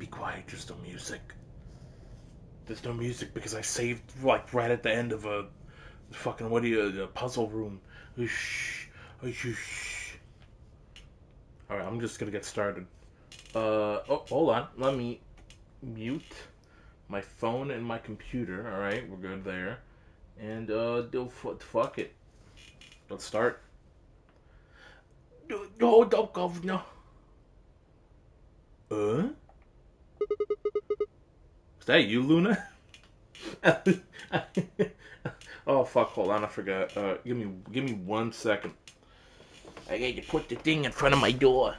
be quiet. There's no music. There's no music because I saved, like, right at the end of a fucking, a puzzle room. Shh. Shh. Alright, I'm just gonna get started. Oh, hold on. Let me mute my phone and my computer. Alright, we're good there. And, fuck it. Let's start. No, don't go, no. Is that you, Luna? Oh, fuck, hold on, I forgot. Give me 1 second. I gotta put the thing in front of my door.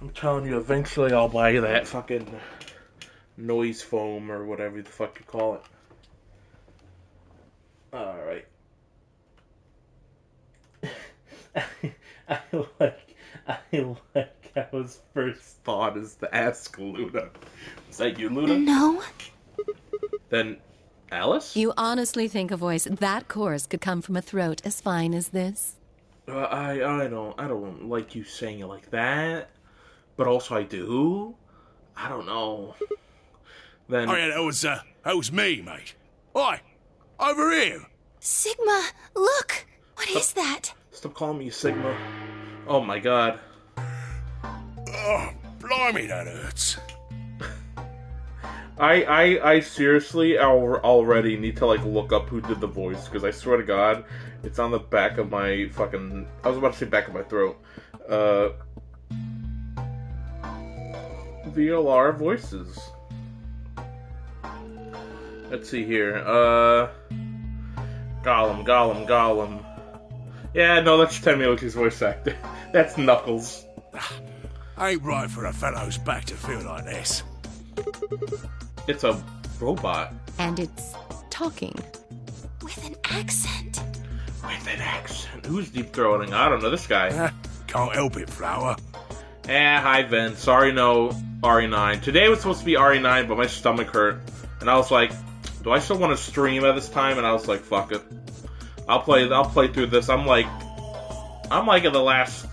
I'm telling you, eventually I'll buy that fucking noise foam or whatever the fuck you call it. Alright. I like how his first thought is to ask Luna. Is that you, Luna? No. Then, Alice? You honestly think a voice that coarse could come from a throat as fine as this? I don't like you saying it like that. But also I do. I don't know. Then... Oh yeah, that was me, mate. Oi! Over here! Sigma, look! What is that? Stop calling me Sigma. Oh my god. Oh, blimey, that hurts. I seriously already need to, like, look up who did the voice, because I swear to god, it's on the back of my fucking... I was about to say back of my throat. VLR voices. Let's see here. Gollum. Yeah, no, that's Temioki's voice actor. That's Knuckles. Ain't right for a fellow's back to feel like this. It's a robot. And it's talking. With an accent. Who's deep-throating? I don't know, this guy. Can't help it, Flower. Hi, Ven. Sorry, no RE9. Today was supposed to be RE9, but my stomach hurt. And I was like, do I still want to stream at this time? And I was like, fuck it. I'll play through this. I'm like in the last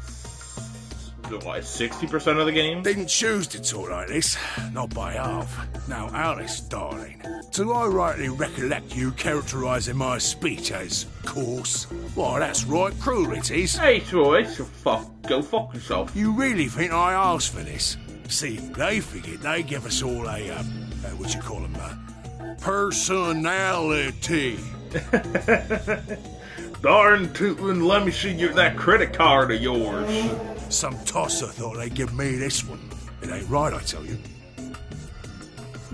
60% of the game. Didn't choose to talk like this, not by half. Now, Alice, darling, do I rightly recollect you characterising my speech as coarse? Why, that's right cruel, it is. Hey, Troy, go fuck yourself. You really think I asked for this? See, they figured they'd give us all a, personality. Darn tootin', let me see that credit card of yours. Some tosser thought they'd give me this one. It ain't right, I tell you.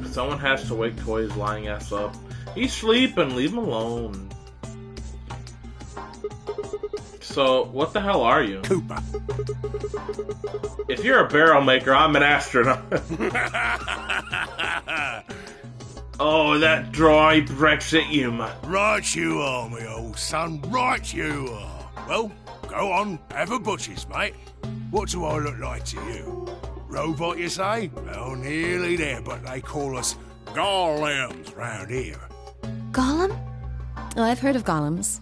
Someone has to wake Toy's lying ass up. He's sleeping, leave him alone. So, what the hell are you? Cooper. If you're a barrel maker, I'm an astronaut. Oh, that dry Brexit humour. Right you are, me old son, right you are. Well, go on, have a butcher's, mate. What do I look like to you? Robot, you say? Well, nearly there, but they call us golems round here. Golem? Oh, I've heard of golems.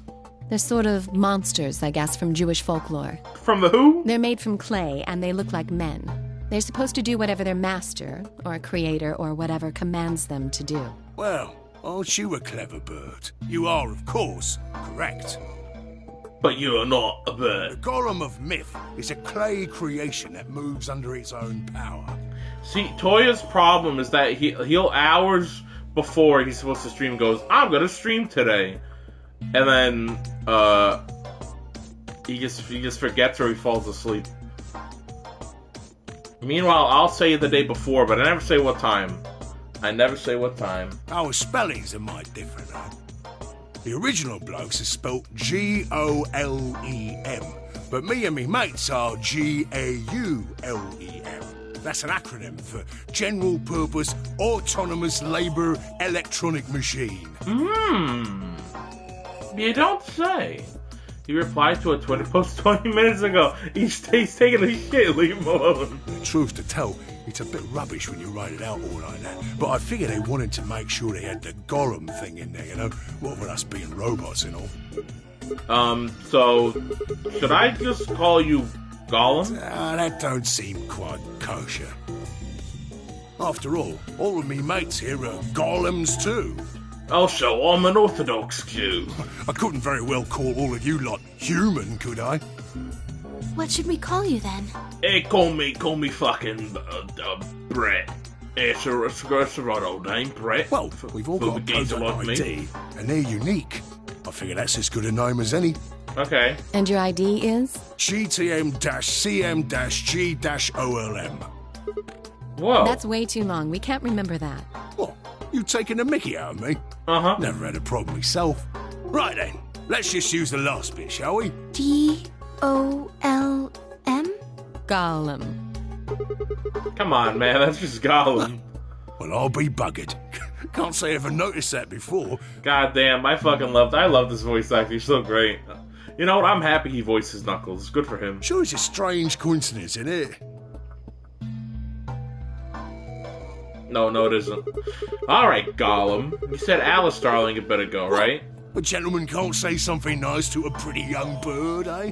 They're sort of monsters, I guess, from Jewish folklore. From the who? They're made from clay, and they look like men. They're supposed to do whatever their master, or creator, or whatever commands them to do. Well, aren't you a clever bird? You are, of course, correct. But you are not a The bird. golem of myth is a clay creation that moves under its own power. See, Toya's problem is that he'll hours before he's supposed to stream goes, I'm gonna stream today. And then, he just forgets or he falls asleep. Meanwhile, I'll say the day before, but I never say what time. Our spellings are might different, though. The original blokes are spelt G-O-L-E-M, but me and me mates are G-A-U-L-E-M. That's an acronym for General Purpose Autonomous Labour Electronic Machine. You don't say. He replied to a Twitter post 20 minutes ago. He's taking a shit. Leave him alone. Truth to tell, it's a bit rubbish when you write it out all like that. But I figure they wanted to make sure they had the Gollum thing in there, you know? What with us being robots and all. So, should I just call you Gollum? That don't seem quite kosher. After all of me mates here are Golems too. Also, I'm an Orthodox Jew. I couldn't very well call all of you lot human, could I? What should we call you then? Hey, call me fucking, Brett. It's a right old name, Brett. Well, we've all got a games proton ID, and they're unique. I figure that's as good a name as any. Okay. And your ID is? GTM-CM-G-OLM. Whoa. That's way too long. We can't remember that. What? You taking the mickey out of me? Uh-huh. Never had a problem myself. Right then, let's just use the last bit, shall we? Golm? Gollum. Come on, man. That's just Gollum. Well, I'll be buggered. Can't say I ever noticed that before. God damn, I love this voice actor. He's so great. You know what? I'm happy he voices Knuckles. It's good for him. Sure, it's a strange coincidence, isn't it? No, it isn't. Alright, Gollum. You said Alice Darling a bit ago, right? A gentleman can't say something nice to a pretty young bird, eh?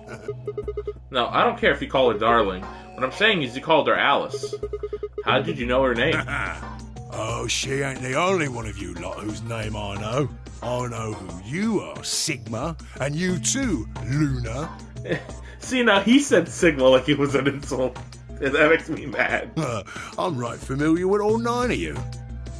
No, I don't care if you call her Darling. What I'm saying is you called her Alice. How did you know her name? Oh, she ain't the only one of you lot whose name I know. I know who you are, Sigma, and you too, Luna. See, now he said Sigma like it was an insult. And that makes me mad. I'm right familiar with all 9 of you.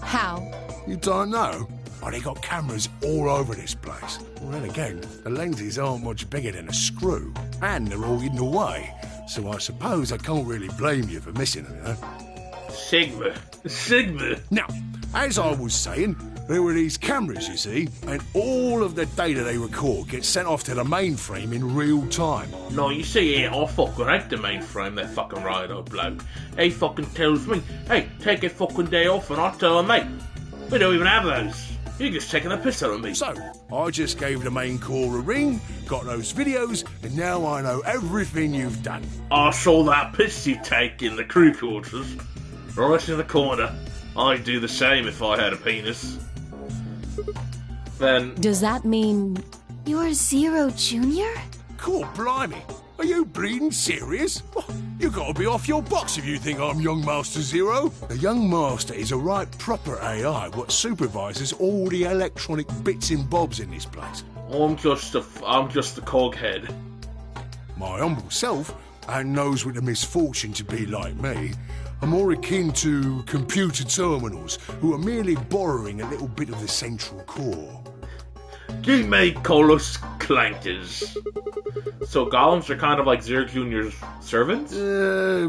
How? You don't know? Oh, they got cameras all over this place. Well, then again, the lenses aren't much bigger than a screw, and they're all hidden away. So I suppose I can't really blame you for missing them, you know? Sigma. Now, as I was saying, there were these cameras, you see, and all of the data they record gets sent off to the mainframe in real time. No, you see here, I fucking hate the mainframe, that fucking right-o bloke. He fucking tells me, hey, take a fucking day off, and I tell him, mate, we don't even have those. You're just taking a piss out of me. So, I just gave the main core a ring, got those videos, and now I know everything you've done. I saw that piss you take in the crew quarters, right in the corner. I'd do the same if I had a penis. Then... Does that mean... You're Zero Junior? Cool, blimey. Are you bleeding serious? You gotta be off your box if you think I'm Young Master Zero. The Young Master is a right proper AI what supervises all the electronic bits and bobs in this place. I'm just a coghead. My humble self, and those with the misfortune to be like me, are more akin to computer terminals who are merely borrowing a little bit of the central core. You may call us clankers. So golems are kind of like Zero Junior's servants? No,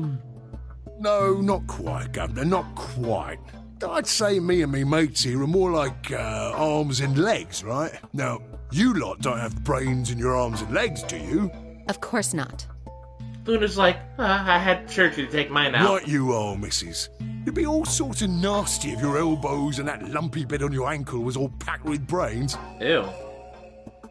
not quite, Governor, not quite. I'd say me and me mates here are more like arms and legs, right? Now, you lot don't have brains in your arms and legs, do you? Of course not. Luna's like, I had surgery to take mine out. Right you are, missus. You'd be all sorts of nasty if your elbows and that lumpy bit on your ankle was all packed with brains. Ew.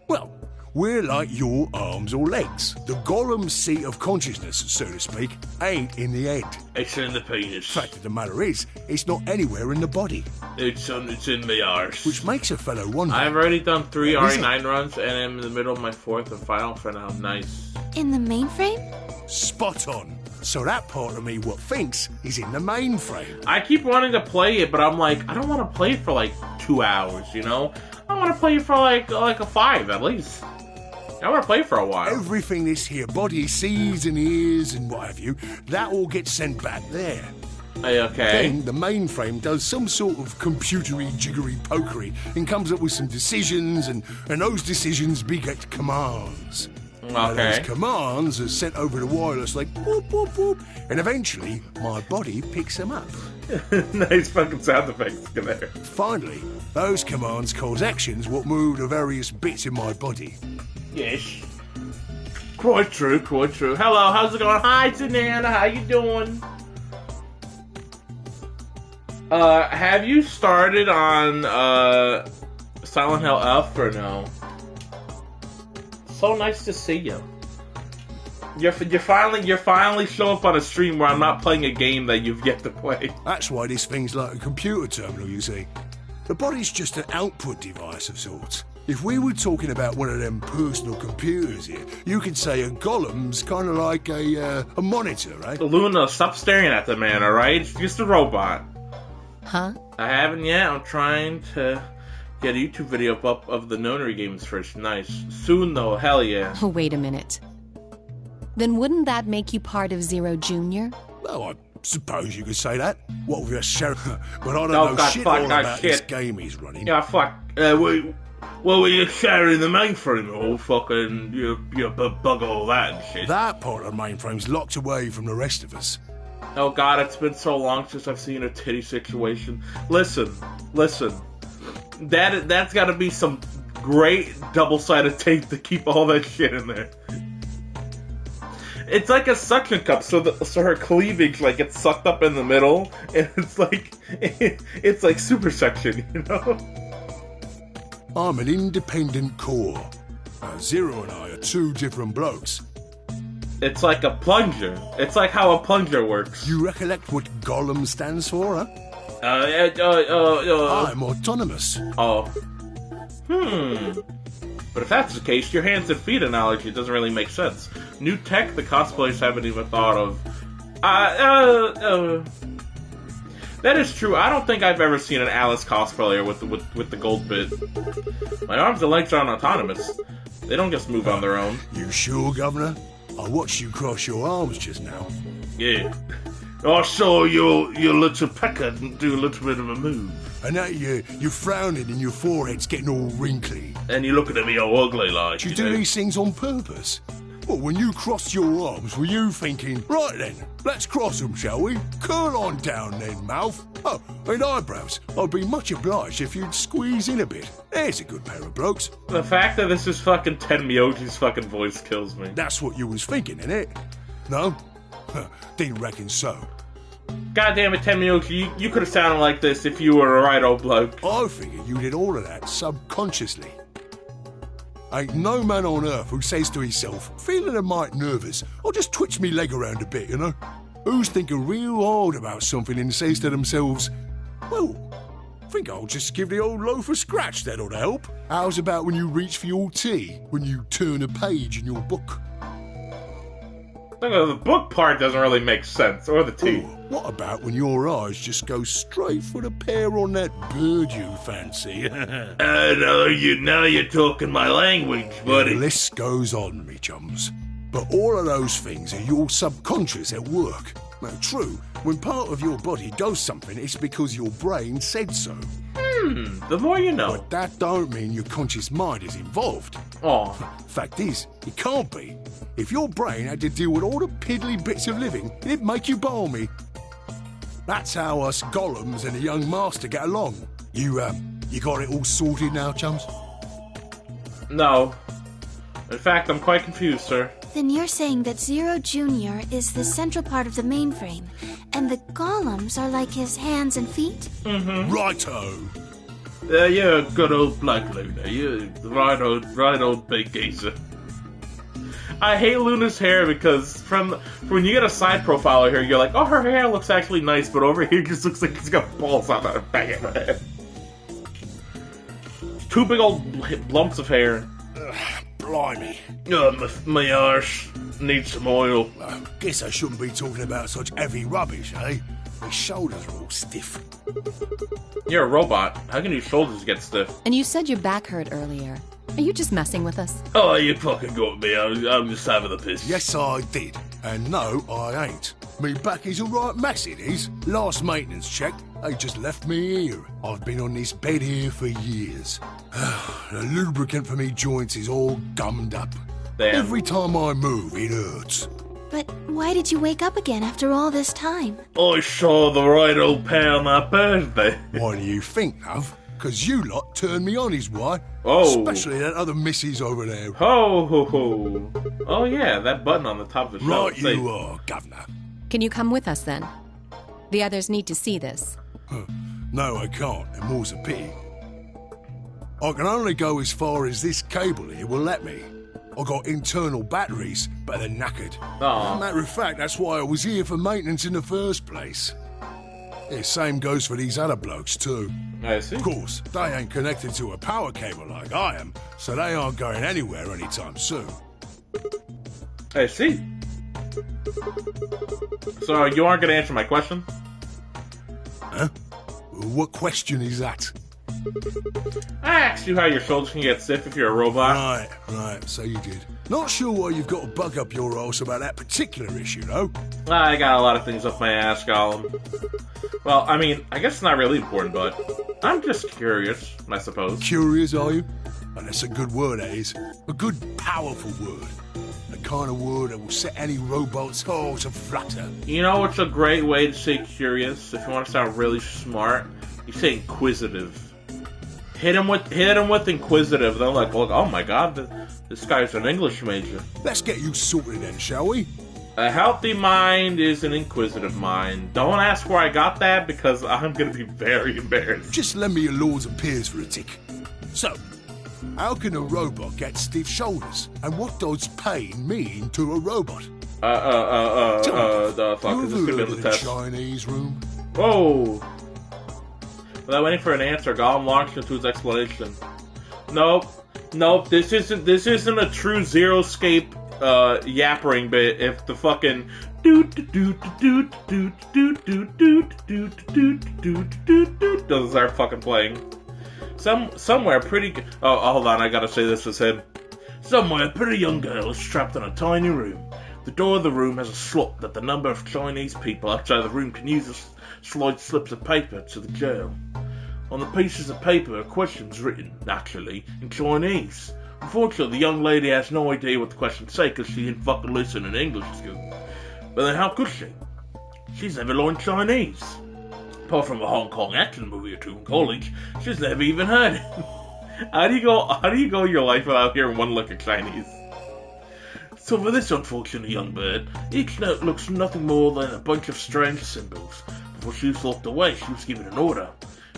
Well, we're like your arms or legs. The Gollum seat of consciousness, so to speak, ain't in the head. It's in the penis. Fact of the matter is, it's not anywhere in the body. It's in the arse. Which makes a fellow wonder... I've already done 3 RE9 runs, and I'm in the middle of my 4th and final for now. Nice. In the mainframe? Spot on. So that part of me what thinks is in the mainframe. I keep wanting to play it, but I'm like, I don't want to play it for like 2 hours, you know? I want to play it for like a 5 at least. I want to play for a while. Everything this here body sees and hears and what have you, that all gets sent back there. Hey, okay. Then the mainframe does some sort of computery jiggery pokery and comes up with some decisions, and those decisions beget commands. Okay. Those commands are sent over the wireless like whoop whoop whoop, and eventually my body picks them up. Nice fucking sound effects there. Finally, those commands cause actions what move the various bits in my body. Yes. Quite true, quite true. Hello, how's it going? Hi, Tanana, how you doing? Have you started on, Silent Hill F or no? so nice to see you. You're finally showing up on a stream where I'm not playing a game that you've yet to play. That's why this thing's like a computer terminal, you see. The body's just an output device of sorts. If we were talking about one of them personal computers here, you could say a golem's kind of like a monitor, right? Luna, stop staring at the man, alright? It's just a robot. Huh? I haven't yet. I'm trying to get a YouTube video up of the notary games first. Nice. Soon, though. Hell yeah. Oh, wait a minute. Then wouldn't that make you part of Zero Junior? Well, I suppose you could say that. What with a sheriff? But I don't Oh, know God, shit fuck, all no about this shit. game he's running. Yeah, fuck. Well, you're sharing the mainframe, all fucking, you bug all that and shit. That part of the mainframe's locked away from the rest of us. Oh God, it's been so long since I've seen a titty situation. Listen. That's gotta be some great double-sided tape to keep all that shit in there. It's like a suction cup, so her cleavage like gets sucked up in the middle, and it's like super suction, you know? I'm an independent core. Zero and I are two different blokes. It's like a plunger. It's like how a plunger works. You recollect what Golem stands for, huh? I'm I'm autonomous. Oh. But if that's the case, your hands and feet analogy doesn't really make sense. New tech the cosplayers haven't even thought of. That is true. I don't think I've ever seen an Alice cosplayer with the gold bit. My arms and legs aren't autonomous. They don't just move on their own. You sure, Governor? I watched you cross your arms just now. Yeah. I saw your little pecker do a little bit of a move. And now you're frowning and your forehead's getting all wrinkly. And you're looking at me all ugly like. Do you do these things on purpose? Well, when you crossed your arms, were you thinking, right then, let's cross them, shall we? Curl on down then, mouth. Oh, and eyebrows. I'd be much obliged if you'd squeeze in a bit. There's a good pair of blokes. The fact that this is fucking Ten Miyoji's fucking voice kills me. That's what you was thinking, innit? No? Didn't reckon so. God damn it, Ten Miyoji, you could have sounded like this if you were a right old bloke. I figured you did all of that subconsciously. Ain't no man on earth who says to himself, feeling a mite nervous, I'll just twitch me leg around a bit, you know? Who's thinking real hard about something and says to themselves, well, I think I'll just give the old loaf a scratch, that'll help. How's about when you reach for your tea, when you turn a page in your book? The book part doesn't really make sense, or the teeth. Ooh, what about when your eyes just go straight for the pair on that bird you fancy? Now you're talking my language, buddy. The list goes on, me chums. But all of those things are your subconscious at work. Now, true, when part of your body does something, it's because your brain said so. The more you know. But that don't mean your conscious mind is involved. Aw. Fact is, it can't be. If your brain had to deal with all the piddly bits of living, it'd make you balmy. That's how us golems and the young master get along. You got it all sorted now, chums? No. In fact, I'm quite confused, sir. Then you're saying that Zero Junior is the central part of the mainframe, and the golems are like his hands and feet? Righto! You're a good old black Luna. You're the right old big geezer. I hate Luna's hair because from when you get a side profile of her, you're like, oh, her hair looks actually nice, but over here it just looks like it's got balls on the back of her head. Two big old lumps of hair. Blimey. My arse needs some oil. Guess I shouldn't be talking about such heavy rubbish, eh? My shoulders are all stiff. You're a robot. How can your shoulders get stiff? And you said your back hurt earlier. Are you just messing with us? Oh, you fucking got me. I'm just having the piss. Yes, I did. And no, I ain't. Me back is alright mess, it is. Last maintenance check, they just left me here. I've been on this bed here for years. The lubricant for me joints is all gummed up. Damn. Every time I move, it hurts. But why did you wake up again after all this time? I saw the right old pair on my birthday. Why do you think, love? Because you lot turned me on, is why. Oh. Especially that other missus over there. Ho, ho, ho. Oh, yeah, that button on the top of the shelf. Right you are, Governor. Can you come with us then? The others need to see this. No, I can't, and more's a pity. I can only go as far as this cable here will let me. I got internal batteries, but they're knackered. Aw. Matter of fact, that's why I was here for maintenance in the first place. Yeah, same goes for these other blokes too. I see. Of course, they ain't connected to a power cable like I am, so they aren't going anywhere anytime soon. I see. So you aren't gonna answer my question? Huh? What question is that? I asked you how your shoulders can get stiff if you're a robot. Right, so you did. Not sure why you've got to bug up your arse about that particular issue, though. I got a lot of things up my ass, Gollum. Well, I mean, I guess it's not really important, but I'm just curious, I suppose. Curious, are you? And that's a good word, that is. A good, powerful word. The kind of word that will set any robot's heart to flutter. You know what's a great way to say curious? If you want to sound really smart, you say inquisitive. Hit him with inquisitive. They're like, look, oh my god, this guy's an English major. Let's get you sorted then, shall we? A healthy mind is an inquisitive mind. Don't ask where I got that, because I'm going to be very embarrassed. Just lend me your lords and peers for a tick. So, how can a robot get stiff shoulders? And what does pain mean to a robot? The fuck is this going to be on the test? Chinese room? Whoa! Without waiting for an answer, Gollum launched into his explanation. Nope, this isn't a true Zero-scape yappering bit if the fucking doesn't start fucking playing. Somewhere pretty hold on, I gotta say this was him. Somewhere a pretty young girl is trapped in a tiny room. The door of the room has a slot that the number of Chinese people outside the room can use to slide slips of paper to the girl. On the pieces of paper are questions written, naturally, in Chinese. Unfortunately, the young lady has no idea what the questions say because she didn't fucking listen in English school. But then how could she? She's never learned Chinese. Apart from a Hong Kong action movie or two in college, she's never even heard it. How do you go your life without hearing one lick of Chinese? So for this unfortunate young bird, each note looks nothing more than a bunch of strange symbols. Before she was locked away, she was given an order.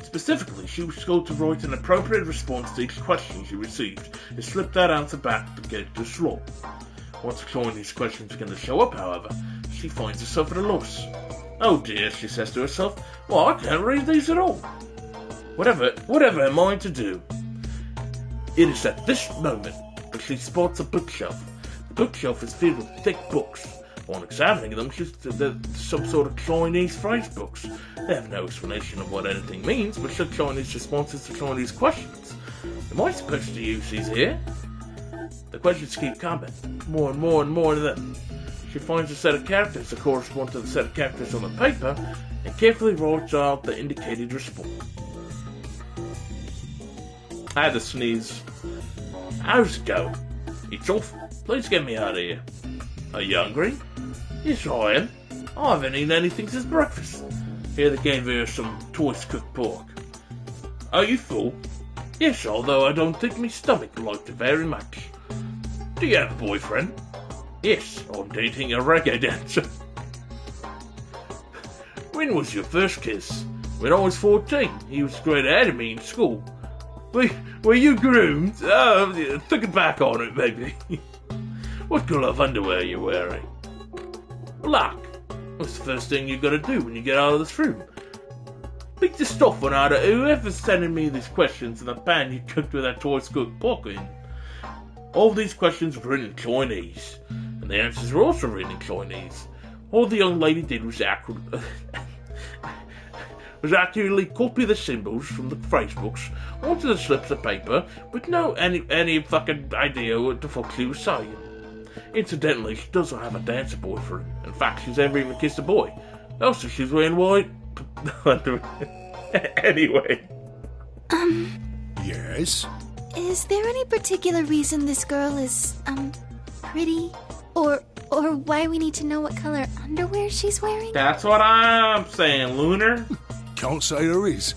Specifically, she was told to write an appropriate response to each question she received and slip that answer back to get it to slot. Once the Chinese questions begin to show up, however, she finds herself at a loss. Oh dear, she says to herself, well, I can't read these at all. Whatever am I to do? It is at this moment that she spots a bookshelf. The bookshelf is filled with thick books. On examining them, they're some sort of Chinese phrase books. They have no explanation of what anything means, but show Chinese responses to Chinese questions. Am I supposed to use these here? The questions keep coming. More and more and more of them. She finds a set of characters that correspond to the set of characters on the paper, and carefully writes out the indicated response. I had to sneeze. How's it going? It's off. Please get me out of here. Are you hungry? Yes, I am. I haven't eaten anything since breakfast. Here they gave her some twice cooked pork. Are you full? Yes, although I don't think my stomach liked it very much. Do you have a boyfriend? Yes, I'm dating a reggae dancer. When was your first kiss? When I was 14. He was a grade ahead of me in school. Were you groomed? Thinking back on it, maybe. What colour of underwear are you wearing? Black. What's the first thing you're gonna do when you get out of this room? Beat the stuffing out of whoever's sending me these questions in the pan you cooked with that twice cooked pork in. All these questions were written in Chinese, and the answers were also written in Chinese. All the young lady did was accurately copy the symbols from the phrase books onto the slips of paper with no any fucking idea what the fuck she was saying. Incidentally, she doesn't have a dancer boyfriend. In fact, she's never even kissed a boy. Also, she's wearing white. Anyway. Yes? Is there any particular reason this girl is, pretty? Or why we need to know what color underwear she's wearing? That's what I'm saying, Lunar. Can't say there is.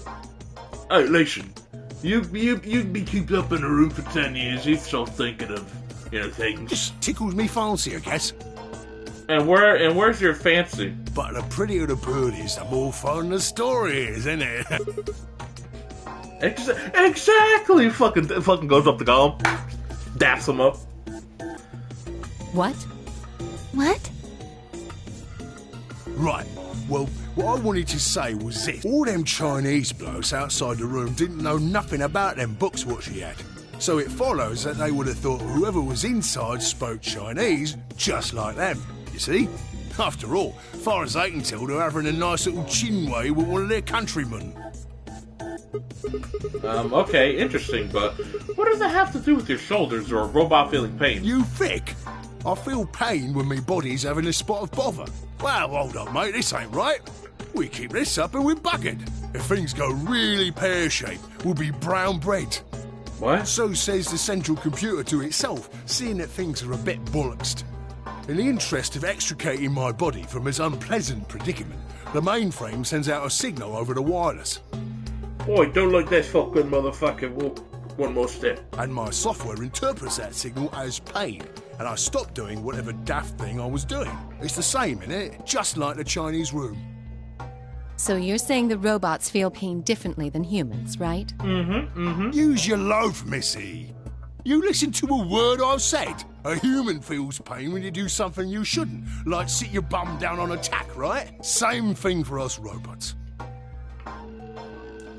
Hey, listen. You'd be cooped up in a room for 10 years if you start thinking of, things. Just tickles me fancy, I guess. And where's your fancy? But the prettier the bird is, the more fun the story is, isn't it? Exactly. Fucking goes up to Gollum, daps him up. What? What? Right. Well, what I wanted to say was this. All them Chinese blokes outside the room didn't know nothing about them books what she had. So it follows that they would have thought whoever was inside spoke Chinese just like them, you see? After all, far as they can tell, they're having a nice little chinway with one of their countrymen. Okay, interesting, but what does that have to do with your shoulders or a robot feeling pain? You thick? I feel pain when my body's having a spot of bother. Well, hold on, mate, this ain't right. We keep this up and we're buggered. If things go really pear-shaped, we'll be brown bread. What? So says the central computer to itself, seeing that things are a bit bollocksed. In the interest of extricating my body from this unpleasant predicament, the mainframe sends out a signal over the wireless. Boy, don't like that fucking motherfucker. Whoa, one more step. And my software interprets that signal as pain, and I stop doing whatever daft thing I was doing. It's the same, innit? Just like the Chinese room. So you're saying the robots feel pain differently than humans, right? Use your loaf, missy. You listen to a word I've said. A human feels pain when you do something you shouldn't, like sit your bum down on a tack, right? Same thing for us robots.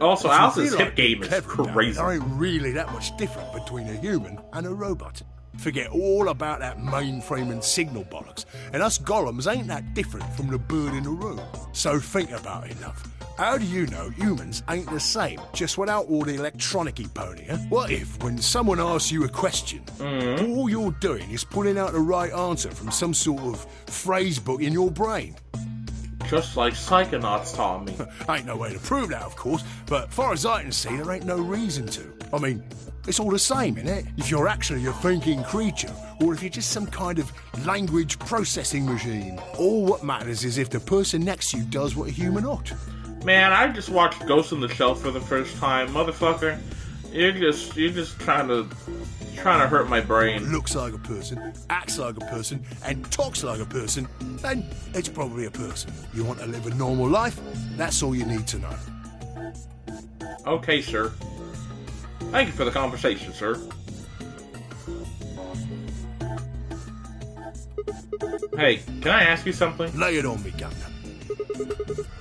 Also, If you Alice's feel hip like game is clever enough, crazy. There ain't really that much different between a human and a robot. Forget all about that mainframe and signal bollocks. And us golems ain't that different from the bird in the room. So think about it, love. How do you know humans ain't the same, just without all the electronic-y pony, huh? What if, when someone asks you a question, all you're doing is pulling out the right answer from some sort of phrase book in your brain? Just like Psychonauts taught me. Ain't no way to prove that, of course, but far as I can see, there ain't no reason to. I mean, it's all the same, innit? If you're actually a thinking creature, or if you're just some kind of language processing machine. All what matters is if the person next to you does what a human ought. Man, I just watched Ghost in the Shell for the first time. Motherfucker, you're just trying to hurt my brain. Looks like a person, acts like a person, and talks like a person, then it's probably a person. You want to live a normal life? That's all you need to know. Okay, sir. Thank you for the conversation, sir. Hey, can I ask you something? Lay it on me, Governor.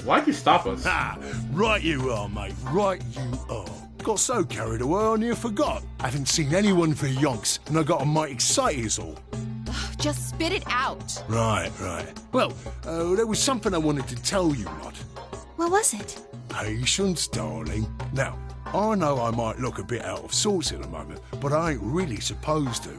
Why'd you stop us? Ah, right you are, mate. Right you are. Got so carried away I near forgot. Haven't seen anyone for yonks, and I got a mite excited as all. Just spit it out. Right. Well, there was something I wanted to tell you, lot. What was it? Patience, darling. Now, I know I might look a bit out of sorts at the moment, but I ain't really supposed to.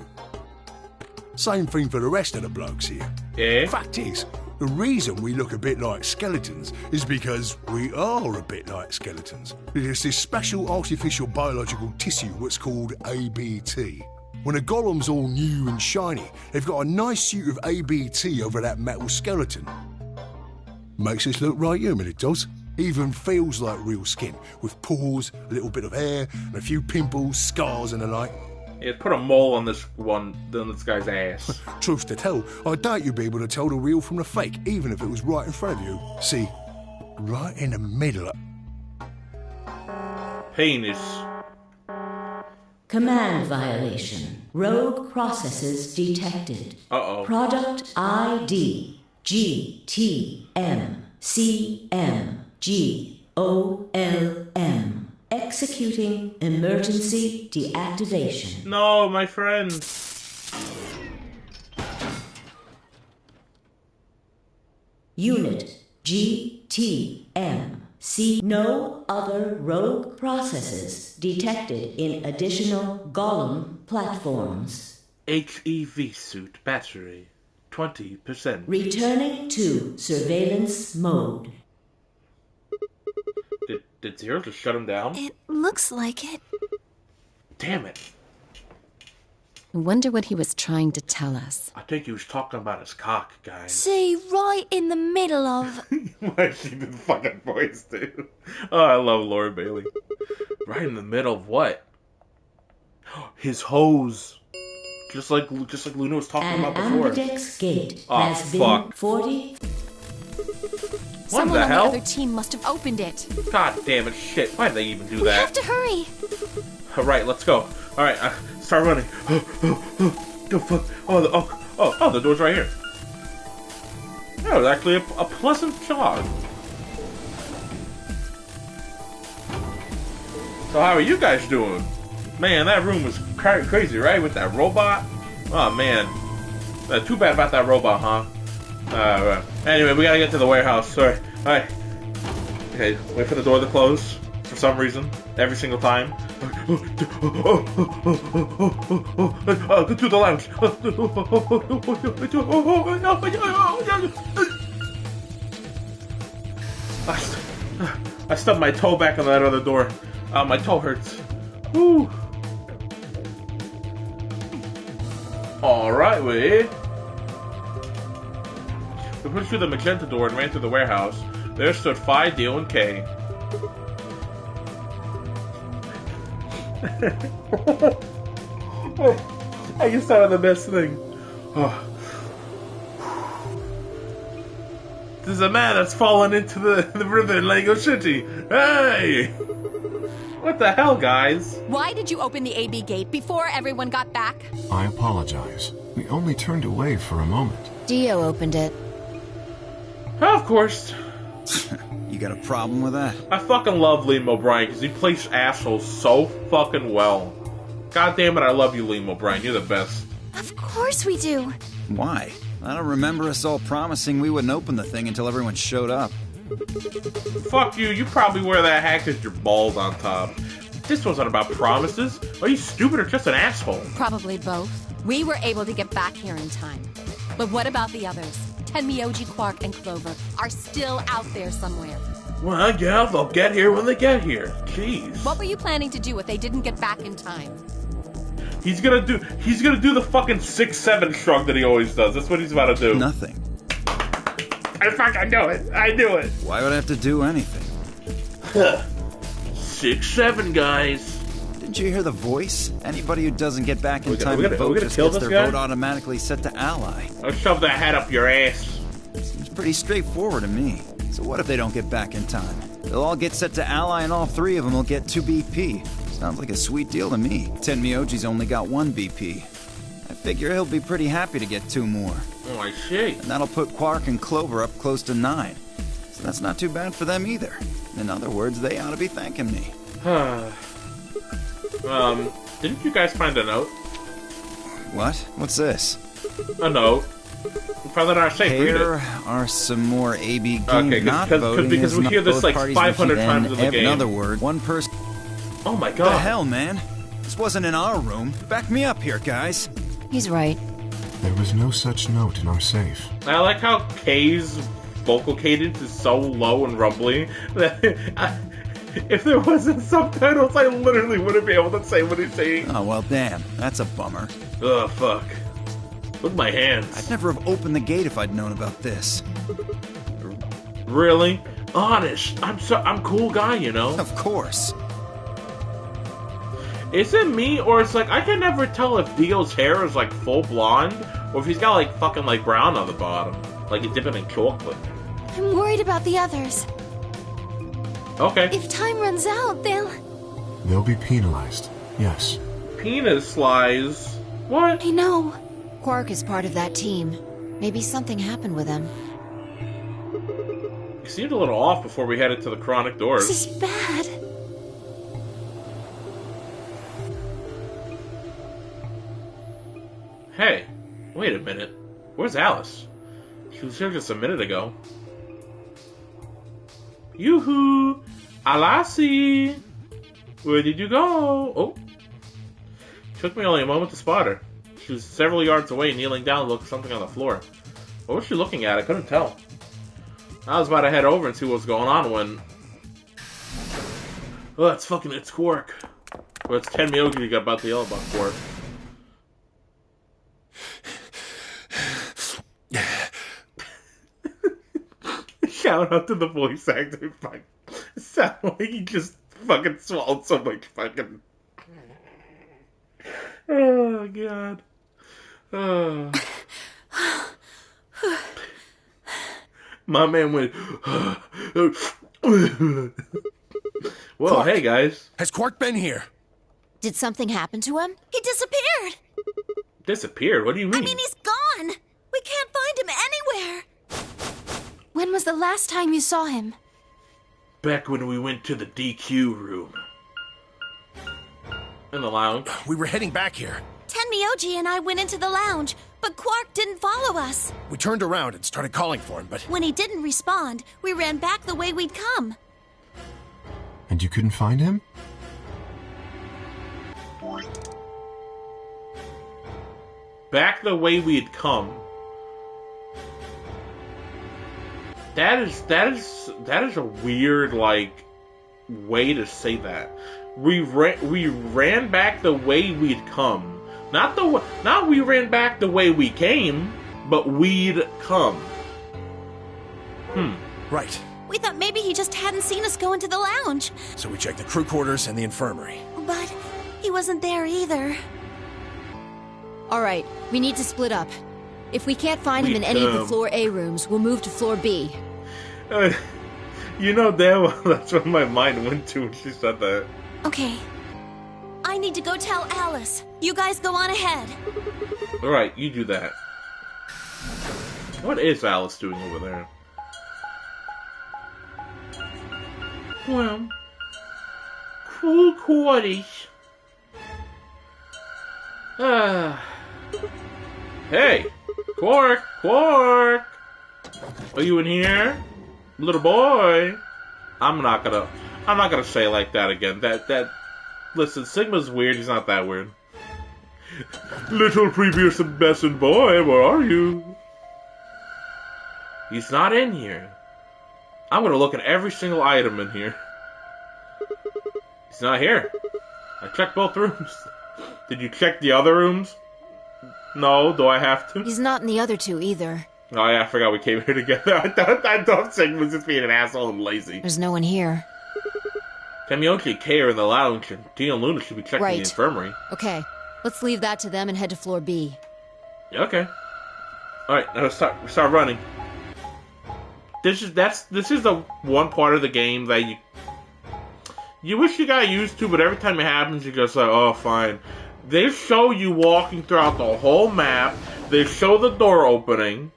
Same thing for the rest of the blokes here. Yeah? Fact is, the reason we look a bit like skeletons is because we are a bit like skeletons. There's this special artificial biological tissue what's called ABT. When a golem's all new and shiny, they've got a nice suit of ABT over that metal skeleton. Makes us look right human, it does. Even feels like real skin, with pores, a little bit of hair, and a few pimples, scars and the like. Yeah, put a mole on this guy's ass. Truth to tell, I doubt you'd be able to tell the real from the fake, even if it was right in front of you. See, right in the middle. Penis. Command violation. Rogue processes detected. Uh-oh. Product ID GTMCMGOLM. Executing emergency deactivation. No, my friend. Unit GTMC. No other rogue processes detected in additional golem platforms. HEV suit battery. 20%. Returning to surveillance mode. Did Zero just shut him down? It looks like it. Damn it. I wonder what he was trying to tell us. I think he was talking about his cock, guys. See, right in the middle of... Why she did the fucking voice, dude? Oh, I love Laura Bailey. Right in the middle of what? His hose. Just like Luna was talking An about before. ambidex gate Oh, has been fuck. 40. What Someone the on hell? the other team must have opened it. God damn it, shit. Why did they even do We have that? to hurry. Alright, let's go. Alright, start running. Oh, fuck. Oh, the door's right here. That was actually a pleasant jog. So how are you guys doing? Man, that room was crazy, right? With that robot? Oh, man. Too bad about that robot, huh? Anyway, we gotta get to the warehouse. Sorry. Alright. Okay, wait for the door to close. For some reason. Every single time. To the lounge. I stubbed my toe back on that other door. My toe hurts. Woo. Alright, we pushed through the magenta door and ran through the warehouse. There stood Phi, Dio, and K. I just thought of the best thing. Oh. This is a man that's fallen into the river in Lego City. Hey! What the hell, guys? Why did you open the AB gate before everyone got back? I apologize. We only turned away for a moment. Dio opened it. Of course. You got a problem with that? I fucking love Liam O'Brien because he plays assholes so fucking well. God damn it, I love you, Liam O'Brien. You're the best. Of course we do. Why? I don't remember us all promising we wouldn't open the thing until everyone showed up. Fuck you. You probably wear that hat because you're bald on top. This wasn't about promises. Are you stupid or just an asshole? Probably both. We were able to get back here in time. But what about the others? Tenmyoji, Quark, and Clover are still out there somewhere. Well, yeah, they'll get here when they get here. Jeez. What were you planning to do if they didn't get back in time? He's gonna do the fucking 6-7 shrug that he always does. That's what he's about to do. Nothing. I fucking knew it. I knew it. Why would I have to do anything? 6-7, guys. Didn't you hear the voice? Anybody who doesn't get back in time to vote just kill gets this their guy? vote automatically set to ally. I'll shove that hat up your ass. Seems pretty straightforward to me. So what if they don't get back in time? They'll all get set to ally and all three of them will get 2 BP. Sounds like a sweet deal to me. Tenmyoji's only got 1 BP. I figure he'll be pretty happy to get 2 more. Oh, I see. And that'll put Quark and Clover up close to 9. So that's not too bad for them either. In other words, they ought to be thanking me. Didn't you guys find a note? What? What's this? A note. We found that in our safe. Read Here it. are some more AB Okay, not voting. because we as hear this both like parties 500 defeat times in the and, game. In other words, one person. Oh my What the god. hell, man? This wasn't in our room. Back me up here, guys. He's right. There was no such note in our safe. I like how Kay's vocal cadence is so low and rumbly that if there wasn't subtitles, I literally wouldn't be able to say what he's saying. Oh, well, damn. That's a bummer. Ugh, fuck. Look at my hands. I'd never have opened the gate if I'd known about this. Really? Honest. I'm cool guy, you know? Of course. Is it me, or it's like, I can never tell if Dio's hair is like full blonde, or if he's got like fucking like brown on the bottom. Like you dip it in chocolate. I'm worried about the others. Okay. If time runs out, They'll be penalized, yes. Penis slice. What? I know. Quark is part of that team. Maybe something happened with him. You seemed a little off before we headed to the chronic doors. This is bad. Hey, wait a minute. Where's Alice? She was here just a minute ago. Yoo-hoo! Alassie! Where did you go? Oh. Took me only a moment to spot her. She was several yards away, kneeling down, looking at something on the floor. What was she looking at? I couldn't tell. I was about to head over and see what was going on when... Oh, it's Quark. Well, it's Tenmyoji you got about to yell about Quark. Shout out to the voice actor. It sounded like he just fucking swallowed so much fucking... Oh, God. Oh. My man went... Well, Quark. hey, guys. Has Quark been here? Did something happen to him? He disappeared. Disappeared? What do you mean? I mean, he's gone. We can't find him anywhere. When was the last time you saw him? Back when we went to the DQ room. In the lounge. We were heading back here. Tenmyoji and I went into the lounge, but Quark didn't follow us. We turned around and started calling for him, but... When he didn't respond, we ran back the way we'd come. And you couldn't find him? Back the way we had come. That is a weird, like, way to say that. We ran back the way we'd come. Not we ran back the way we came, but we'd come. Right. We thought maybe he just hadn't seen us go into the lounge. So we checked the crew quarters and the infirmary. But he wasn't there either. All right, we need to split up. If we can't find him in any of the Floor A rooms, we'll move to Floor B. You know damn well that's what my mind went to when she said that. Okay. I need to go tell Alice. You guys go on ahead. Alright, you do that. What is Alice doing over there? Well, cool quarters. Hey, Quark, Quark, are you in here, little boy? I'm not gonna say it like that again. Listen, Sigma's weird. He's not that weird. Little previous and best boy, where are you? He's not in here. I'm gonna look at every single item in here. He's not here. I checked both rooms. Did you check the other rooms? No, do I have to? He's not in the other two either. Oh yeah, I forgot we came here together. I thought Sigma was just being an asshole and lazy. There's no one here. Tenmyoji and Kay are in the lounge, and Tina and Luna should be checking the infirmary. Okay, let's leave that to them and head to Floor B. Okay. Alright, now start running. This is the one part of the game that you wish you got used to, but every time it happens, you go like, oh, fine. They show you walking throughout the whole map. They show the door opening.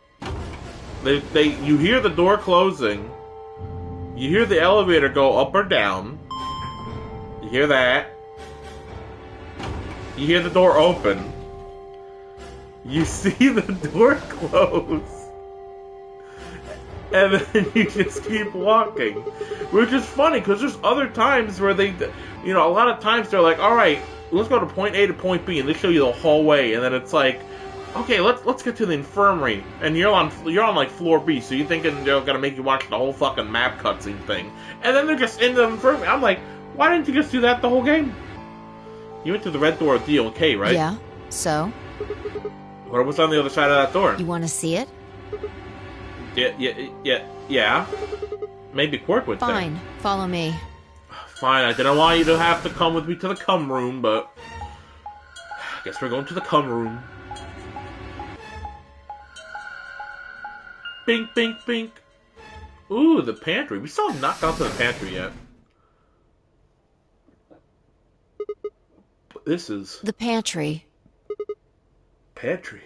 You hear the door closing. You hear the elevator go up or down. You hear that. You hear the door open. You see the door close. And then you just keep walking. Which is funny, because there's other times where a lot of times they're like, alright, let's go to point A to point B, and they show you the whole way, and then it's like, okay, let's get to the infirmary, and you're on like floor B, so you're thinking they're gonna make you watch the whole fucking map cutscene thing, and then they're just in the infirmary. I'm like, why didn't you just do that the whole game? You went to the red door of DLK, right? Yeah. So? What was on the other side of that door? You want to see it? Yeah. Maybe Quark would. Fine. Follow me. Fine, I didn't want you to have to come with me to the cum room, but I guess we're going to the cum room. Bink, bink, bink. Ooh, the pantry. We still have not gone to the pantry yet. This is... The pantry. Pantry?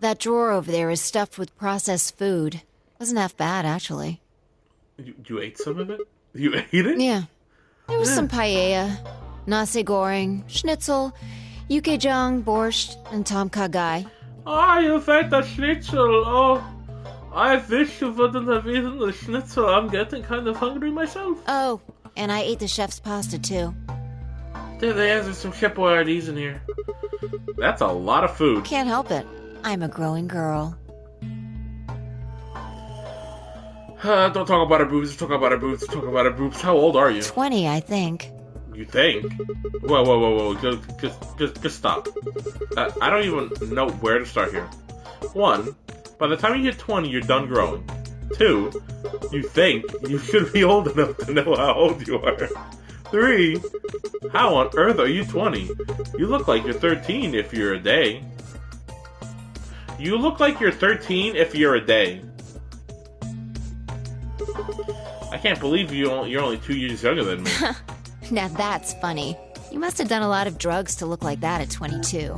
That drawer over there is stuffed with processed food. Wasn't half bad, actually. You ate some of it? You ate it? Yeah. There was some paella, nasi goreng, schnitzel, yukejang, borscht, and tom kha gai. Ah, you've ate the schnitzel. Oh, I wish you wouldn't have eaten the schnitzel. I'm getting kind of hungry myself. Oh, and I ate the chef's pasta, too. There's some Ship Boyardees in here. That's a lot of food. Can't help it. I'm a growing girl. Don't talk about her boobs. Talk about her boobs. Talk about her boobs. How old are you? 20, I think. You think? Whoa. Just stop. I don't even know where to start here. 1, by the time you hit 20, you're done growing. 2, you think you should be old enough to know how old you are. 3, how on earth are you 20? You look like you're 13 if you're a day. You look like you're 13 if you're a day. I can't believe you're only 2 years younger than me. Now that's funny. You must have done a lot of drugs to look like that at 22.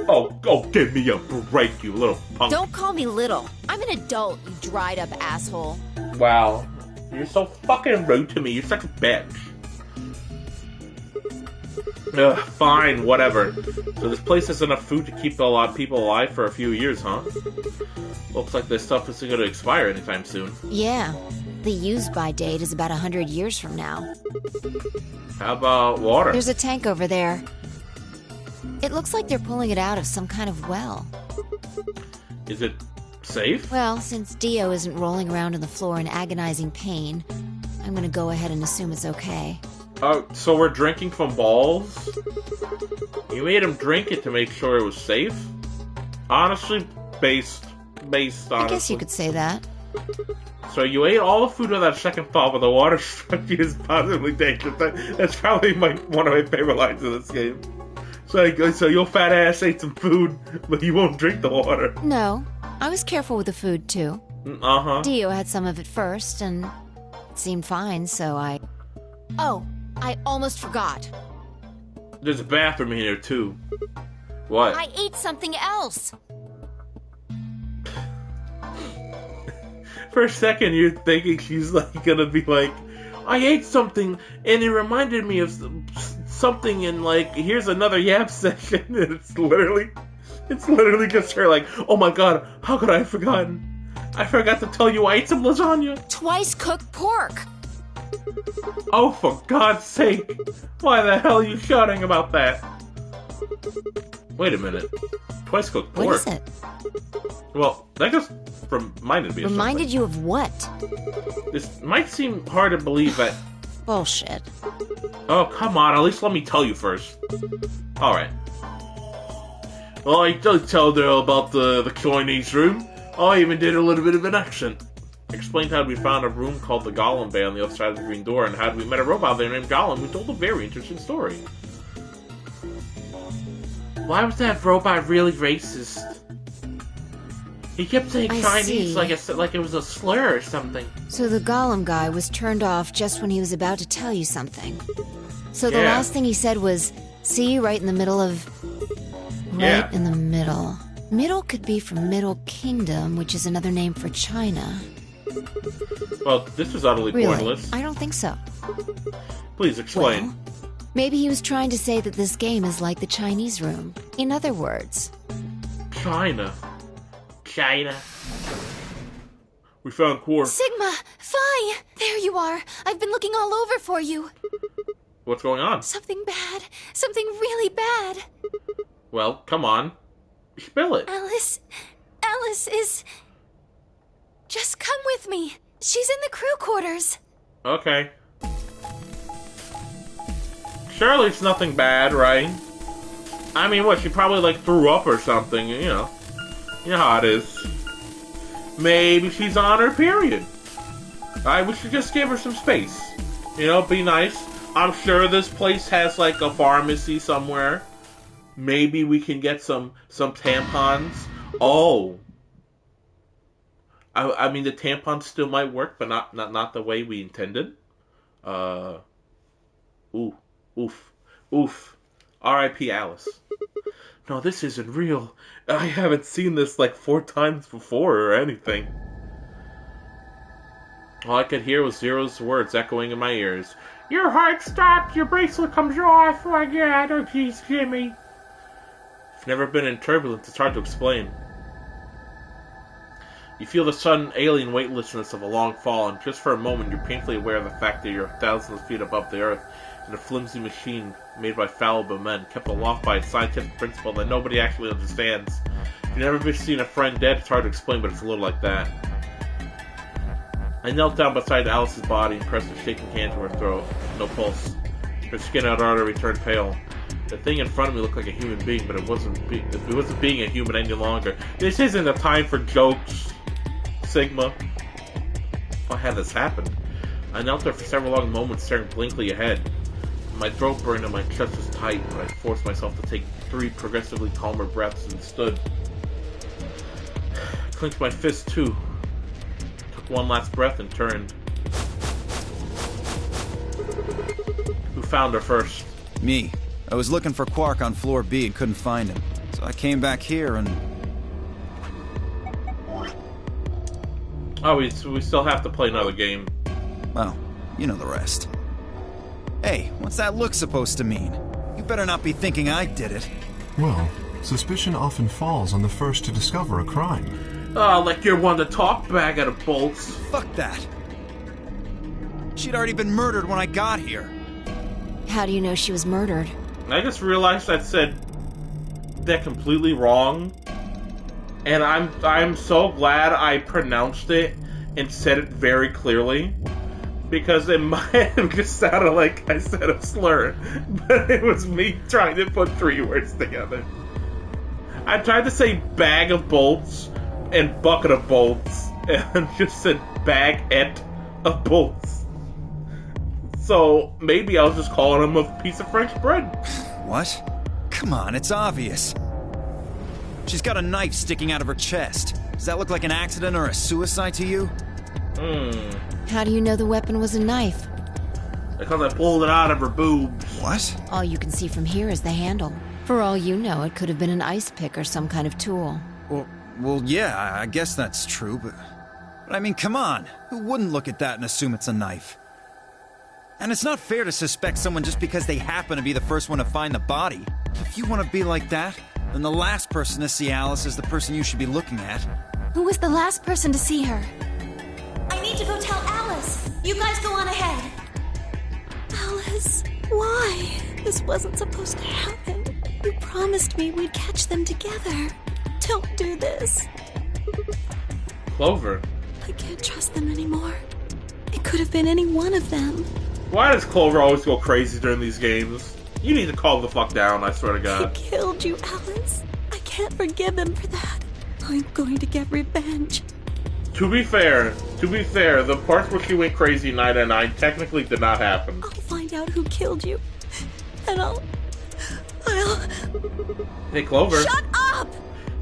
Oh, give me a break, you little punk. Don't call me little. I'm an adult, you dried up asshole. Wow. You're so fucking rude to me. You're such a bitch. Ugh, fine, whatever. So this place has enough food to keep a lot of people alive for a few years, huh? Looks like this stuff isn't going to expire anytime soon. Yeah. The use-by date is about 100 years from now. How about water? There's a tank over there. It looks like they're pulling it out of some kind of well. Is it safe? Well, since Dio isn't rolling around on the floor in agonizing pain, I'm gonna go ahead and assume it's okay. Oh, so we're drinking from balls? You made him drink it to make sure it was safe? Honestly, based, honestly. I guess you could say that. So you ate all the food without a second thought, but the water struck you is positively dangerous. That's probably one of my favorite lines of this game. So your fat ass ate some food, but you won't drink the water. No, I was careful with the food, too. Uh-huh. Dio had some of it first, and it seemed fine, so I... Oh, I almost forgot. There's a bathroom in here, too. What? I ate something else! For a second, you're thinking she's like gonna be like, I ate something, and it reminded me of something, and like, here's another yap session, and it's literally just her like, oh my god, how could I have forgotten? I forgot to tell you I ate some lasagna. Twice cooked pork! Oh, for God's sake! Why the hell are you shouting about that? Wait a minute. Twice cooked pork? What is it? Well, that just reminded me of Reminded you of what? This might seem hard to believe, but... Bullshit. Oh, come on, at least let me tell you first. Alright. Well, I did tell her about the Chinese room. I even did a little bit of an accent. Explained how we found a room called the Gollum Bay on the other side of the green door, and how we met a robot there named Gollum who told a very interesting story. Why was that robot really racist? He kept saying Chinese like it was a slur or something. So the Gollum guy was turned off just when he was about to tell you something. So the last thing he said was, see, right in the middle of... Right in the middle. Middle could be from Middle Kingdom, which is another name for China. Well, this is utterly pointless. I don't think so. Please explain. Well, maybe he was trying to say that this game is like the Chinese room. In other words. China. We found Quark. Sigma! Phi! There you are! I've been looking all over for you! What's going on? Something bad. Something really bad. Well, come on. Spill it. Alice is... Just come with me. She's in the crew quarters. Okay. Surely it's nothing bad, right? I mean, what, she probably, like, threw up or something, you know. You know how it is. Maybe she's on her period. Alright, we should just give her some space. You know, be nice. I'm sure this place has, like, a pharmacy somewhere. Maybe we can get some tampons. Oh. I mean, the tampons still might work, but not the way we intended. Oof. R.I.P. Alice. No, this isn't real. I haven't seen this like 4 times before or anything. All I could hear was Zero's words echoing in my ears. Your heart stopped, your bracelet comes off, oh my god, oh jeez, Jimmy. I've never been in turbulence, it's hard to explain. You feel the sudden alien weightlessness of a long fall, and just for a moment you're painfully aware of the fact that you're thousands of feet above the earth in a flimsy machine made by fallible men, kept aloft by a scientific principle that nobody actually understands. If you've never seen a friend dead, it's hard to explain, but it's a little like that. I knelt down beside Alice's body and pressed a shaking hand to her throat. No pulse. Her skin had already turned pale. The thing in front of me looked like a human being, but it wasn't being a human any longer. This isn't a time for jokes, Sigma. Why had this happened? I knelt there for several long moments, staring blankly ahead. My throat burned and my chest was tight, but I forced myself to take 3 progressively calmer breaths and stood. I clenched my fist too. Took one last breath and turned. Who found her first? Me. I was looking for Quark on floor B and couldn't find him. So I came back here and... Oh, we still have to play another game. Well, you know the rest. Hey, what's that look supposed to mean? You better not be thinking I did it. Well, suspicion often falls on the first to discover a crime. Oh, like you're one to talk bag out of bolts. Fuck that. She'd already been murdered when I got here. How do you know she was murdered? I just realized I said that completely wrong. And I'm so glad I pronounced it and said it very clearly. Because it might have just sounded like I said a slur. But it was me trying to put 3 words together. I tried to say bag of bolts and bucket of bolts. And just said baguette of bolts. So maybe I was just calling him a piece of French bread. What? Come on, it's obvious. She's got a knife sticking out of her chest. Does that look like an accident or a suicide to you? How do you know the weapon was a knife? Because I pulled it out of her boobs. What? All you can see from here is the handle. For all you know, it could have been an ice pick or some kind of tool. Well, yeah, I guess that's true, but I mean, come on. Who wouldn't look at that and assume it's a knife? And it's not fair to suspect someone just because they happen to be the first one to find the body. If you want to be like that, then the last person to see Alice is the person you should be looking at. Who was the last person to see her? I need to go tell Alice. You guys go on ahead. Alice, why? This wasn't supposed to happen. You promised me we'd catch them together. Don't do this. Clover. I can't trust them anymore. It could have been any one of them. Why does Clover always go crazy during these games? You need to calm the fuck down, I swear to They God. killed you, Alice. I can't forgive them for that. I'm going to get revenge. To be fair, the parts where she went crazy in 999 technically did not happen. I'll find out who killed you. And I'll... Hey, Clover. Shut up!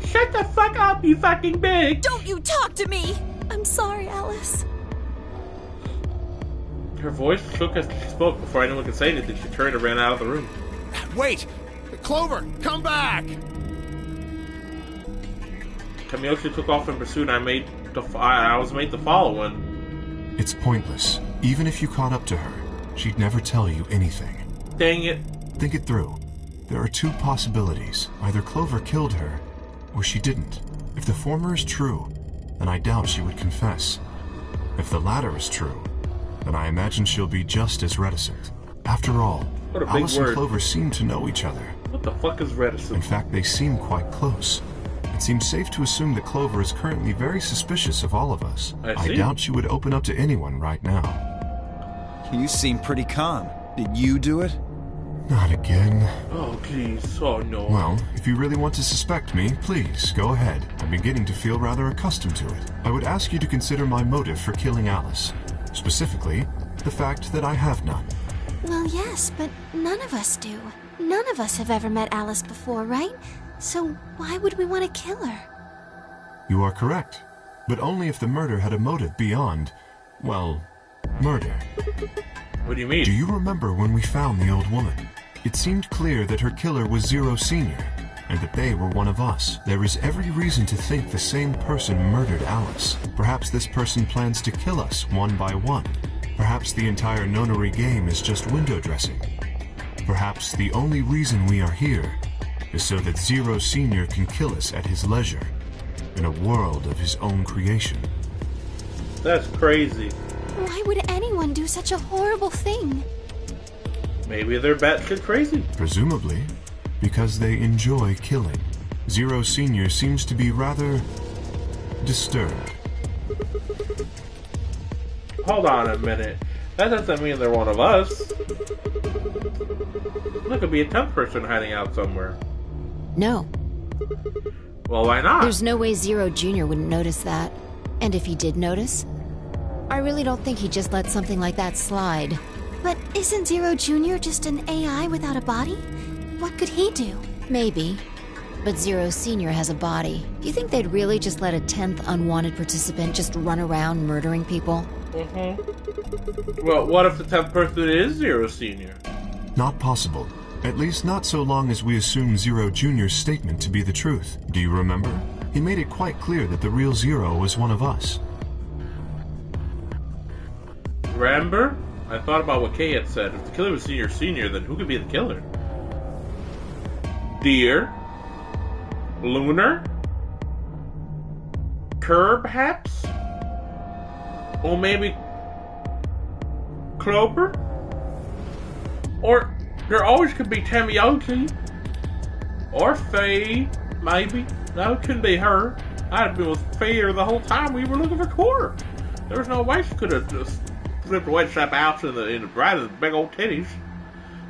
Shut the fuck up, you fucking bitch! Don't you talk to me! I'm sorry, Alice. Her voice shook as she spoke. Before anyone could say anything, she turned and ran out of the room. Wait! Clover, come back! Kamiyoshi took off in pursuit, and I was made to follow him. It's pointless. Even if you caught up to her, she'd never tell you anything. Dang it. Think it through. There are 2 possibilities. Either Clover killed her, or she didn't. If the former is true, then I doubt she would confess. If the latter is true, then I imagine she'll be just as reticent. After all, What a big Alice and word. Clover seem to know each other. What the fuck is In reticent? fact, they seem quite close. It seems safe to assume that Clover is currently very suspicious of all of us. I see. doubt she would open up to anyone right now. You seem pretty calm. Did you do it? Not again. Oh, please. Oh, no. Well, if you really want to suspect me, please, go ahead. I'm beginning to feel rather accustomed to it. I would ask you to consider my motive for killing Alice. Specifically, the fact that I have none. Well, yes, but none of us do. None of us have ever met Alice before, right? So why would we want to kill her? You are correct. But only if the murder had a motive beyond, well, murder. What do you mean? Do you remember when we found the old woman? It seemed clear that her killer was Zero Sr., and that they were one of us. There is every reason to think the same person murdered Alice. Perhaps this person plans to kill us one by one. Perhaps the entire nonary game is just window dressing. Perhaps the only reason we are here is so that Zero Sr. can kill us at his leisure, in a world of his own creation. That's crazy. Why would anyone do such a horrible thing? Maybe they're batshit crazy. Presumably, because they enjoy killing. Zero Sr. seems to be rather disturbed. Hold on a minute. That doesn't mean they're one of us. There could be a 10th person hiding out somewhere. No. Well, why not? There's no way Zero Jr. wouldn't notice that. And if he did notice, I really don't think he'd just let something like that slide. But isn't Zero Jr. just an AI without a body? What could he do? Maybe. But Zero Sr. has a body. Do you think they'd really just let a 10th unwanted participant just run around murdering people? Well, what if the 10th person is Zero Senior? Not possible. At least not so long as we assume Zero Jr.'s statement to be the truth. Do you remember? He made it quite clear that the real Zero was one of us. Remember? I thought about what Kay had said. If the killer was Senior, then who could be the killer? Deer? Lunar? Kerr, perhaps? Or maybe Clover? Or there always could be Tamiochi. Or Faye, maybe. No, it couldn't be her. I'd been with Faye the whole time we were looking for Cor. There was no way she could have just flipped away strap out in the bride of the big old titties.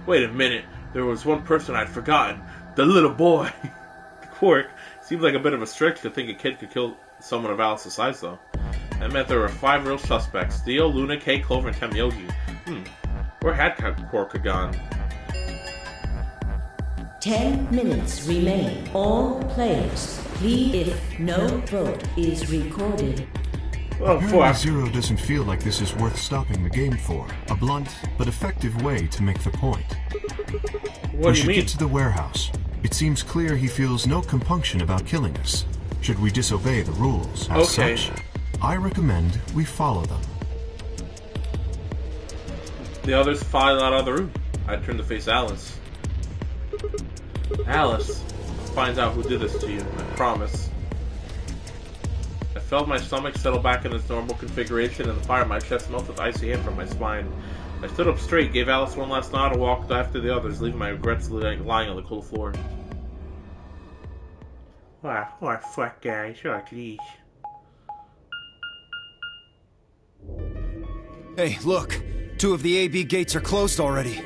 Wait a minute. There was one person I'd forgotten. The little boy. Quark. Seems like a bit of a stretch to think a kid could kill someone of Alice's size, though. That meant there were 5 real suspects. Theo, Luna, Kay, Clover, and Tamioji. Where had Quark gone? 10 minutes remain. All players, please, if no vote is recorded. Apparently Zero doesn't feel like this is worth stopping the game for. A blunt but effective way to make the point. What do you mean? We should get to the warehouse. It seems clear he feels no compunction about killing us. Should we disobey the rules? As such, I recommend we follow them. The others file out of the room. I turn to face Alice. Alice, I'll find out who did this to you, I promise. I felt my stomach settle back in its normal configuration, and the fire in my chest melted the icy hand from my spine. I stood up straight, gave Alice one last nod, and walked after the others, leaving my regrets lying on the cold floor. What fuck guys, you're like these. Hey, look! 2 of the AB gates are closed already.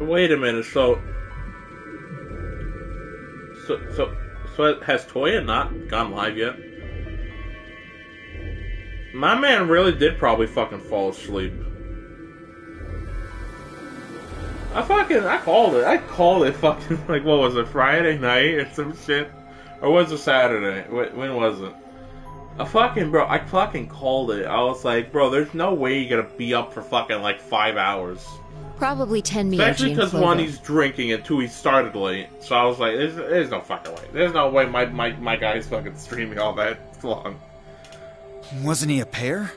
Wait a minute, so has Toya not gone live yet? My man really did probably fucking fall asleep. I called it. I called it fucking, like, what was it, Friday night or some shit? Or was it Saturday? When was it? I fucking called it. I was like, bro, there's no way you're gonna be up for fucking, like, 5 hours. Probably 10 Miyagi. Especially because 1, he's drinking, and 2, he started late. So I was like, there's no fucking way. There's no way my guy's fucking streaming all that long. Wasn't he a pair?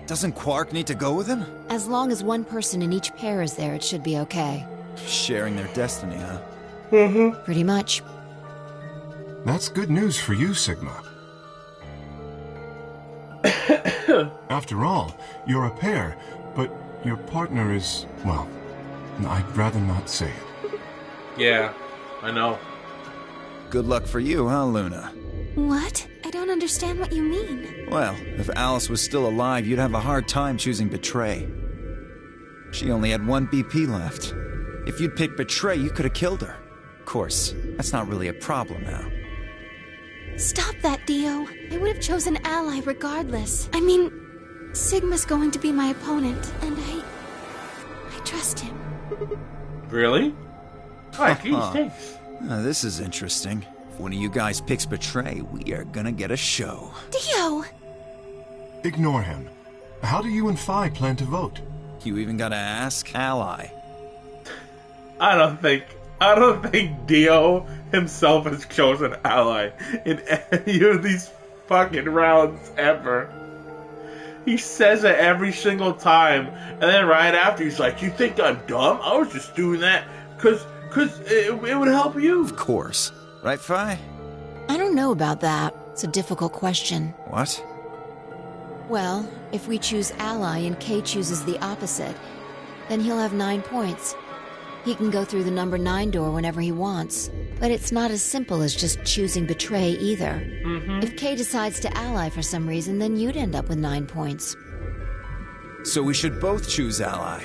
Doesn't Quark need to go with him? As long as one person in each pair is there, it should be okay. Sharing their destiny, huh? Mm-hmm. Pretty much. That's good news for you, Sigma. After all, you're a pair, but your partner is, well, I'd rather not say it. Yeah, I know. Good luck for you, huh, Luna? What? I don't understand what you mean. Well, if Alice was still alive, you'd have a hard time choosing Betray. She only had 1 BP left. If you'd picked Betray, you could have killed her. Of course, that's not really a problem now. Stop that, Dio. I would have chosen Ally regardless. I mean, Sigma's going to be my opponent, and I trust him. Really? Alright, geez, thanks. This is interesting. If one of you guys picks Betray, we are gonna get a show. Dio! Ignore him. How do you and Phi plan to vote? You even gotta ask Ally. I don't think Dio himself has chosen Ally in any of these fucking rounds ever. He says it every single time, and then right after he's like, "You think I'm dumb? I was just doing that cause it would help you." Of course. Right, Phi? I don't know about that. It's a difficult question. What? Well, if we choose Ally and Kay chooses the opposite, then he'll have 9 points. He can go through the number 9 door whenever he wants. But it's not as simple as just choosing Betray either. Mm-hmm. If Kay decides to ally for some reason, then you'd end up with 9 points. So we should both choose Ally.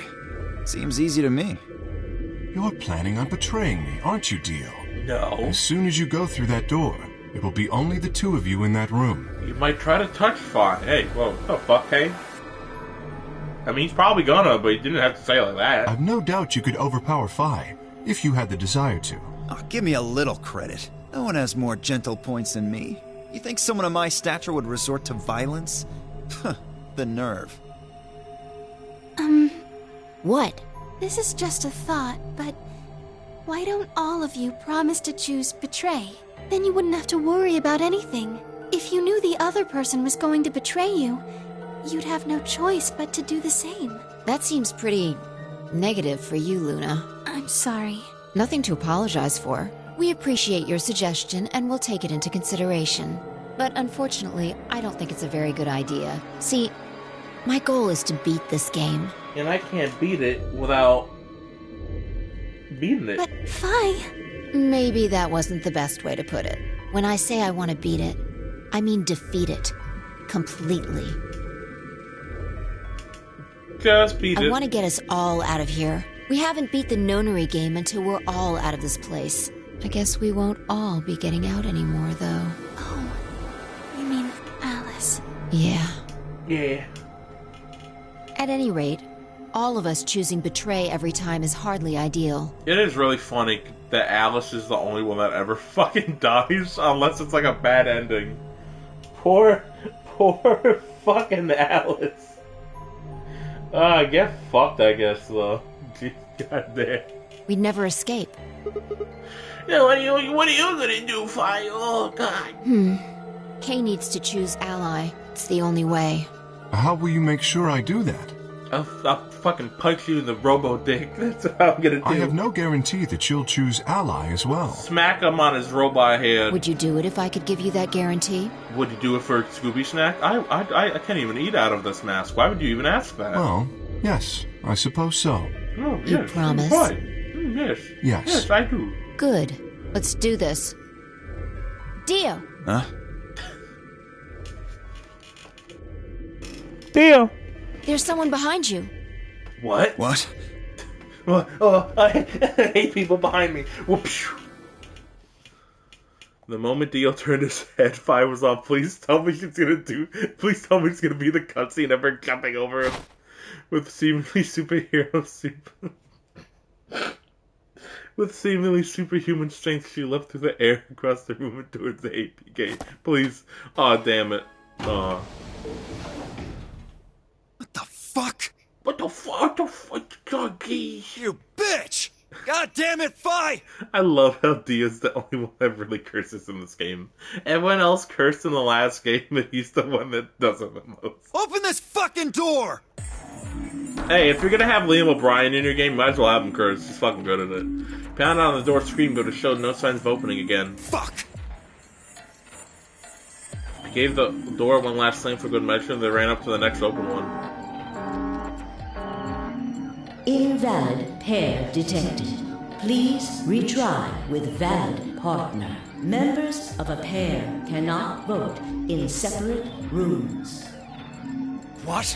Seems easy to me. You're planning on betraying me, aren't you, Dio? No. As soon as you go through that door, it will be only the 2 of you in that room. You might try to touch Phi. Hey, whoa, what the fuck, hey? I mean, he's probably gonna, but he didn't have to say it like that. I've no doubt you could overpower Phi, if you had the desire to. Oh, give me a little credit. No one has more gentle points than me. You think someone of my stature would resort to violence? The nerve. What? This is just a thought, but why don't all of you promise to choose betray? Then you wouldn't have to worry about anything. If you knew the other person was going to betray you, you'd have no choice but to do the same. That seems pretty negative for you, Luna. I'm sorry. Nothing to apologize for. We appreciate your suggestion and we'll take it into consideration. But unfortunately, I don't think it's a very good idea. See, my goal is to beat this game. And I can't beat it without beating it. But Fi... Maybe that wasn't the best way to put it. When I say I want to beat it, I mean defeat it. Completely. Just beat it. I want to get us all out of here. We haven't beat the nonary game until we're all out of this place. I guess we won't all be getting out anymore, though. Oh, you mean Alice? Yeah. Yeah. At any rate, all of us choosing betray every time is hardly ideal. It is really funny that Alice is the only one that ever fucking dies, unless it's like a bad ending. Poor fucking Alice. Get fucked, I guess, though. God damn. We'd never escape. Yeah, what are you gonna do, Fi? Oh, God. Kay needs to choose ally. It's the only way. How will you make sure I do that? I'll fucking punch you in the robo-dick. That's what I'm gonna do. I have no guarantee that you'll choose ally as well. Smack him on his robot head. Would you do it if I could give you that guarantee? Would you do it for a Scooby snack? I can't even eat out of this mask. Why would you even ask that? Well, yes, I suppose so. Oh, You yes. promise? Fine. Yes. Yes. Yes, I do. Good. Let's do this. Dio! Huh? Dio! There's someone behind you. What? What? I hate people behind me. Whoopsh. The moment Dio turned his head, Fi was off. Please tell me she's gonna be the cutscene of her jumping over him with seemingly superhuman strength. She leapt through the air across the room and towards the APK. Please. Aw, damn it. Aw. What the fuck? What the fuck, doggy? You bitch! God damn it, Fi! I love how Dio's the only one that really curses in this game. Everyone else cursed in the last game, and he's the one that does it the most. Open this fucking door! Hey, if you're gonna have Liam O'Brien in your game, you might as well have him curse. He's fucking good at it. Pound on the door screen, go to show no signs of opening again. Fuck! I gave the door one last slam for good measure, and they ran up to the next open one. Invalid pair detected. Please retry with valid partner. Members of a pair cannot vote in separate rooms. What?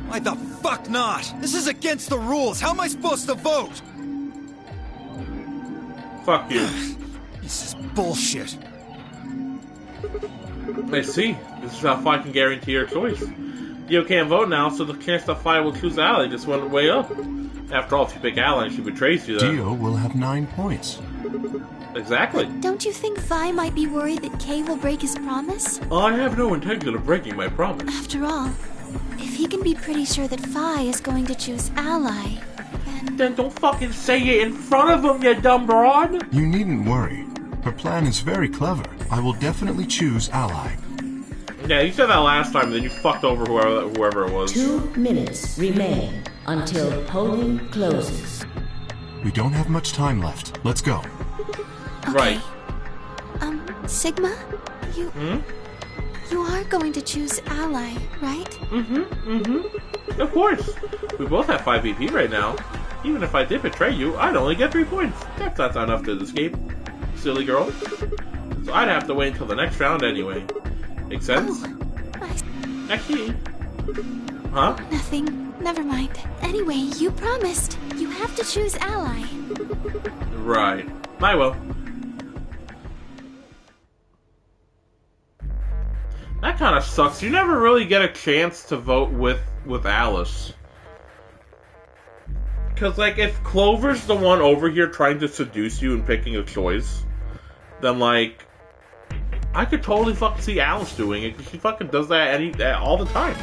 Why the fuck not? This is against the rules. How am I supposed to vote? Fuck you. This is bullshit. I see. This is how Fi can guarantee your choice. Dio can't vote now, so the chance that Fi will choose Ally just went way up. After all, if you pick Ally and she betrays you, then... Dio will have 9 points. Exactly. Don't you think Vi might be worried that Kay will break his promise? I have no intention of breaking my promise. After all, if he can be pretty sure that Vi is going to choose ally, Then don't fucking say it in front of him, you dumb broad! You needn't worry. Her plan is very clever. I will definitely choose ally. Yeah, you said that last time, then you fucked over whoever it was. 2 minutes remain until polling closes. We don't have much time left. Let's go. okay. Right. Sigma, you are going to choose ally, right? Of course. We both have 5 BP right now. Even if I did betray you, I'd only get 3 points. That's not enough to escape, silly girl. So I'd have to wait until the next round anyway. Make sense? Actually. Huh? Nothing. Never mind. Anyway, you promised. You have to choose ally. Right. I will. That kind of sucks. You never really get a chance to vote with Alice. Because, like, if Clover's the one over here trying to seduce you and picking a choice, then, like, I could totally fucking see Alice doing it, because she fucking does that all the time.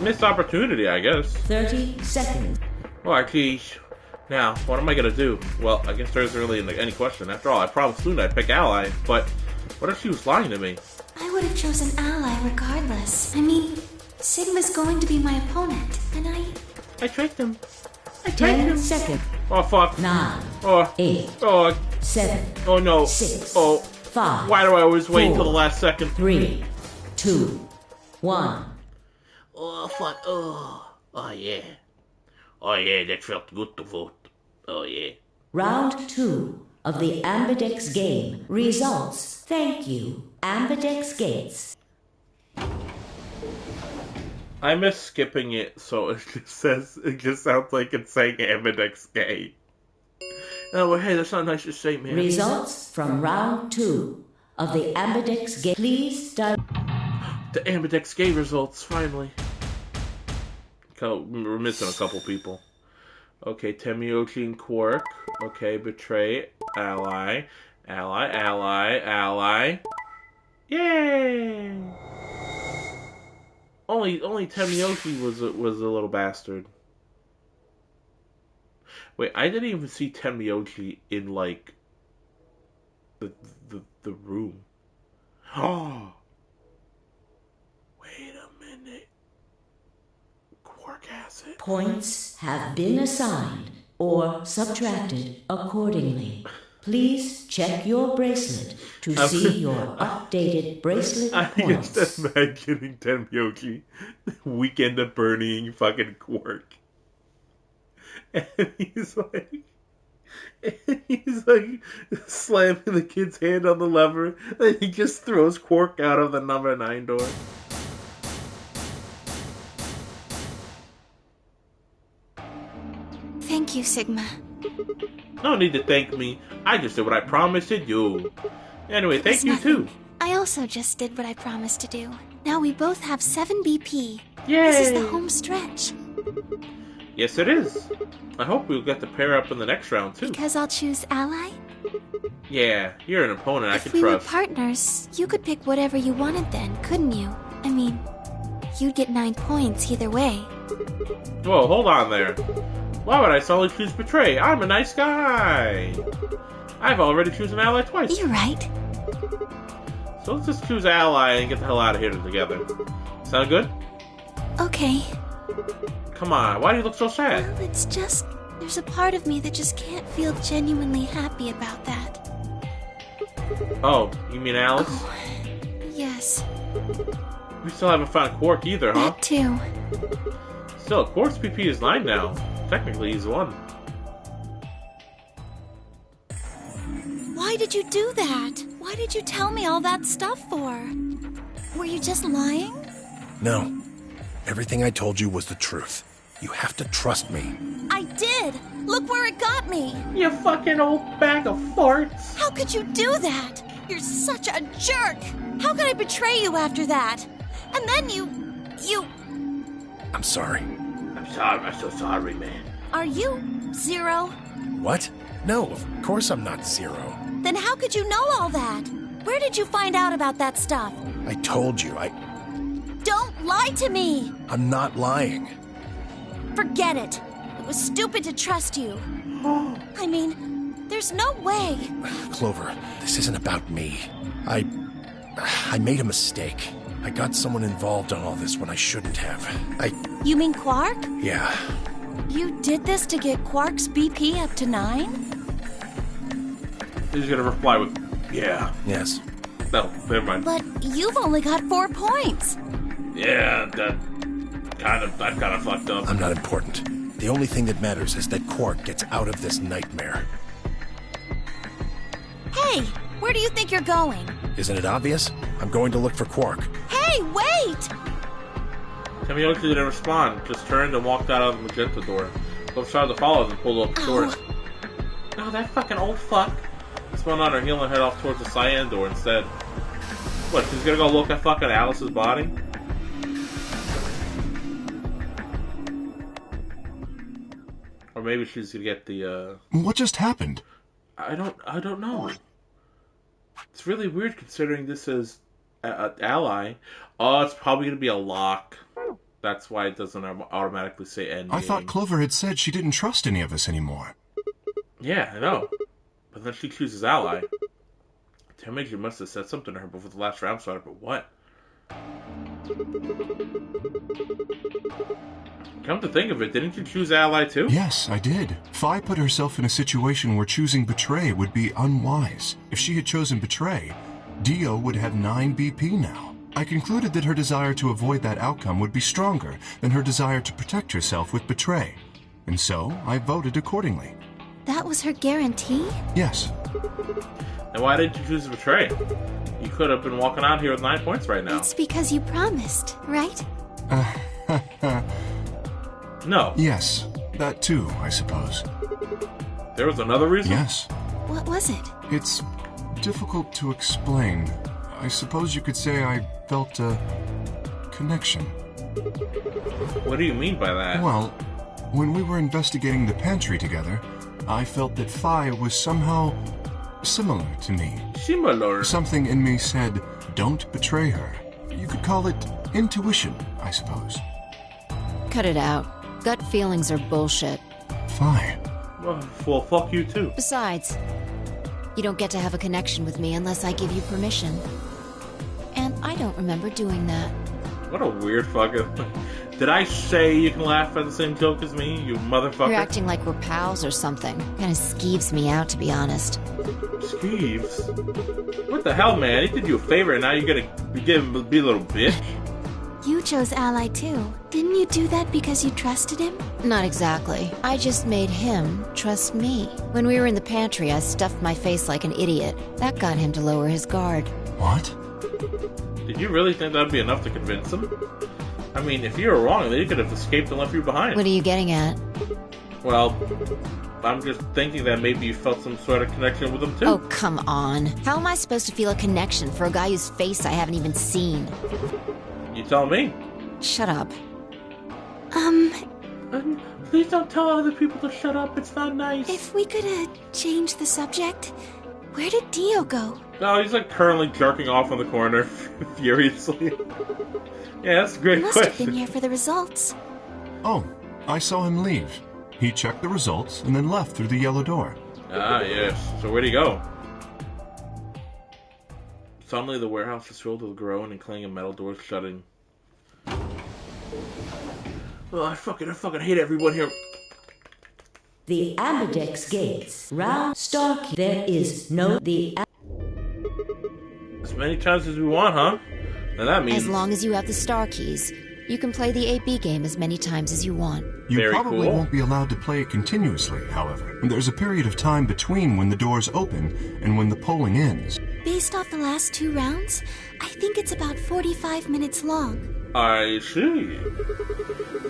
Missed opportunity, I guess. 30 seconds. Alright, geez. Now, what am I gonna do? Well, I guess there isn't really any question. After all, I promised Luna I'd pick Ally, but what if she was lying to me? I would have chosen Ally regardless. I mean, Sigma's going to be my opponent, and I tricked him. 10 seconds. Oh, fuck. 9. Oh. 8. Oh. 7. Oh, no. 6. Oh. 5. Why do I always wait 4, until the last second? 3. 2. 1. Oh, fuck. Oh. Oh, yeah. Oh, yeah, that felt good to vote. Oh, yeah. Round 2 of the Ambidex game. Results. Thank you. Ambidex Gates. I miss skipping it, so it just sounds like it's saying Ambidex gay. Oh, well, hey, that's not nice to say, man. Results from round 2 of the Ambidex game. Please start. The Ambidex gay results, finally. We're missing a couple people. Okay, Temiochi and Quark. Okay, Betray, Ally, Ally, Ally, Ally. Yay! Only Temiochi was a little bastard. Wait, I didn't even see Temiochi in like the room. Oh. Wait a minute. Quark has it. Points have been assigned or subtracted accordingly. Please check your bracelet to see your updated bracelet points. I'm just imagining Temiochi Weekend at Bernieing fucking Quark. And he's like slamming the kid's hand on the lever, and he just throws Quark out of the number 9 door. Thank you, Sigma. No need to thank me. I just did what I promised to do. Anyway, thank you too. I also just did what I promised to do. Now we both have 7 BP. Yay! This is the home stretch. Yes, it is. I hope we'll get to pair up in the next round too. Because I'll choose Ally? Yeah, you're an opponent I can If we were trust. partners, you could pick whatever you wanted then, couldn't you? I mean, you'd get 9 points either way. Whoa, hold on there. Why would I solely choose Betray? I'm a nice guy. I've already chosen Ally twice. You're right. So let's just choose Ally and get the hell out of here together. Sound good? Okay. Come on, why do you look so sad? Well, it's just... there's a part of me that just can't feel genuinely happy about that. Oh, you mean Alice? Oh, yes. We still haven't found Quark either, huh? That too. Still, Quark's PP is 9 now. Technically, he's 1. Why did you do that? Why did you tell me all that stuff for? Were you just lying? No. Everything I told you was the truth. You have to trust me. I did! Look where it got me! You fucking old bag of farts! How could you do that? You're such a jerk! How could I betray you after that? And then you... I'm sorry. I'm sorry, I'm so sorry, man. Are you Zero? What? No, of course I'm not Zero. Then how could you know all that? Where did you find out about that stuff? I told you, Don't lie to me! I'm not lying. Forget it. It was stupid to trust you. I mean, there's no way. Clover, this isn't about me. I made a mistake. I got someone involved on all this when I shouldn't have. You mean Quark? Yeah. You did this to get Quark's BP up to 9? He's gonna reply with, yeah. Yes. No, never mind. But you've only got 4 points. Yeah, that kind of fucked up. I'm not important. The only thing that matters is that Quark gets out of this nightmare. Hey, where do you think you're going? Isn't it obvious? I'm going to look for Quark. Hey, wait! Temiochi didn't respond, just turned and walked out of the magenta door. Both started to follow and pulled up the doors. Oh, that fucking old fuck. Spun on her heel and head off towards the cyan door instead. What, she's gonna go look at fucking Alice's body? Or maybe she's gonna get the, What just happened? I don't know. It's really weird considering this is ally. Oh, it's probably going to be a lock. That's why it doesn't automatically say end game. I thought Clover had said she didn't trust any of us anymore. Yeah, I know. But then she chooses ally. Temmeji must have said something to her before the last round started, but what? Come to think of it, didn't you choose ally too? Yes, I did. Fi put herself in a situation where choosing betray would be unwise. If she had chosen betray, Dio would have 9 BP now. I concluded that her desire to avoid that outcome would be stronger than her desire to protect herself with betray. And so, I voted accordingly. That was her guarantee? Yes. Then why didn't you choose betray? You could have been walking out here with 9 points right now. It's because you promised, right? No. Yes, that too, I suppose. There was another reason? Yes. What was it? It's difficult to explain. I suppose you could say I felt a connection. What do you mean by that? Well, when we were investigating the pantry together, I felt that Fi was somehow similar to me. Similar? Something in me said, don't betray her. You could call it intuition, I suppose. Cut it out. Gut feelings are bullshit. Fi. Well, fuck you too. Besides, you don't get to have a connection with me unless I give you permission. And I don't remember doing that. What a weird fucking... Did I say you can laugh at the same joke as me, you motherfucker? You're acting like we're pals or something. Kinda skeeves me out, to be honest. Skeeves? What the hell, man? He did you a favor and now you're gonna be a little bitch? You chose ally too. Didn't you do that because you trusted him? Not exactly. I just made him trust me. When we were in the pantry, I stuffed my face like an idiot. That got him to lower his guard. What? Did you really think that'd be enough to convince him? I mean, if you were wrong, then he could have escaped and left you behind. What are you getting at? Well, I'm just thinking that maybe you felt some sort of connection with him too. Oh, come on. How am I supposed to feel a connection for a guy whose face I haven't even seen? You tell me. Shut up. Please don't tell other people to shut up. It's not nice. If we could change the subject, where did Dio go? No, he's like currently jerking off on the corner furiously. Yeah, that's a great Must question. have been here for the results. Oh, I saw him leave. He checked the results and then left through the yellow door. Ah, yes. So where'd he go? Suddenly the warehouse is filled with groan and clanging metal doors shutting. Well, I fucking hate everyone here. The Ambidex gates. Round Stark. There is no As many times as we want, huh? And that means... As long as you have the star keys, you can play the AB game as many times as you want. You Very probably cool. won't be allowed to play it continuously, however. There's a period of time between when the doors open and when the polling ends. Based off the last 2 rounds, I think it's about 45 minutes long. I see.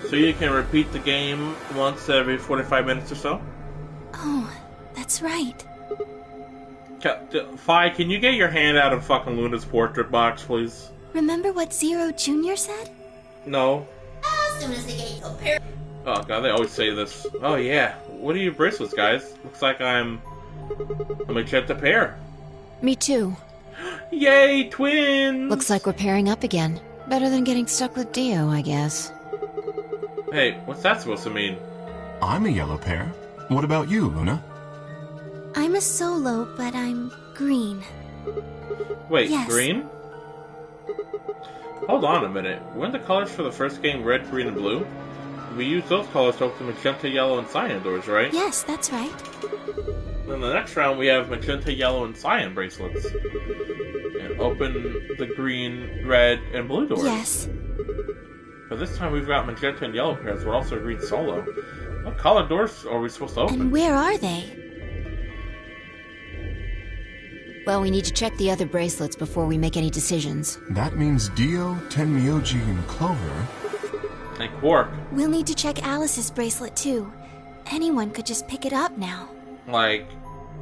So you can repeat the game once every 45 minutes or so? Oh, that's right. Fi, can you get your hand out of fucking Luna's portrait box, please? Remember what Zero Jr. said? No. As soon as the gates open. Oh god, they always say this. Oh yeah. What are your bracelets, guys? Looks like I'm a magenta pair. Me too. Yay, twins! Looks like we're pairing up again. Better than getting stuck with Dio, I guess. Hey, what's that supposed to mean? I'm a yellow pair. What about you, Luna? I'm a solo, but I'm green. Wait, Yes. green? Hold on a minute. Weren't the colors for the first game red, green, and blue? We used those colors to open magenta, yellow, and cyan doors, right? Yes, that's right. Then the next round we have magenta, yellow, and cyan bracelets. And open the green, red, and blue doors. Yes. But this time we've got magenta and yellow pairs, but also a green solo. What color doors are we supposed to open? And where are they? Well, we need to check the other bracelets before we make any decisions. That means Dio, Tenmyoji, and Clover. And Quark. We'll need to check Alice's bracelet too. Anyone could just pick it up now. Like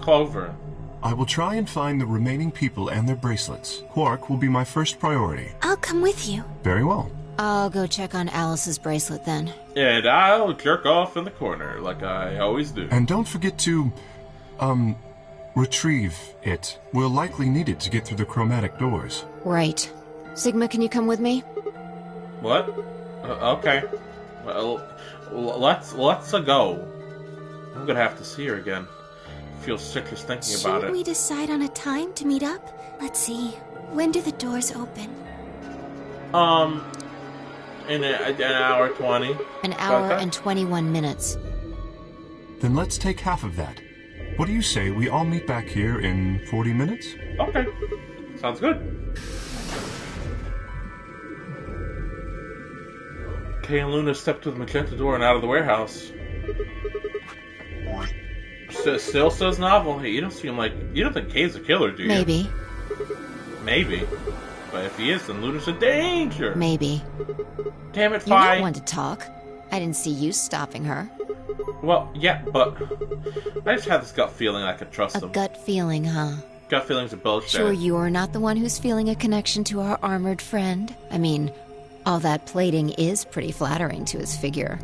Clover. I will try and find the remaining people and their bracelets. Quark will be my first priority. I'll come with you. Very well. I'll go check on Alice's bracelet then. And I'll jerk off in the corner, like I always do. And don't forget to, Retrieve it. We'll likely need it to get through the chromatic doors. Right. Sigma, can you come with me? What? Okay. Well, let's go. I'm gonna have to see her again. I feel sick just thinking about it. Shouldn't we decide on a time to meet up? Let's see. When do the doors open? In an hour 20. An hour and 21 minutes. Then let's take half of that. What do you say we all meet back here in 40 minutes? Okay. Sounds good. Kay and Luna stepped through the magenta door and out of the warehouse. Still says novel. Hey, you don't think Kay's a killer, do you? Maybe. Maybe. But if he is, then Luna's a danger. Maybe. Damn it, You're Fi. not one to talk. I didn't see you stopping her. Well, yeah, but I just had this gut feeling I could trust A him. gut feeling, huh? Gut feelings are bullshit. Sure you're not the one who's feeling a connection to our armored friend? I mean, all that plating is pretty flattering to his figure.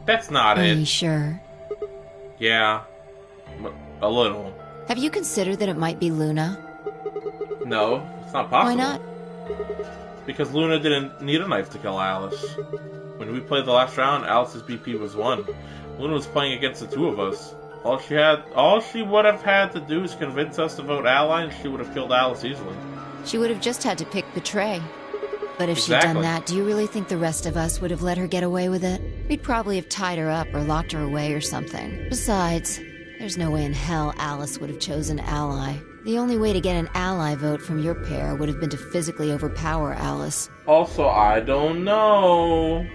That's not Are it. you sure? Yeah. A little. Have you considered that it might be Luna? No, it's not possible. Why not? Because Luna didn't need a knife to kill Alice. When we played the last round, Alice's BP was 1. Luna was playing against the two of us. All she would have had to do is convince us to vote ally, and she would have killed Alice easily. She would have just had to pick betray. But if she'd Exactly. done that, do you really think the rest of us would have let her get away with it? We'd probably have tied her up or locked her away or something. Besides, there's no way in hell Alice would have chosen ally. The only way to get an ally vote from your pair would have been to physically overpower Alice. Also, I don't know.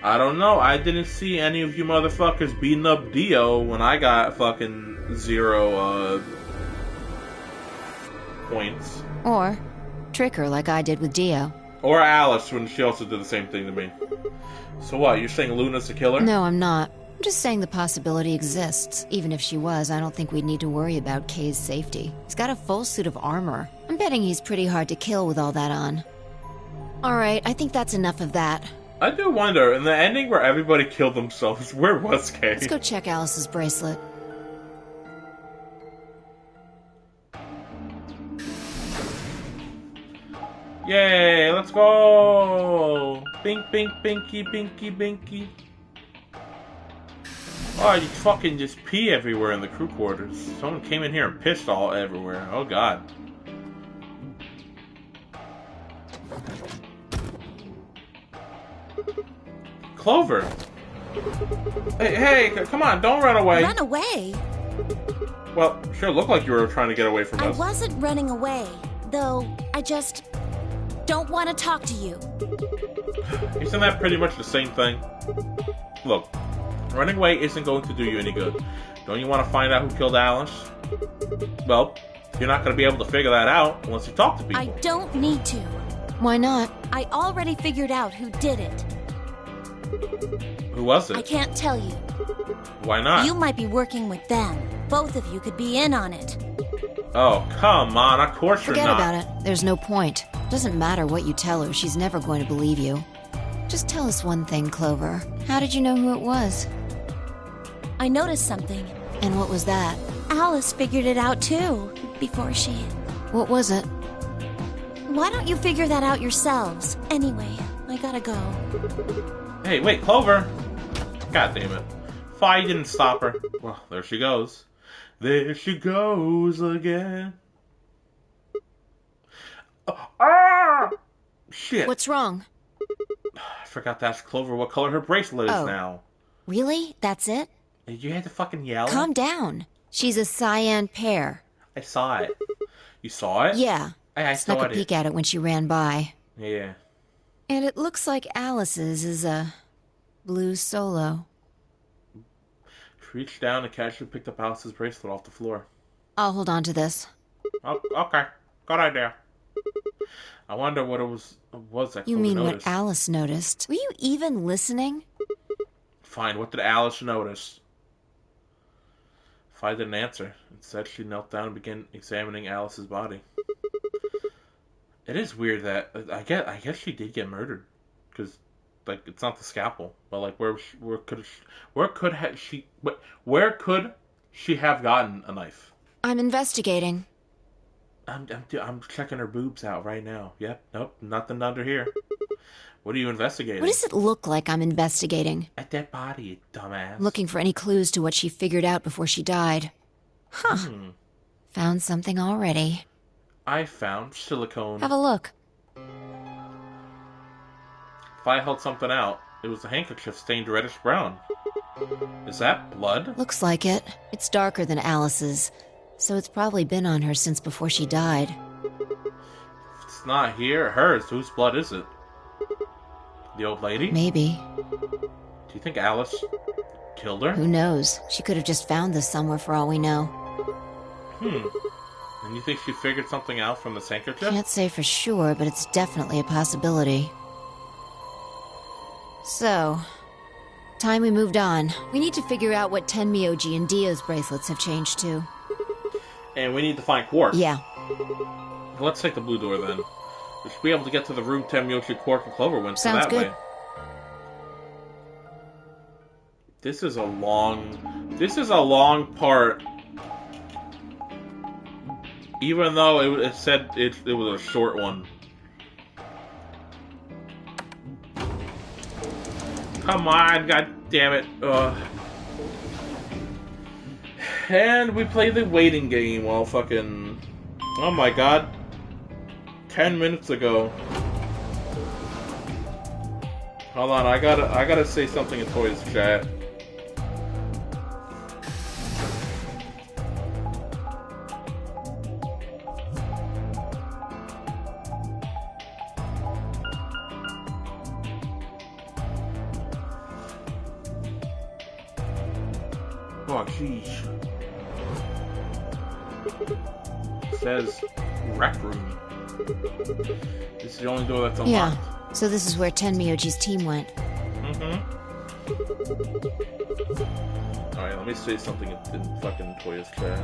I didn't see any of you motherfuckers beating up Dio when I got fucking 0 points. Or trick her like I did with Dio. Or Alice when she also did the same thing to me. So what, you're saying Luna's the killer? No, I'm not. I'm just saying the possibility exists. Even if she was, I don't think we'd need to worry about Kay's safety. He's got a full suit of armor. I'm betting he's pretty hard to kill with all that on. Alright, I think that's enough of that. I do wonder, in the ending where everybody killed themselves, where was Kay? Let's go check Alice's bracelet. Yay, let's go! Bink, bink, binky, binky, binky. Oh, you fucking just pee everywhere in the crew quarters. Someone came in here and pissed all everywhere. Oh god. Clover! Hey, come on, don't run away! Run away? Well, sure looked like you were trying to get away from I us. wasn't running away, though I just don't want to talk to you. Isn't that pretty much the same thing? Look, running away isn't going to do you any good. Don't you want to find out who killed Alice? Well, you're not going to be able to figure that out unless you talk to people. I don't need to. Why not? I already figured out who did it. Who was I it? can't tell you. Why not? You might be working with them. Both of you could be in on it. Oh, come on. Of course Forget you're not. about it. There's no point. Doesn't matter what you tell her, she's never going to believe you. Just tell us one thing, Clover. How did you know who it was? I noticed something. And what was that? Alice figured it out too, before she... What was it? Why don't you figure that out yourselves? Anyway, I gotta go. Hey, wait, Clover! God damn it. Fi didn't stop her. Well, there she goes. There she goes again. Ah! Shit. What's wrong? I forgot to ask Clover what color her bracelet is Oh. now. Really? That's it? You had to fucking yell? Calm down. She's a cyan pear. I saw it. You saw it? Yeah. I Snuck saw a peek at it when she ran by. Yeah. And it looks like Alice's is a blue solo. She reached down and casually picked up Alice's bracelet off the floor. I'll hold on to this. Oh, okay. Good idea. I wonder what it was that You Clover mean noticed. what Alice noticed? Were you even listening? Fine, what did Alice notice? Fi didn't answer. Instead, she knelt down and began examining Alice's body. It is weird that I guess she did get murdered, because like it's not the scalpel, but like where could she have gotten a knife? I'm investigating. I'm checking her boobs out right now. Yep. Nope. Nothing under here. What are you investigating? What does it look like I'm investigating? A dead body, you dumbass. Looking for any clues to what she figured out before she died. Huh. Found something already. I found silicone. Have a look. If I held something out, it was a handkerchief stained reddish brown. Is that blood? Looks like it. It's darker than Alice's, so it's probably been on her since before she died. If it's not hers, whose blood is it? The old lady? Maybe. Do you think Alice killed her? Who knows? She could have just found this somewhere for all we know. And you think she figured something out from this handkerchief? Can't say for sure, but it's definitely a possibility. So, time we moved on. We need to figure out what Tenmyoji and Dio's bracelets have changed to. And we need to find Quark. Yeah. Let's take the blue door then. We should be able to get to the room Tenmyoji, Quark, and Clover went to Sounds that good. way. This is a long part. Even though it said it was a short one. Come on, god damn it. And we play the waiting game while fucking... Oh my god. 10 minutes ago. Hold on, I gotta say something in Toys chat. Oh, sheesh. It says rec room. This is the only door that's unlocked. Yeah, so this is where Tenmyoji's team went. Alright, let me say something in fucking Toya's chat.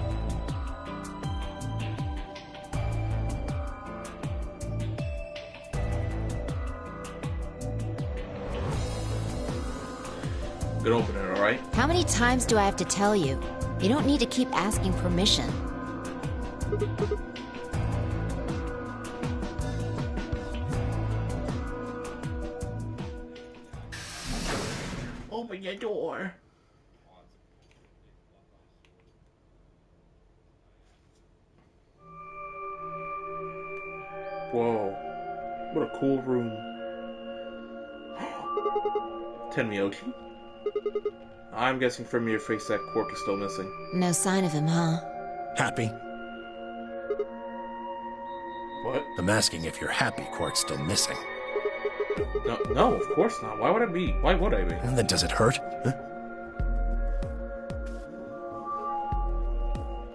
Good opener, alright? How many times do I have to tell you? You don't need to keep asking permission. Open your door. Whoa. What a cool room. Tenmyoji? I'm guessing from your face that Quark is still missing. No sign of him, huh? Happy? What? I'm asking if you're happy Quark's still missing. No, of course not. Why would I be? Why would I be? And then does it hurt? Huh?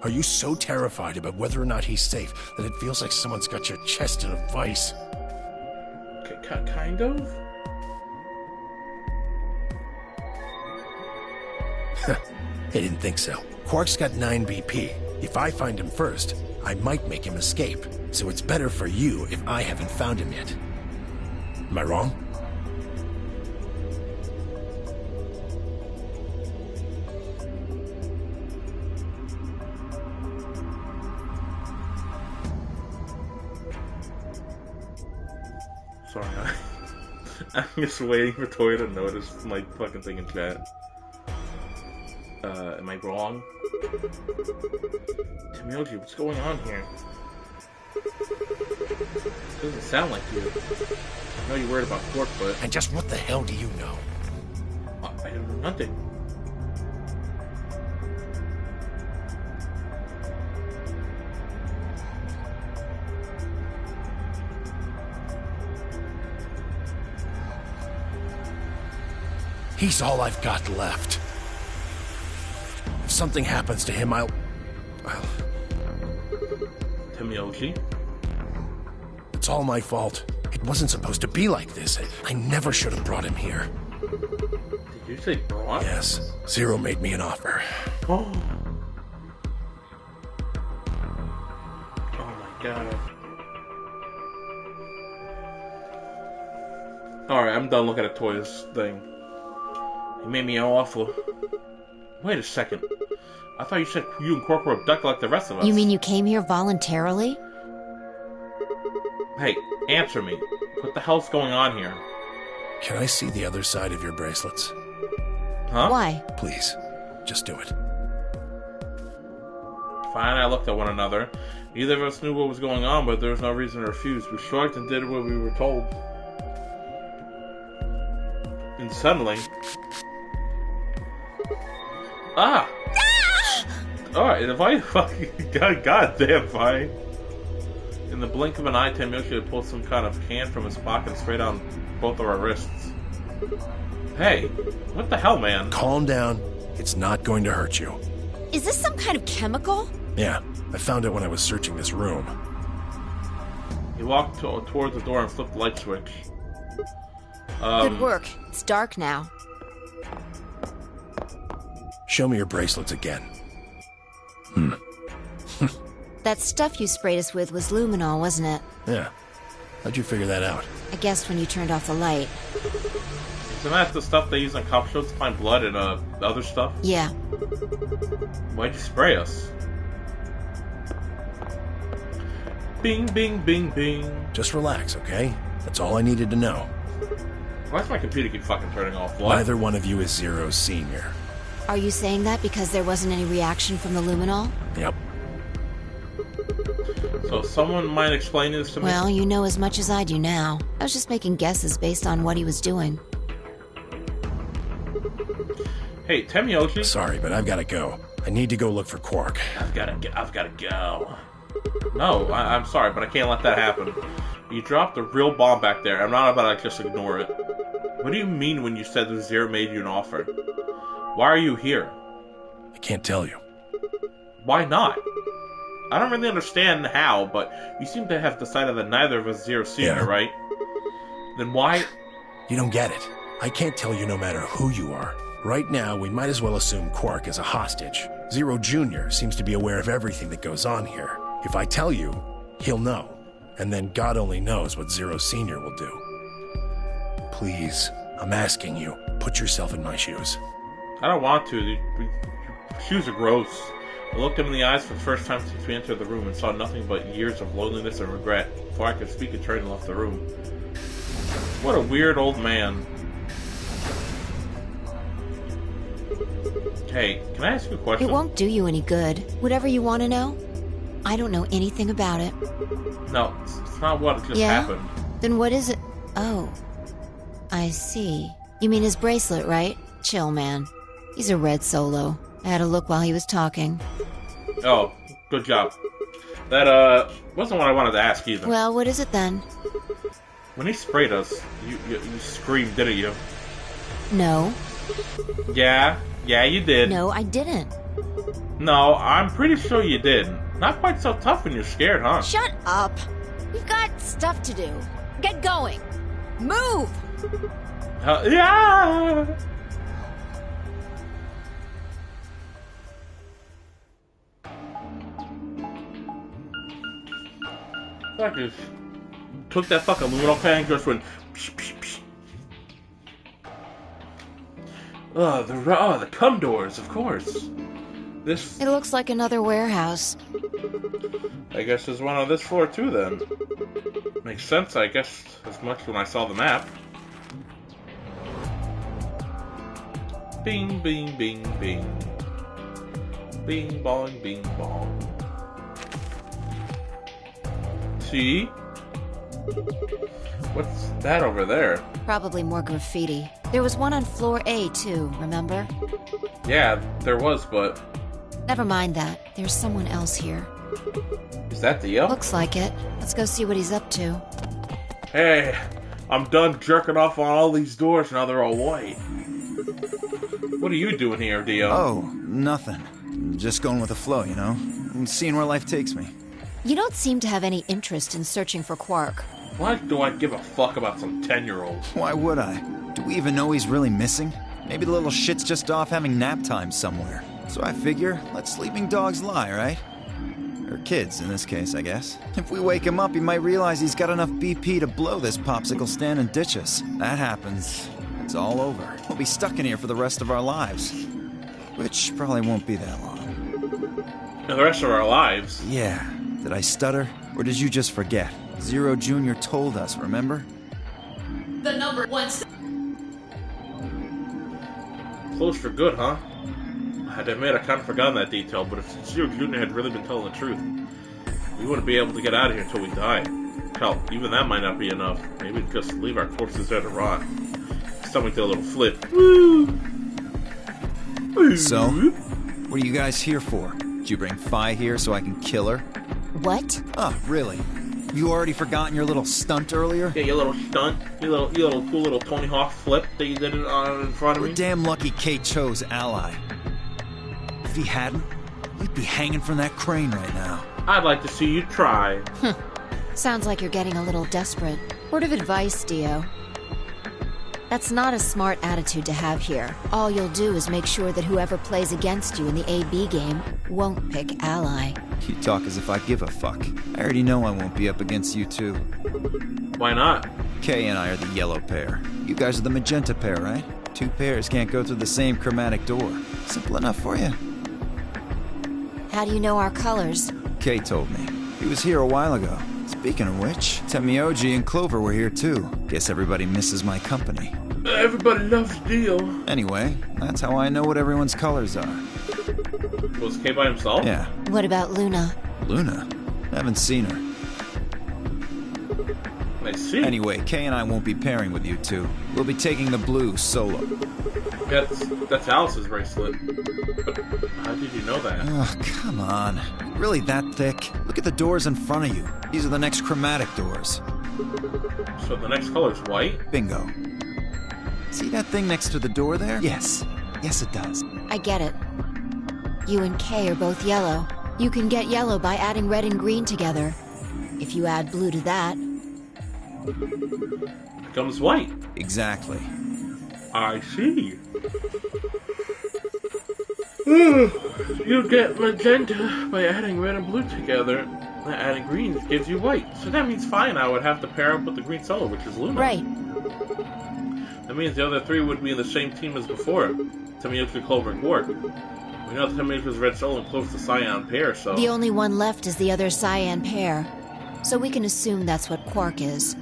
Are you so terrified about whether or not he's safe that it feels like someone's got your chest in a vice? Kind of? I didn't think so. Quark's got 9 BP. If I find him first, I might make him escape. So it's better for you if I haven't found him yet. Am I wrong? Sorry, I'm just waiting for Toya to notice my fucking thing in chat. Am I wrong? Tenmyoji, what's going on here? Doesn't sound like you. I know you're worried about Quark, but... And just what the hell do you know? I don't know nothing. He's all I've got left. If something happens to him, I'll... Tenmyoji? It's all my fault. It wasn't supposed to be like this. I never should have brought him here. Did you say brought? Yes. Zero made me an offer. Oh. Oh my god. Alright, I'm done looking at Toya's thing. He made me an offer. Wait a second. I thought you said you and Quark were abducted like the rest of us. You mean you came here voluntarily? Hey, answer me. What the hell's going on here? Can I see the other side of your bracelets? Huh? Why? Please, just do it. Fine, I looked at one another. Neither of us knew what was going on, but there was no reason to refuse. We shrugged and did what we were told. And suddenly... Ah! Alright, if I fucking... Goddamn fine. In the blink of an eye, Tenmyoshi had pulled some kind of can from his pocket and sprayed on both of our wrists. Hey, what the hell, man? Calm down. It's not going to hurt you. Is this some kind of chemical? Yeah, I found it when I was searching this room. He walked toward the door and flipped the light switch. Good work. It's dark now. Show me your bracelets again. That stuff you sprayed us with was luminol, wasn't it? Yeah. How'd you figure that out? I guessed when you turned off the light. Isn't that the stuff they use on cop shows to find blood and other stuff? Yeah. Why'd you spray us? Bing, bing, bing, bing. Just relax, okay? That's all I needed to know. Why does my computer keep fucking turning off? What? Neither one of you is Zero Senior. Are you saying that because there wasn't any reaction from the luminol? Yep. So someone might explain this to me? Well, you know as much as I do now. I was just making guesses based on what he was doing. Hey, Tenmyoshi. Sorry, but I've got to go. I need to go look for Quark. I've gotta go. No, I'm sorry, but I can't let that happen. You dropped a real bomb back there. I'm not about to just ignore it. What do you mean when you said that Zero made you an offer? Why are you here? I can't tell you. Why not? I don't really understand how, but you seem to have decided that neither of us is Zero Senior, Yeah. right? Then why... You don't get it. I can't tell you no matter who you are. Right now, we might as well assume Quark is a hostage. Zero Jr. seems to be aware of everything that goes on here. If I tell you, he'll know. And then God only knows what Zero Senior will do. Please, I'm asking you, put yourself in my shoes. I don't want to. Your shoes are gross. I looked him in the eyes for the first time since we entered the room and saw nothing but years of loneliness and regret. Before I could speak, I turned and left the room. What a weird old man. Hey, can I ask you a question? It won't do you any good. Whatever you want to know, I don't know anything about it. No, it's not what just happened. Then what is it? Oh, I see. You mean his bracelet, right? Chill, man. He's a red solo. I had a look while he was talking. Oh, good job. That, wasn't what I wanted to ask either. Well, what is it then? When he sprayed us, you screamed, didn't you? No. Yeah, you did. No, I didn't. No, I'm pretty sure you did. Not quite so tough when you're scared, huh? Shut up. We've got stuff to do. Get going. Move! Yeah! Like this. Took that fucking luminol can and just went psh, psh, psh. The cum doors, of course. This... It looks like another warehouse. I guess there's one on this floor too, then. Makes sense, I guess, as much when I saw the map. Bing, bing, bing, bing. Bing, bong, bing, bong. See? What's that over there? Probably more graffiti. There was one on floor A, too, remember? Yeah, there was, but... Never mind that. There's someone else here. Is that Dio? Looks like it. Let's go see what he's up to. Hey, I'm done jerking off on all these doors, now they're all white. What are you doing here, Dio? Oh, nothing. Just going with the flow, you know? And seeing where life takes me. You don't seem to have any interest in searching for Quark. Why do I give a fuck about some 10-year-old? Why would I? Do we even know he's really missing? Maybe the little shit's just off having nap time somewhere. So I figure, let sleeping dogs lie, right? Or kids, in this case, I guess. If we wake him up, he might realize he's got enough BP to blow this popsicle stand and ditch us. That happens, it's all over. We'll be stuck in here for the rest of our lives. Which probably won't be that long. And the rest of our lives. Yeah. Did I stutter? Or did you just forget? Zero Jr. told us, remember? The number once. Closed for good, huh? I had to admit, I kind of forgotten that detail, but if Zero Jr. had really been telling the truth, we wouldn't be able to get out of here until we die. Hell, even that might not be enough. Maybe we'd just leave our corpses there to rot. Stomach did a little flip. Woo! So, what are you guys here for? Did you bring Fi here so I can kill her? What? Oh, really? You already forgotten your little stunt earlier? Yeah, your little stunt, your little cool little Tony Hawk flip that you did in front of me. We're damn lucky Kate chose Ally. If he hadn't, we'd be hanging from that crane right now. I'd like to see you try. Sounds like you're getting a little desperate. Word of advice, Dio. That's not a smart attitude to have here. All you'll do is make sure that whoever plays against you in the AB game won't pick Ally. You talk as if I give a fuck. I already know I won't be up against you two. Why not? Kay and I are the yellow pair. You guys are the magenta pair, right? Two pairs can't go through the same chromatic door. Simple enough for you. How do you know our colors? Kay told me. He was here a while ago. Speaking of which, Temioji and Clover were here too. Guess everybody misses my company. Everybody loves Dio. Anyway, that's how I know what everyone's colors are. Was Kay by himself? Yeah. What about Luna? Luna? Haven't seen her. I see. Anyway, Kay and I won't be pairing with you two. We'll be taking the blue solo. That's Alice's bracelet. But how did you know that? Oh, come on. Really that thick? Look at the doors in front of you. These are the next chromatic doors. So the next color's white? Bingo. See that thing next to the door there? Yes. Yes, it does. I get it. You and Kay are both yellow. You can get yellow by adding red and green together. If you add blue to that... becomes white. Exactly. I see. You get magenta by adding red and blue together. Adding green gives you white. So that means fine, I would have to pair up with the green solo, which is Luna. Right. That means the other three would be in the same team as before. Temioji, Clover, and Quark. We know that Temioji's red solo and Clover's the cyan pair, so... The only one left is the other cyan pair. So we can assume that's what Quark is.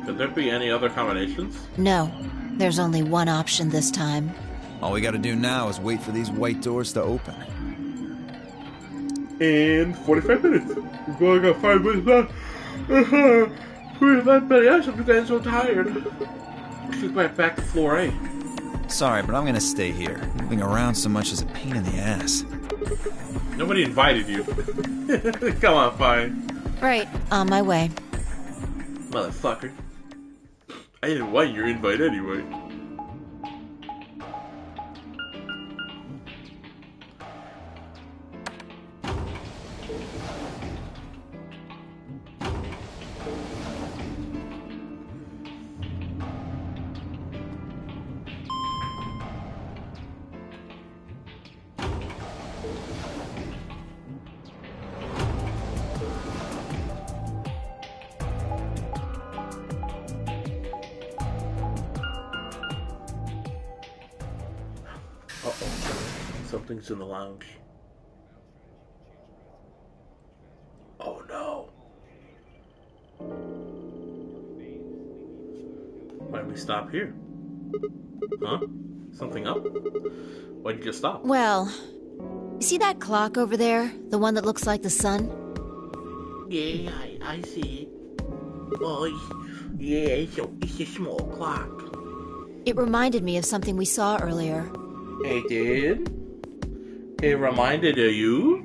Could there be any other combinations? No. There's only one option this time. All we gotta do now is wait for these white doors to open. In 45 minutes. We've only got 5 minutes left. 45 minutes. I'm getting so tired. We should get back to floor A. Sorry, but I'm gonna stay here. Moving around so much is a pain in the ass. Nobody invited you. Come on, fine. Right. On my way. Motherfucker. I didn't want your invite anyway. Something's in the lounge. Oh no. Why did we stop here? Huh? Something up? Why'd you just stop? Well, you see that clock over there? The one that looks like the sun? Yeah, I see it. Oh, yeah, it's a small clock. It reminded me of something we saw earlier. It did? It reminded you?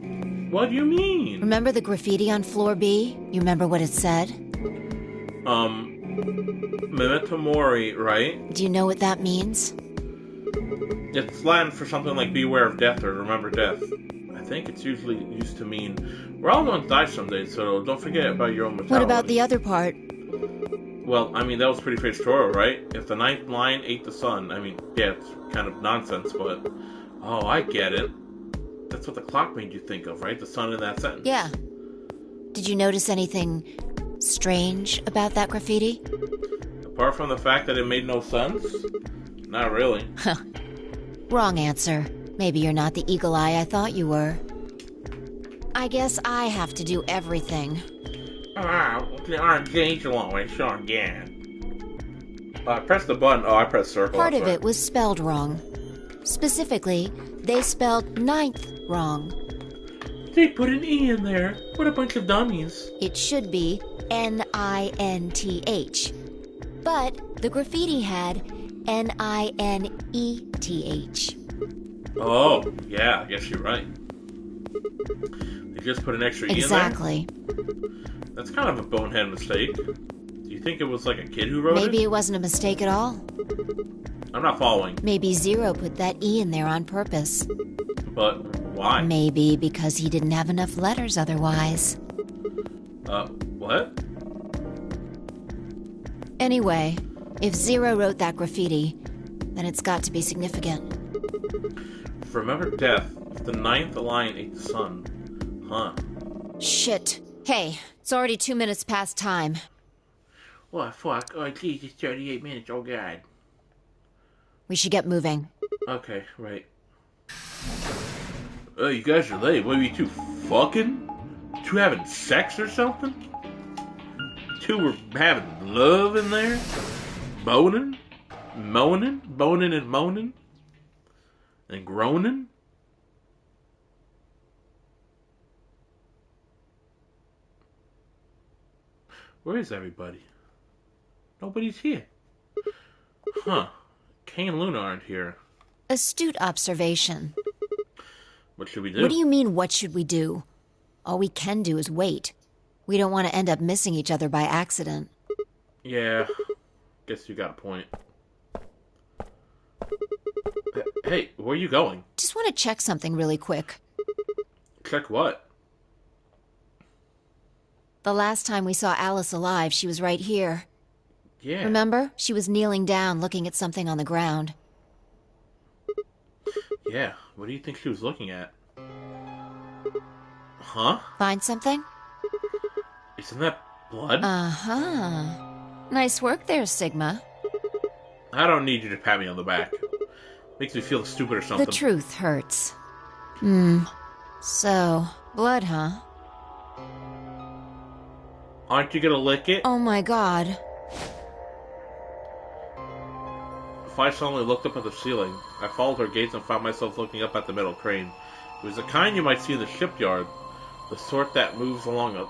What do you mean? Remember the graffiti on floor B? You remember what it said? Memento Mori, right? Do you know what that means? It's Latin for something like beware of death or remember death. I think it's usually used to mean we're all going to die someday, so don't forget about your own mortality. What about the other part? Well, I mean, that was pretty straightforward, right? If the ninth line ate the sun, I mean, yeah, it's kind of nonsense, but... Oh, I get it. That's what the clock made you think of, right? The sun in that sentence. Yeah. Did you notice anything strange about that graffiti? Apart from the fact that it made no sense? Not really. Wrong answer. Maybe you're not the eagle eye I thought you were. I guess I have to do everything. Press the button. Oh, I pressed circle. Part of it was spelled wrong. Specifically, they spelled ninth wrong. They put an E in there. What a bunch of dummies. It should be Ninth. But the graffiti had Nineth. Oh, yeah, I guess you're right. They just put an extra E in there? Exactly. That's kind of a bonehead mistake. Do you think it was like a kid who wrote it? Maybe it wasn't a mistake at all. I'm not following. Maybe Zero put that E in there on purpose. But why? Maybe because he didn't have enough letters otherwise. What? Anyway, if Zero wrote that graffiti, then it's got to be significant. Remember death. If the ninth lion ate the sun. Huh. Shit. Hey, it's already 2 minutes past time. What, fuck? Oh, geez, it's 38 minutes. Oh, God. We should get moving. Okay, right. Oh, you guys are late. What are you two fucking? Two having sex or something? Two were having love in there? Boning? Moaning? Boning and moaning? And groaning? Where is everybody? Nobody's here. Huh. Kay and Luna aren't here. Astute observation. What should we do? What do you mean, what should we do? All we can do is wait. We don't want to end up missing each other by accident. Yeah. Guess you got a point. Hey, where are you going? Just want to check something really quick. Check what? The last time we saw Alice alive, she was right here. Yeah. Remember? She was kneeling down, looking at something on the ground. Yeah. What do you think she was looking at? Huh? Find something? Isn't that blood? Uh-huh. Nice work there, Sigma. I don't need you to pat me on the back. Makes me feel stupid or something. The truth hurts. So, blood, huh? Aren't you gonna lick it? Oh my god. If I suddenly looked up at the ceiling, I followed her gaze and found myself looking up at the metal crane. It was the kind you might see in the shipyard. The sort that moves along a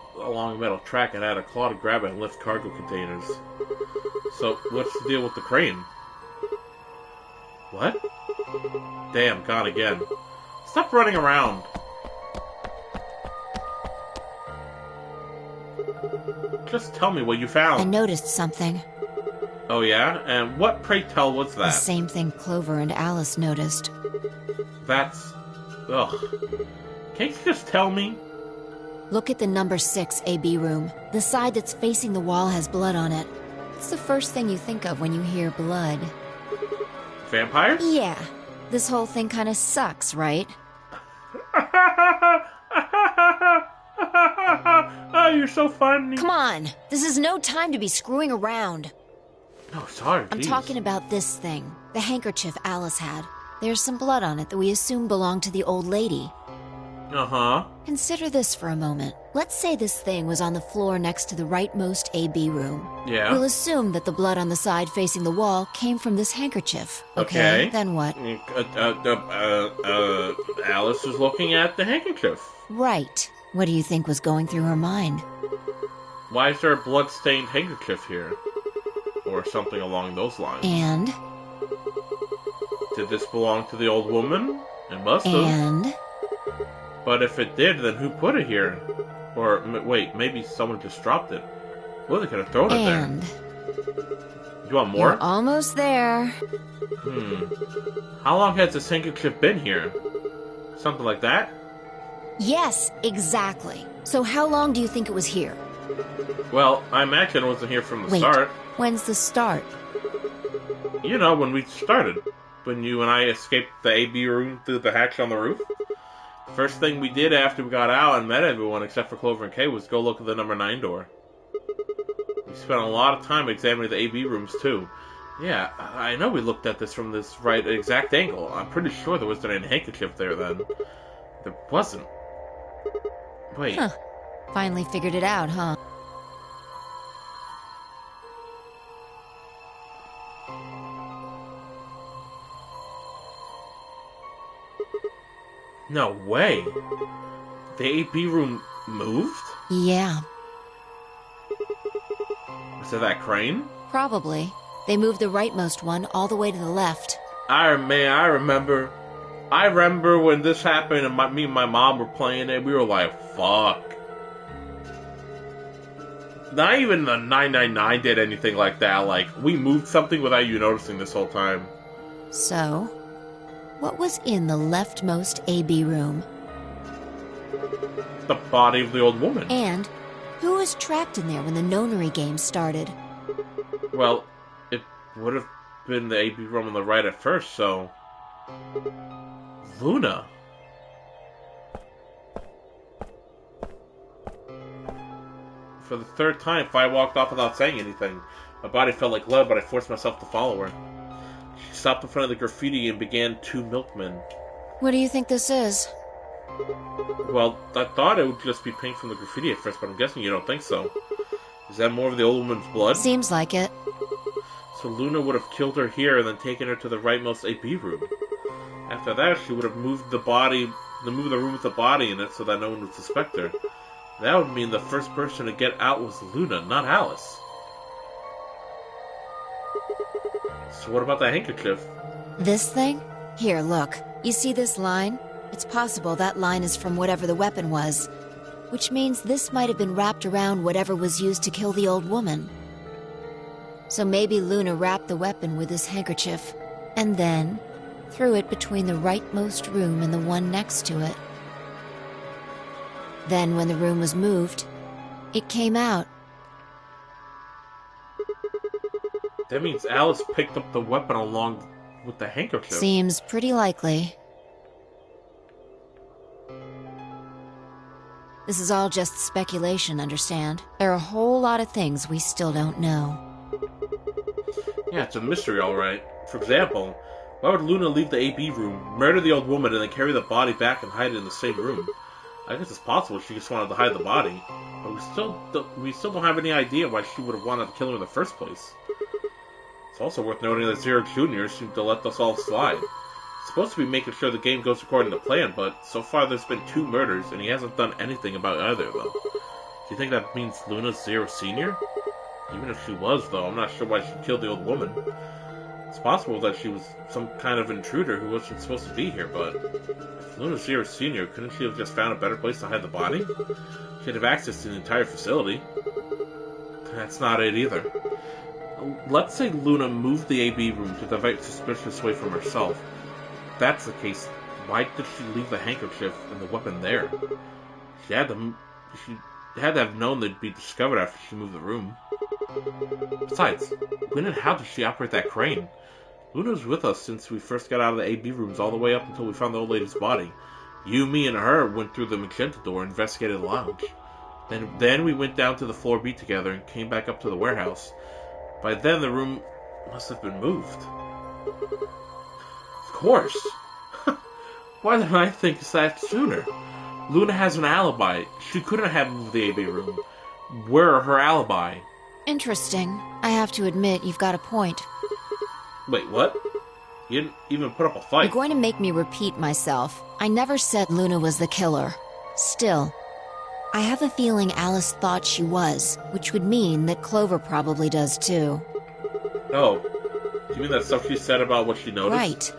metal track and had a claw to grab and lift cargo containers. So, what's the deal with the crane? What? Damn, gone again. Stop running around. Just tell me what you found. I noticed something. Oh yeah? And what, pray tell, was that? The same thing Clover and Alice noticed. That's... ugh. Can't you just tell me? Look at the number 6 AB room. The side that's facing the wall has blood on it. It's the first thing you think of when you hear blood. Vampires? Yeah. This whole thing kind of sucks, right? Oh, you're so funny. Come on. This is no time to be screwing around. Oh, sorry. I'm geez. talking about this thing. The handkerchief Alice had. There's some blood on it that we assume belonged to the old lady. Uh-huh. Consider this for a moment. Let's say this thing was on the floor next to the rightmost AB room. Yeah. We'll assume that the blood on the side facing the wall came from this handkerchief. Okay. Then what? Alice is looking at the handkerchief. Right. What do you think was going through her mind? Why is there a blood-stained handkerchief here? Or something along those lines. And? Did this belong to the old woman? It must have. And? But if it did, then who put it here? Or, wait, maybe someone just dropped it. Well, they could have thrown it there. You want more? You're almost there. How long has this handkerchief been here? Something like that? Yes, exactly. So how long do you think it was here? Well, I imagine it wasn't here from the start. When's the start? You know, when we started. When you and I escaped the AB room through the hatch on the roof. First thing we did after we got out and met everyone except for Clover and Kay was go look at the number 9 door. We spent a lot of time examining the AB rooms too. Yeah, I know we looked at this from this right exact angle. I'm pretty sure there wasn't any handkerchief there then. There wasn't. Wait. Huh. Finally figured it out, huh? No way. The AB room moved? Yeah. Was it that crane? Probably. They moved the rightmost one all the way to the left. I remember. I remember when this happened and me and my mom were playing it. We were like, fuck. Not even the 999 did anything like that. Like, we moved something without you noticing this whole time. So, what was in the leftmost AB room? The body of the old woman. And who was trapped in there when the nonary game started? Well, it would have been the AB room on the right at first, so... Luna. For the third time, Fi walked off without saying anything. My body felt like lead, but I forced myself to follow her. She stopped in front of the graffiti and began 2 milkmen. What do you think this is? Well, I thought it would just be paint from the graffiti at first, but I'm guessing you don't think so. Is that more of the old woman's blood? Seems like it. So Luna would have killed her here and then taken her to the rightmost AB room. After that, she would have moved the room with the body in it so that no one would suspect her. That would mean the first person to get out was Luna, not Alice. So what about the handkerchief? This thing? Here, look. You see this line? It's possible that line is from whatever the weapon was, which means this might have been wrapped around whatever was used to kill the old woman. So maybe Luna wrapped the weapon with this handkerchief, and then threw it between the rightmost room and the one next to it. Then, when the room was moved, it came out. That means Alice picked up the weapon along with the handkerchief. Seems pretty likely. This is all just speculation, understand? There are a whole lot of things we still don't know. Yeah, it's a mystery, alright. For example, why would Luna leave the AB room, murder the old woman, and then carry the body back and hide it in the same room? I guess it's possible she just wanted to hide the body, but we still don't have any idea why she would have wanted to kill him in the first place. It's also worth noting that Zero Jr. seemed to let us all slide. He's supposed to be making sure the game goes according to plan, but so far there's been 2 murders, and he hasn't done anything about either of them. Do you think that means Luna's Zero Sr.? Even if she was, though, I'm not sure why she killed the old woman. It's possible that she was some kind of intruder who wasn't supposed to be here, but if Luna's Zero Sr., couldn't she have just found a better place to hide the body? She'd have access to the entire facility. That's not it either. Let's say Luna moved the AB room to divert suspicion away from herself. If that's the case, why did she leave the handkerchief and the weapon there? She had to have known they'd be discovered after she moved the room. Besides, when and how did she operate that crane? Luna was with us since we first got out of the AB rooms all the way up until we found the old lady's body. You, me, and her went through the magenta door and investigated the lounge. Then we went down to the floor B together and came back up to the warehouse. By then, the room must have been moved. Of course. Why didn't I think of that sooner? Luna has an alibi. She couldn't have moved the AB room. We're her alibi. Interesting. I have to admit, you've got a point. Wait, what? You didn't even put up a fight. You're going to make me repeat myself. I never said Luna was the killer. Still, I have a feeling Alice thought she was, which would mean that Clover probably does too. Oh. Do you mean that stuff she said about what she noticed? Right.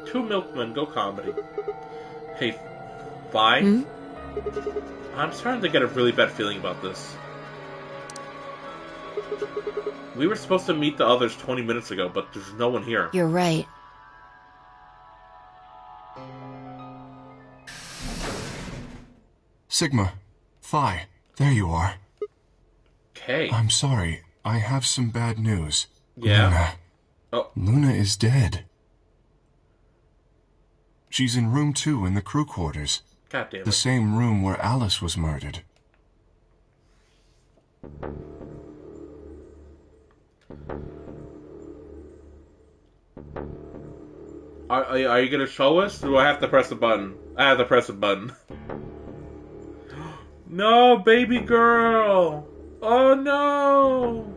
Two milkmen go comedy. Hey, Fi? Hmm? I'm starting to get a really bad feeling about this. We were supposed to meet the others 20 minutes ago, but there's no one here. You're right. Sigma. Phi. There you are. Okay. I'm sorry. I have some bad news. Yeah? Luna. Oh. Luna is dead. She's in room 2 in the crew quarters. God damn it. The same room where Alice was murdered. Are you gonna show us? Or do I have to press a button? I have to press a button. No, baby girl! Oh no!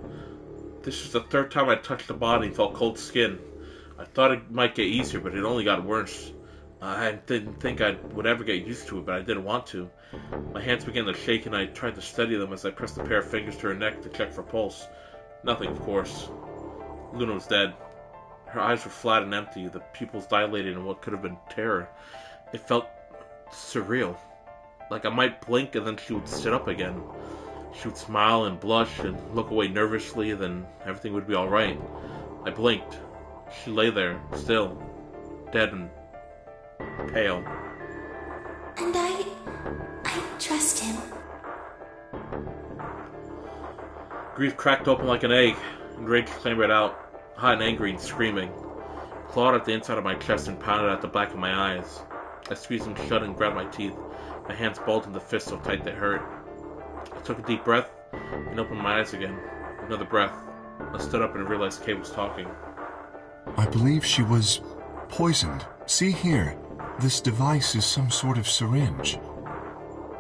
This is the third time I touched the body and felt cold skin. I thought it might get easier, but it only got worse. I didn't think I would ever get used to it, but I didn't want to. My hands began to shake and I tried to steady them as I pressed a pair of fingers to her neck to check for pulse. Nothing, of course. Luna was dead. Her eyes were flat and empty, the pupils dilated in what could have been terror. It felt surreal. Like I might blink and then she would sit up again. She would smile and blush and look away nervously, then everything would be alright. I blinked. She lay there, still, dead and pale. And I trust him. Grief cracked open like an egg, and rage clambered out, hot and angry and screaming. Clawed at the inside of my chest and pounded at the back of my eyes. I squeezed them shut and grabbed my teeth. My hands balled into fists so tight they hurt. I took a deep breath and opened my eyes again. Another breath. I stood up and realized Kate was talking. I believe she was poisoned. See here. This device is some sort of syringe.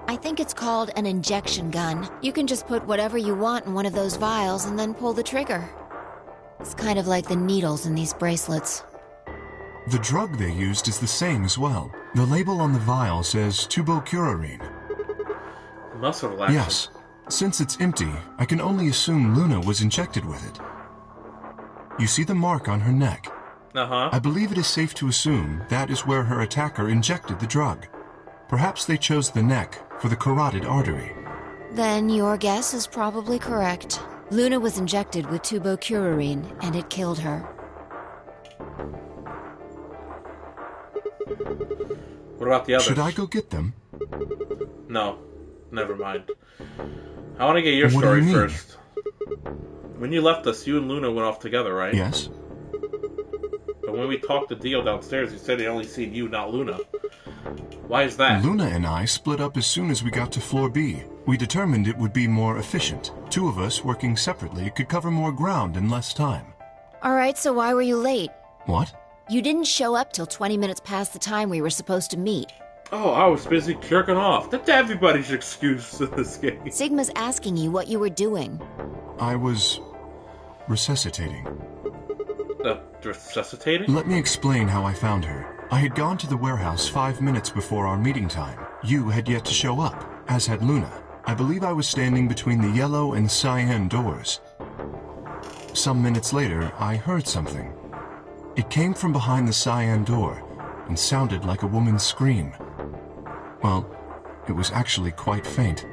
I think it's called an injection gun. You can just put whatever you want in one of those vials and then pull the trigger. It's kind of like the needles in these bracelets. The drug they used is the same as well. The label on the vial says tubocurarine. Muscle relaxant. Yes. Since it's empty, I can only assume Luna was injected with it. You see the mark on her neck? Uh-huh. I believe it is safe to assume that is where her attacker injected the drug. Perhaps they chose the neck for the carotid artery. Then your guess is probably correct. Luna was injected with tubocurarine, and it killed her. What about the others? Should I go get them? No. Never mind. I want to get your What story do you mean? first. When you left us, you and Luna went off together, right? Yes. But when we talked to Dio downstairs, he said he'd only seen you, not Luna. Why is that? Luna and I split up as soon as we got to floor B. We determined it would be more efficient. Two of us working separately could cover more ground in less time. Alright, so why were you late? What? You didn't show up till 20 minutes past the time we were supposed to meet. Oh, I was busy jerking off. That's everybody's excuse in this game. Sigma's asking you what you were doing. I was resuscitating. Resuscitating? Let me explain how I found her. I had gone to the warehouse 5 minutes before our meeting time. You had yet to show up, as had Luna. I believe I was standing between the yellow and cyan doors. Some minutes later, I heard something. It came from behind the cyan door and sounded like a woman's scream. Well, it was actually quite faint.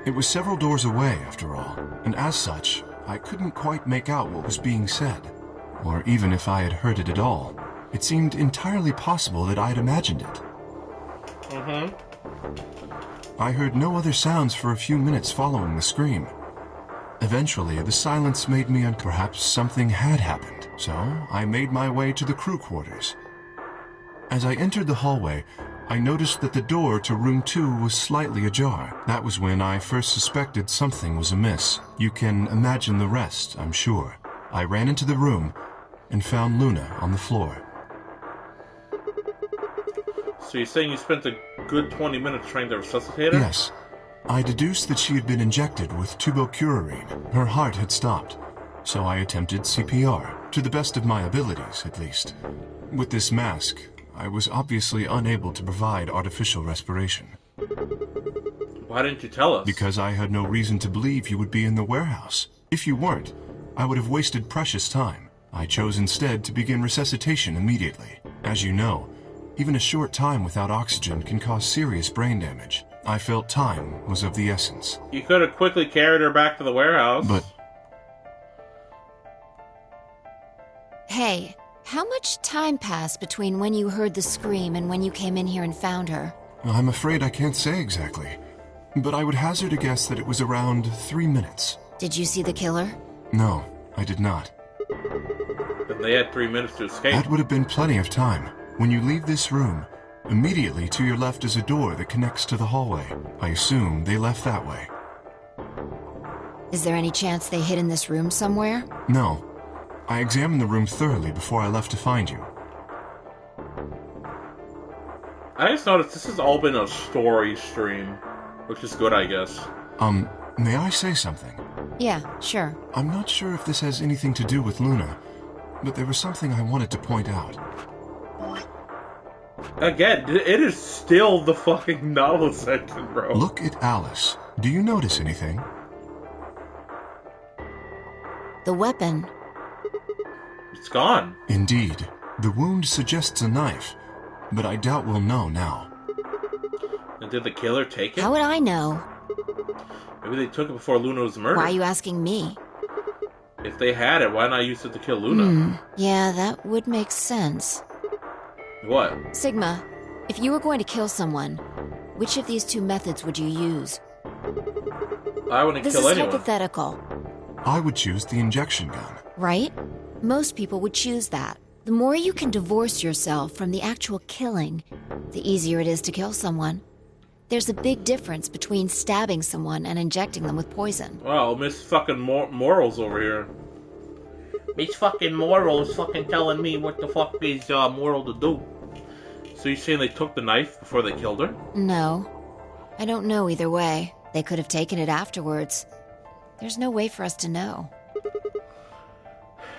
It was several doors away, after all, and as such, I couldn't quite make out what was being said. Or even if I had heard it at all, it seemed entirely possible that I'd imagined it. I heard no other sounds for a few minutes following the scream. Eventually, the silence made me perhaps something had happened, so I made my way to the crew quarters. As I entered the hallway, I noticed that the door to room 2 was slightly ajar. That was when I first suspected something was amiss. You can imagine the rest, I'm sure. I ran into the room and found Luna on the floor. So you're saying you spent a good 20 minutes trying to resuscitate her? Yes. I deduced that she had been injected with tubocurarine. Her heart had stopped, so I attempted CPR, to the best of my abilities, at least. With this mask, I was obviously unable to provide artificial respiration. Why didn't you tell us? Because I had no reason to believe you would be in the warehouse. If you weren't, I would have wasted precious time. I chose instead to begin resuscitation immediately. As you know, even a short time without oxygen can cause serious brain damage. I felt time was of the essence. You could have quickly carried her back to the warehouse. But... Hey, how much time passed between when you heard the scream and when you came in here and found her? I'm afraid I can't say exactly. But I would hazard a guess that it was around 3 minutes. Did you see the killer? No, I did not. Then they had 3 minutes to escape. That would have been plenty of time. When you leave this room, immediately to your left is a door that connects to the hallway. I assume they left that way. Is there any chance they hid in this room somewhere? No. I examined the room thoroughly before I left to find you. I just noticed this has all been a story stream, which is good, I guess. May I say something? Yeah, sure. I'm not sure if this has anything to do with Luna, but there was something I wanted to point out. Again, it is still the fucking novel section, bro. Look at Alice. Do you notice anything? The weapon. It's gone. Indeed. The wound suggests a knife, but I doubt we'll know now. And did the killer take it? How would I know? Maybe they took it before Luna was murdered. Why are you asking me? If they had it, why not use it to kill Luna? Yeah, that would make sense. What? Sigma, if you were going to kill someone, which of these two methods would you use? I wouldn't kill anyone. This is hypothetical. I would choose the injection gun. Right? Most people would choose that. The more you can divorce yourself from the actual killing, the easier it is to kill someone. There's a big difference between stabbing someone and injecting them with poison. Well, Miss fucking Morals over here. Miss fucking Morals fucking telling me what the fuck is moral to do. So you're saying they took the knife before they killed her? No. I don't know either way. They could have taken it afterwards. There's no way for us to know.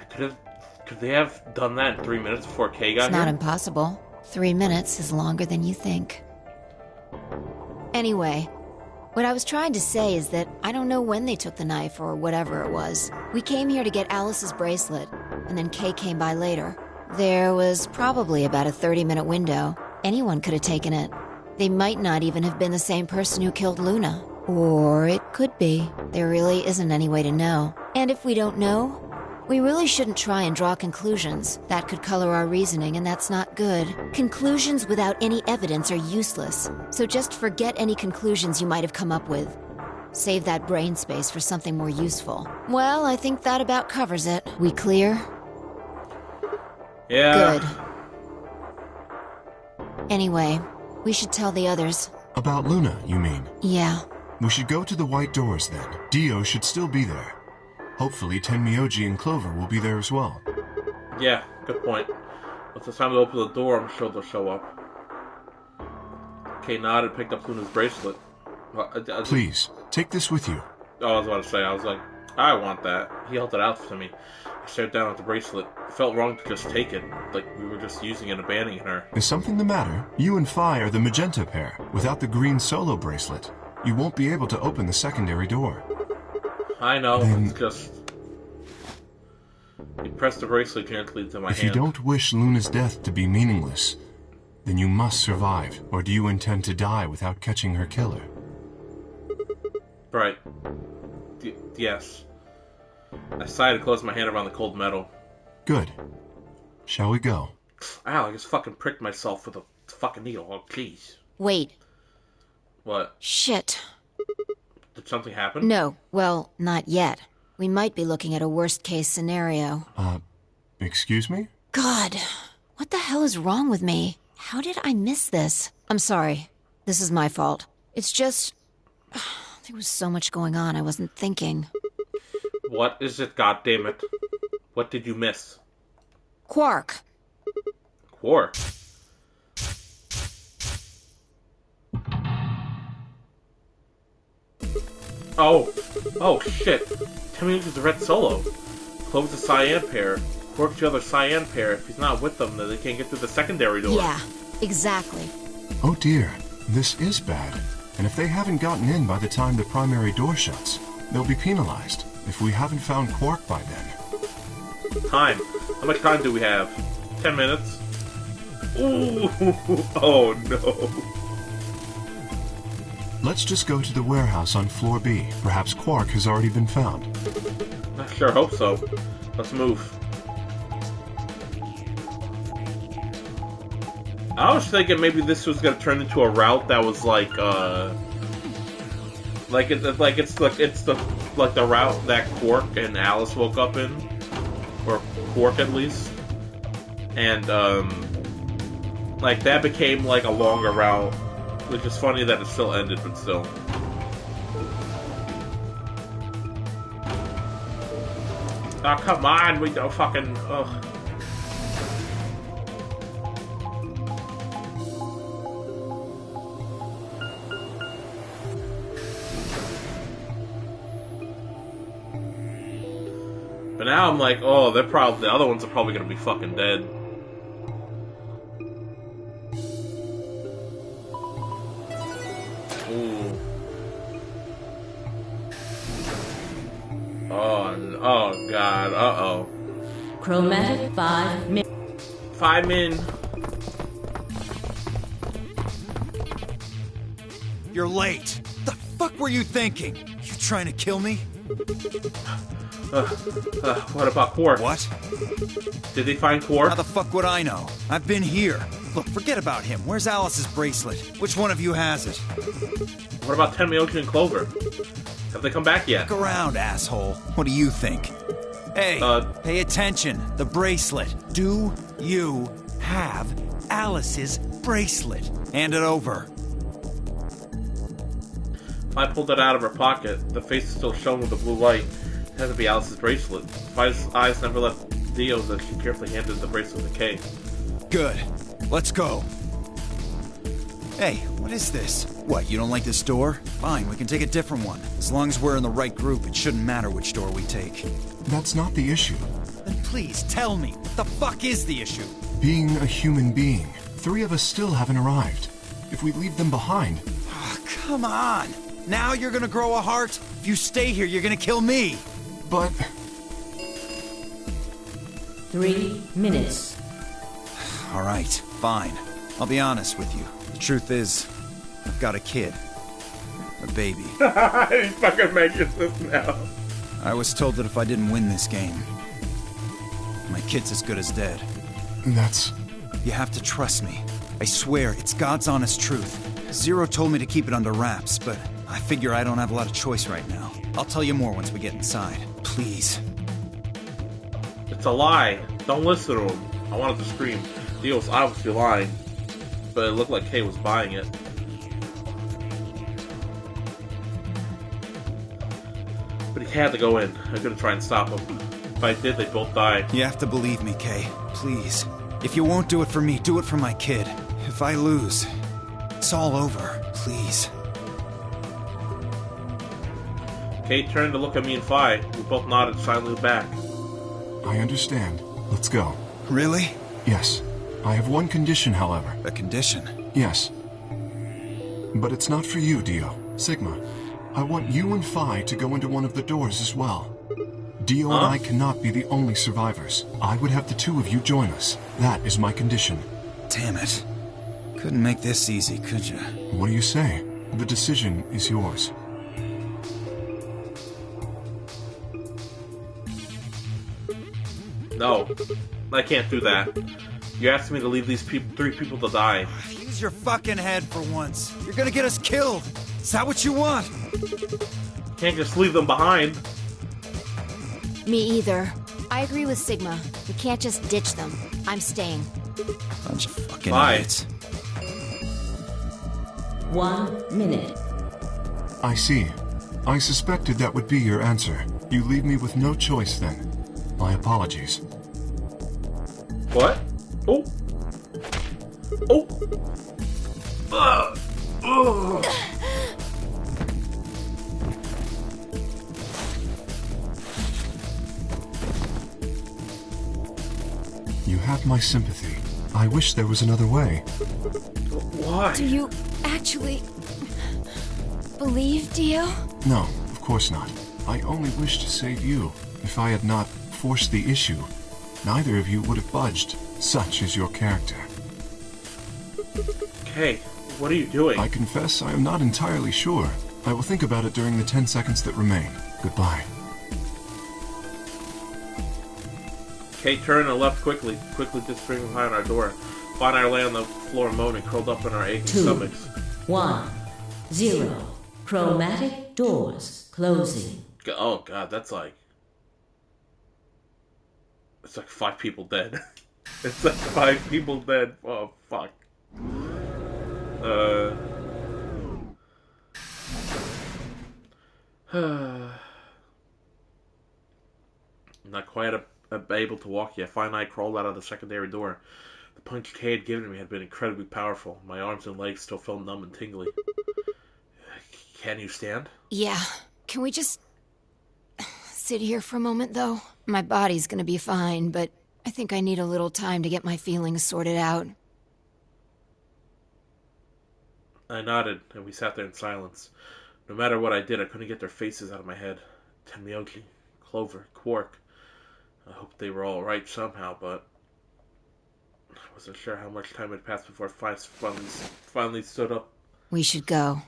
Could they have done that in 3 minutes before Kay got here? It's not impossible. 3 minutes is longer than you think. Anyway, what I was trying to say is that I don't know when they took the knife or whatever it was. We came here to get Alice's bracelet, and then Kay came by later. There was probably about a 30-minute window. Anyone could have taken it. They might not even have been the same person who killed Luna. Or it could be. There really isn't any way to know. And if we don't know, we really shouldn't try and draw conclusions. That could color our reasoning, and that's not good. Conclusions without any evidence are useless. So just forget any conclusions you might have come up with. Save that brain space for something more useful. Well, I think that about covers it. We clear? Yeah. Good. Anyway, we should tell the others. About Luna, you mean? Yeah. We should go to the white doors then. Dio should still be there. Hopefully Tenmyoji and Clover will be there as well. Yeah, good point. Once it's time to open the door, I'm sure they'll show up. Kay nodded and picked up Luna's bracelet. Please, take this with you. Oh, I was about to say, I was like, I want that. He held it out to me. I stared down at the bracelet. It felt wrong to just take it, like we were just using it and abandoning her. Is something the matter? You and Phi are the magenta pair. Without the green solo bracelet, you won't be able to open the secondary door. I know, it's just... He pressed the bracelet gently to my hand. If you don't wish Luna's death to be meaningless, then you must survive, or do you intend to die without catching her killer? Right. Yes. I sighed and closed my hand around the cold metal. Good. Shall we go? Ow, I just fucking pricked myself with a fucking needle. Oh, jeez. Wait. What? Shit. Did something happen? No. Well, not yet. We might be looking at a worst-case scenario. Excuse me? God, what the hell is wrong with me? How did I miss this? I'm sorry. This is my fault. It's just... there was so much going on, I wasn't thinking. What is it, goddammit? What did you miss? Quark. Quark? Oh shit. Timmy is the red solo. Clover's a cyan pair. Quark's the other cyan pair. If he's not with them, then they can't get through the secondary door. Yeah, exactly. Oh dear, this is bad. And if they haven't gotten in by the time the primary door shuts, they'll be penalized if we haven't found Quark by then. Time. How much time do we have? 10 minutes? Ooh! Oh no. Let's just go to the warehouse on floor B. Perhaps Quark has already been found. I sure hope so. Let's move. I was thinking maybe this was gonna turn into a route that was like the route that Quark and Alice woke up in, or Quark at least, and like that became like a longer route, which is funny that it still ended, but still. Oh, come on, we don't fucking... Ugh. But now I'm like, oh, the other ones are probably gonna be fucking dead. Ooh. Oh god, uh-oh. Chromatic 5 min. 5 min. You're late. The fuck were you thinking? You trying to kill me? What about Core? What? Did they find Core? How the fuck would I know? I've been here. Look, forget about him. Where's Alice's bracelet? Which one of you has it? What about Tenmyoji and Clover? Have they come back yet? Look around, asshole. What do you think? Hey, pay attention. The bracelet. Do you have Alice's bracelet? Hand it over. I pulled it out of her pocket. The face is still shown with the blue light. It had to be Alice's bracelet. Fi's eyes never left Dio's as she carefully handed the bracelet to Kay. Good. Let's go. Hey, what is this? What, you don't like this door? Fine, we can take a different one. As long as we're in the right group, it shouldn't matter which door we take. That's not the issue. Then please, tell me. What the fuck is the issue? Being a human being. 3 of us still haven't arrived. If we leave them behind... Oh, come on! Now you're gonna grow a heart? If you stay here, you're gonna kill me! But... 3 minutes. Alright, fine. I'll be honest with you. The truth is, I've got a kid. A baby. He's fucking making this now. I was told that if I didn't win this game, my kid's as good as dead. That's... You have to trust me. I swear, it's God's honest truth. Zero told me to keep it under wraps, but I figure I don't have a lot of choice right now. I'll tell you more once we get inside. Please. It's a lie. Don't listen to him. I wanted to scream. Dio's obviously lying. But it looked like Kay was buying it. But he had to go in. I couldn't try and stop him. If I did, they'd both die. You have to believe me, Kay. Please. If you won't do it for me, do it for my kid. If I lose, it's all over. Please. Kay turned to look at me and Fi. We both nodded silently back. I understand. Let's go. Really? Yes. I have one condition, however. A condition? Yes. But it's not for you, Dio. Sigma. I want you and Fi to go into one of the doors as well. Dio and I cannot be the only survivors. I would have the 2 of you join us. That is my condition. Damn it. Couldn't make this easy, could you? What do you say? The decision is yours. No. I can't do that. You asked me to leave these 3 people to die. Use your fucking head for once. You're gonna get us killed. Is that what you want? Can't just leave them behind. Me either. I agree with Sigma. We can't just ditch them. I'm staying. Bunch of fucking Bye. idiots. 1 minute. I see. I suspected that would be your answer. You leave me with no choice then. My apologies. What? Oh. Oh. Ugh. Ugh. You have my sympathy. I wish there was another way. Why? Do you actually believe Dio? No, of course not. I only wish to save you. If I had not forced the issue, neither of you would have budged. Such is your character. Kay, what are you doing? I confess I am not entirely sure. I will think about it during the 10 seconds that remain. Goodbye. Kay turned and left quickly disappearing behind our door. Fawn and I lay on the floor moaning, curled up in our aching 2, stomachs. 1, 0. Chromatic doors closing. Oh god, that's like... It's like 5 people dead. It's like 5 people dead. Oh, fuck. Not quite able to walk yet. Finally, I crawled out of the secondary door. The punch Kay had given me had been incredibly powerful. My arms and legs still felt numb and tingly. Can you stand? Yeah. Can we just sit here for a moment, though? My body's gonna be fine, but I think I need a little time to get my feelings sorted out. I nodded, and we sat there in silence. No matter what I did, I couldn't get their faces out of my head. Tenmyoji, Clover, Quark. I hoped they were all right somehow, but I wasn't sure how much time had passed before Five finally stood up. We should go.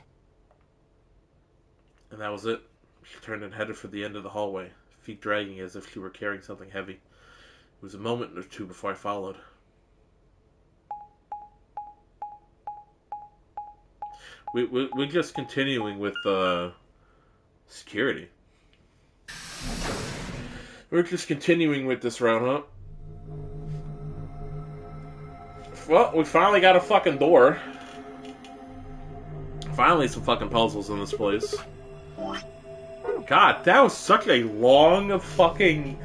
And that was it. She turned and headed for the end of the hallway, feet dragging as if she were carrying something heavy. It was a moment or two before I followed. We're just continuing with security. We're just continuing with this round, huh? Well, we finally got a fucking door. Finally some fucking puzzles in this place. God, that was such a long fucking...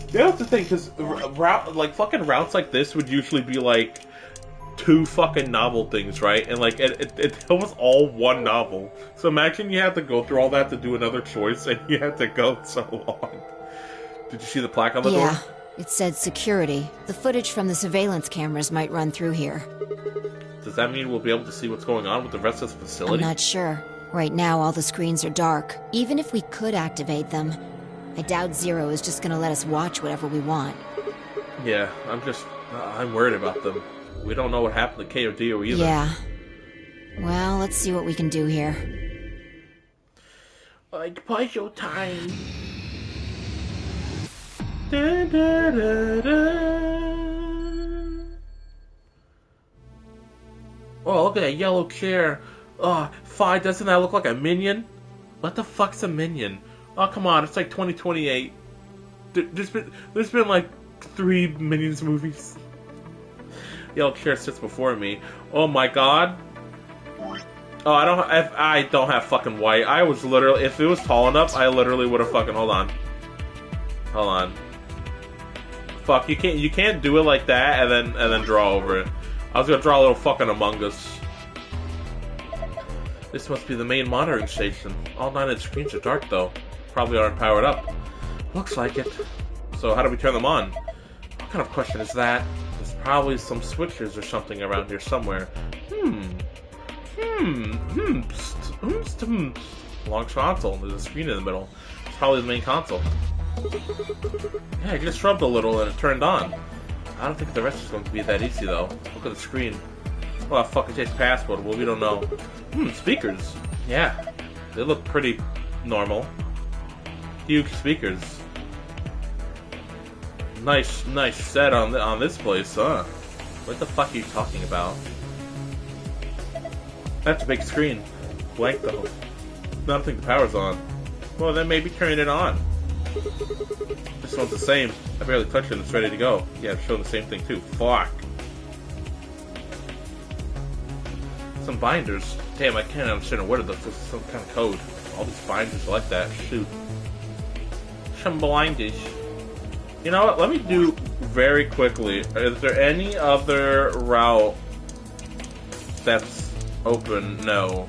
That's the thing, because fucking routes like this would usually be like 2 fucking novel things, right? And like it was all one novel. So imagine you had to go through all that to do another choice, and you had to go so long. Did you see the plaque on the door? Yeah, it said security. The footage from the surveillance cameras might run through here. Does that mean we'll be able to see what's going on with the rest of the facility? I'm not sure. Right now, all the screens are dark. Even if we could activate them, I doubt Zero is just gonna let us watch whatever we want. Yeah, I'm worried about them. We don't know what happened to KOD either. Yeah. Well, let's see what we can do here. Like puzzle time. Da, da, da, da. Oh, look at that yellow chair. Oh, Fi, doesn't that look like a minion? What the fuck's a minion? Oh, come on, it's like 2028. There's been like 3 Minions movies. Yellow chair sits before me. Oh my god. Oh, I don't have fucking white. I was literally, if it was tall enough, I literally would have fucking, hold on. Fuck, you can't do it like that and then draw over it. I was gonna draw a little fucking Among Us. This must be the main monitoring station. All 9 of the screens are dark though. Probably aren't powered up. Looks like it. So how do we turn them on? What kind of question is that? There's probably some switches or something around here somewhere. Long console. There's a screen in the middle. It's probably the main console. Yeah, I just rubbed a little and it turned on. I don't think the rest is going to be that easy though. Look at the screen. Well, fucking change password. Well, we don't know. Speakers. Yeah, they look pretty normal. Huge speakers. Nice set on this place, huh? What the fuck are you talking about? That's a big screen. Blank though. I don't think the power's on. Well, then maybe turn it on. This one's the same. I barely touched it and it's ready to go. Yeah, it's showing the same thing too. Fuck. Some binders. Damn, I can't understand a word of this. This is some kind of code. All these binders are like that. Shoot. Some blinders. You know what? Let me do very quickly. Is there any other route that's open? No.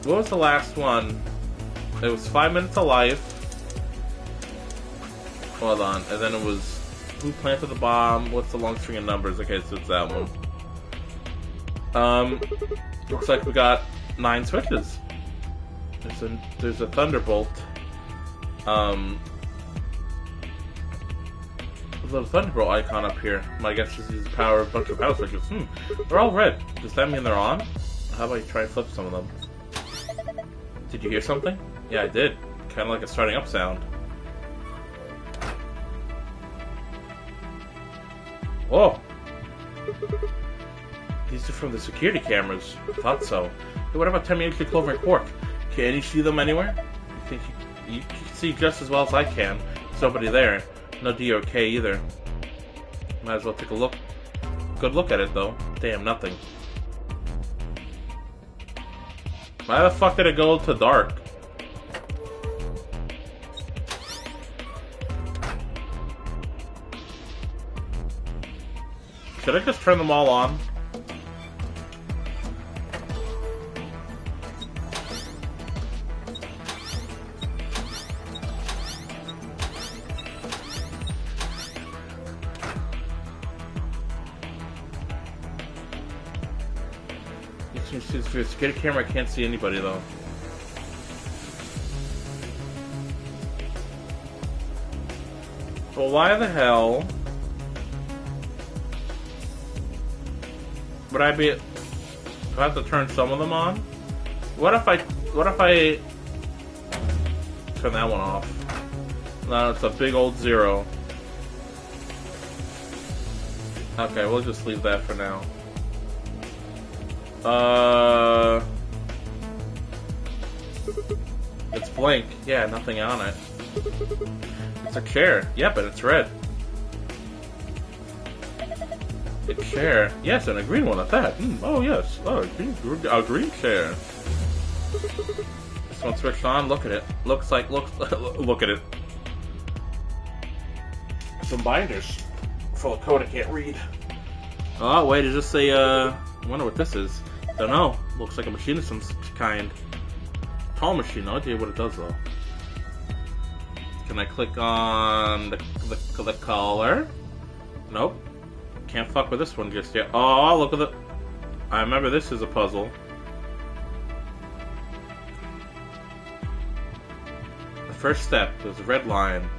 What was the last one? It was 5 minutes of life. Hold on. And then it was who planted the bomb? What's the long string of numbers? Okay, so it's that one. Looks like we got 9 switches. There's a thunderbolt. There's a little thunderbolt icon up here. My guess is the power of a bunch of power switches. They're all red. Does that mean they're on? How about you try and flip some of them? Did you hear something? Yeah, I did. Kind of like a starting up sound. Whoa! These are from the security cameras. Thought so. Hey, what about Tenmyoji, Clover, and Quark? Can you see them anywhere? You think you can see just as well as I can. There's nobody there. No D or K either. Might as well take a look. Good look at it though. Damn, nothing. Why the fuck did it go to dark? Should I just turn them all on? If it's a security camera, I can't see anybody though. Well, why the hell would I be? Do I have to turn some of them on? What if I turn that one off? No, it's a big old 0. Okay, we'll just leave that for now. It's blank. Yeah, nothing on it. It's a chair. Yep, and it's red. A chair. Yes, and a green one at that. Oh, yes. Oh, a green chair. This one's switched on. Look at it. Look at it. Some binders full of code I can't read. Oh, wait, does this say, I wonder what this is. Don't know. Looks like a machine of some kind. Tall machine. No idea what it does, though. Can I click on the color? Nope. Can't fuck with this one just yet. Oh, look at the... I remember this is a puzzle. The first step is a red line.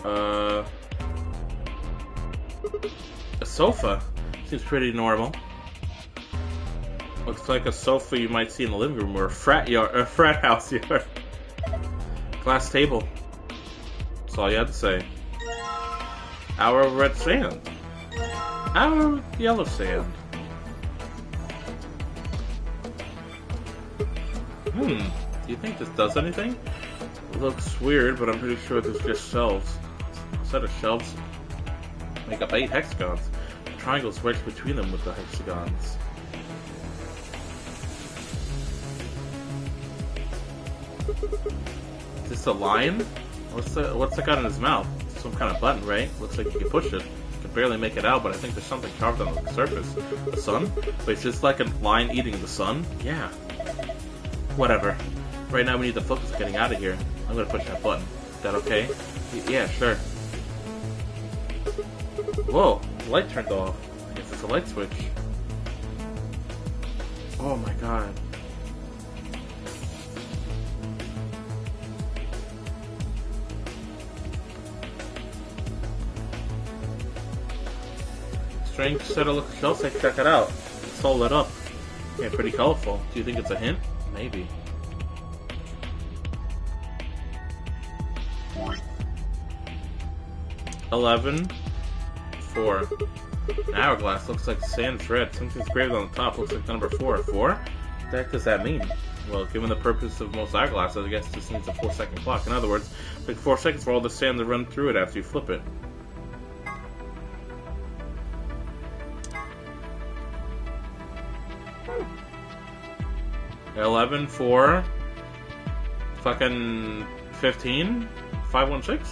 A sofa. Seems pretty normal. Looks like a sofa you might see in the living room or a frat house yard. Glass table. That's all you had to say. Hour of red sand. Hour of yellow sand. Do you think this does anything? It looks weird, but I'm pretty sure there's just shelves. A set of shelves make up 8 hexagons. Triangles wedged between them with the hexagons. Is this a lion? What's that got in his mouth? Some kind of button, right? Looks like you can push it. You can barely make it out, but I think there's something carved on the surface. The sun? Wait, is this like a lion eating the sun? Yeah. Whatever. Right now we need to focus on getting out of here. I'm gonna push that button. Is that okay? Yeah, sure. Whoa, the light turned off. I guess it's a light switch. Oh my god. Strange set of looking shelves. Check it out. It's all lit up. Yeah, pretty colorful. Do you think it's a hint? Maybe. $11, 4. An hourglass. Looks like sand's red. Something's engraved on the top. Looks like the number 4. 4? What the heck does that mean? Well, given the purpose of most hourglasses, I guess this means a 4-second clock. In other words, it takes 4 seconds for all the sand to run through it after you flip it. $11, 4, fucking 15, 516.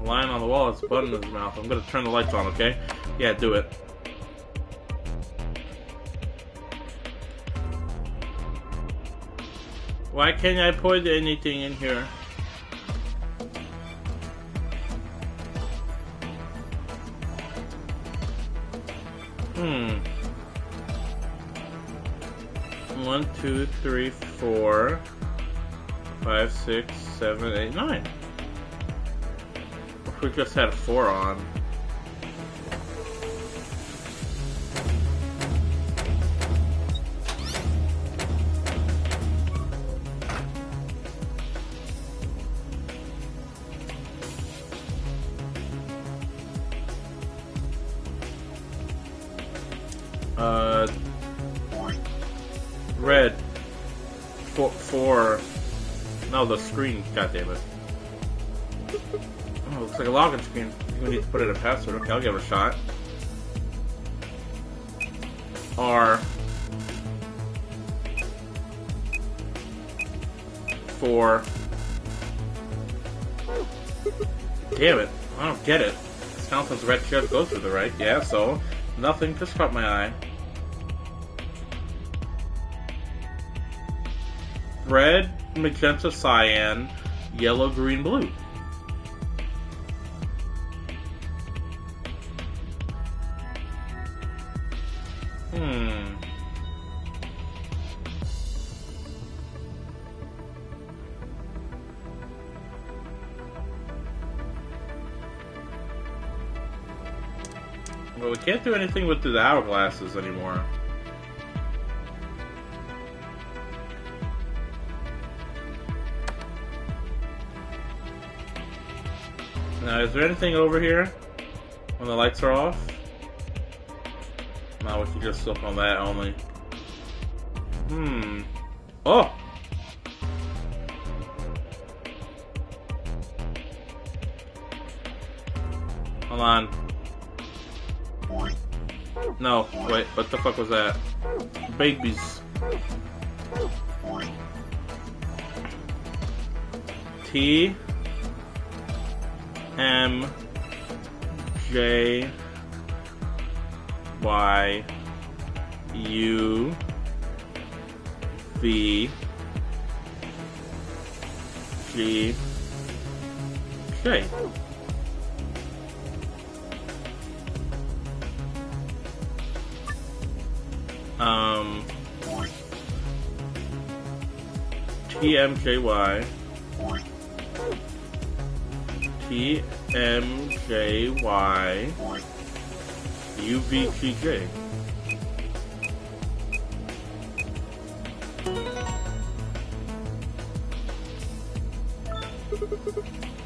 Line on the wall has a button in his mouth. I'm gonna turn the lights on, okay? Yeah, do it. Why can't I put anything in here? One, 2, 3, 4, 5, 6, 7, 8, 9. We just had 4 on. Red. 4. No, the screen. God damn it. Oh, it looks like a login screen. We need to put in a password. Okay, I'll give it a shot. R 4. Damn it. I don't get it. Skeleton's red shirt goes through the right. Yeah, so nothing just caught my eye. Red, magenta, cyan, yellow, green, blue. Well, we can't do anything with the hourglasses anymore. Now, is there anything over here when the lights are off? No, we can just look on that only. Oh! Hold on. No, wait, what the fuck was that? Babies. T M J Y U V G K. TMJY TMJY UVGJ.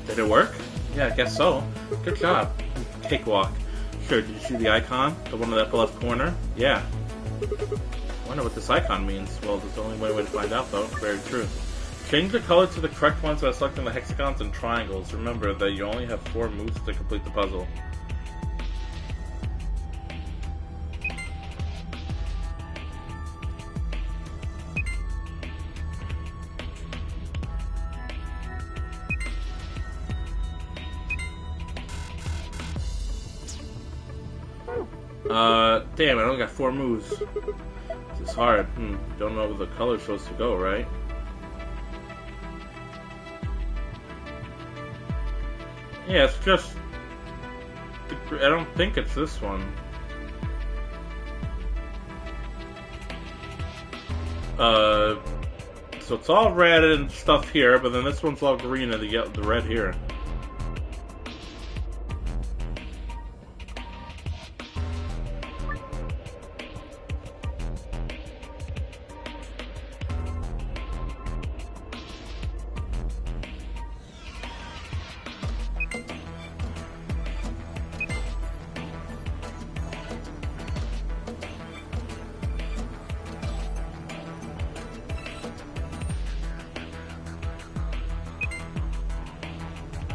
Did it work? Yeah, I guess so. Good job. Cakewalk. Sure, did you see the icon? The one in the upper left corner? Yeah. I wonder what this icon means. Well, there's only one way to find out, though. Very true. Change the color to the correct ones by selecting the hexagons and triangles. Remember that you only have 4 moves to complete the puzzle. Damn, I only got 4 moves. This is hard. Don't know where the color's supposed to go, right? Yeah, it's just... I don't think it's this one. So it's all red and stuff here, but then this one's all green and the red here.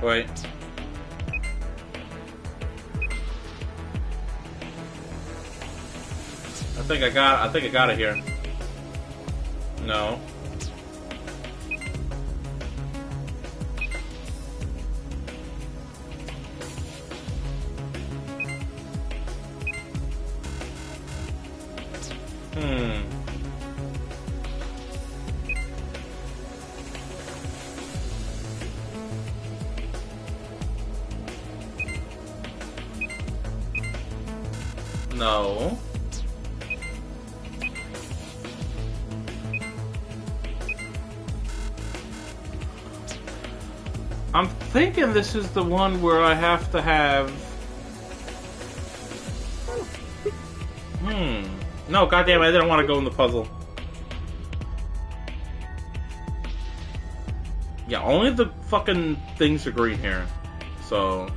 Wait. I think I got it here. No. No. I'm thinking this is the one where I have to have... No, goddamn, I didn't want to go in the puzzle. Yeah, only the fucking things are green here. So...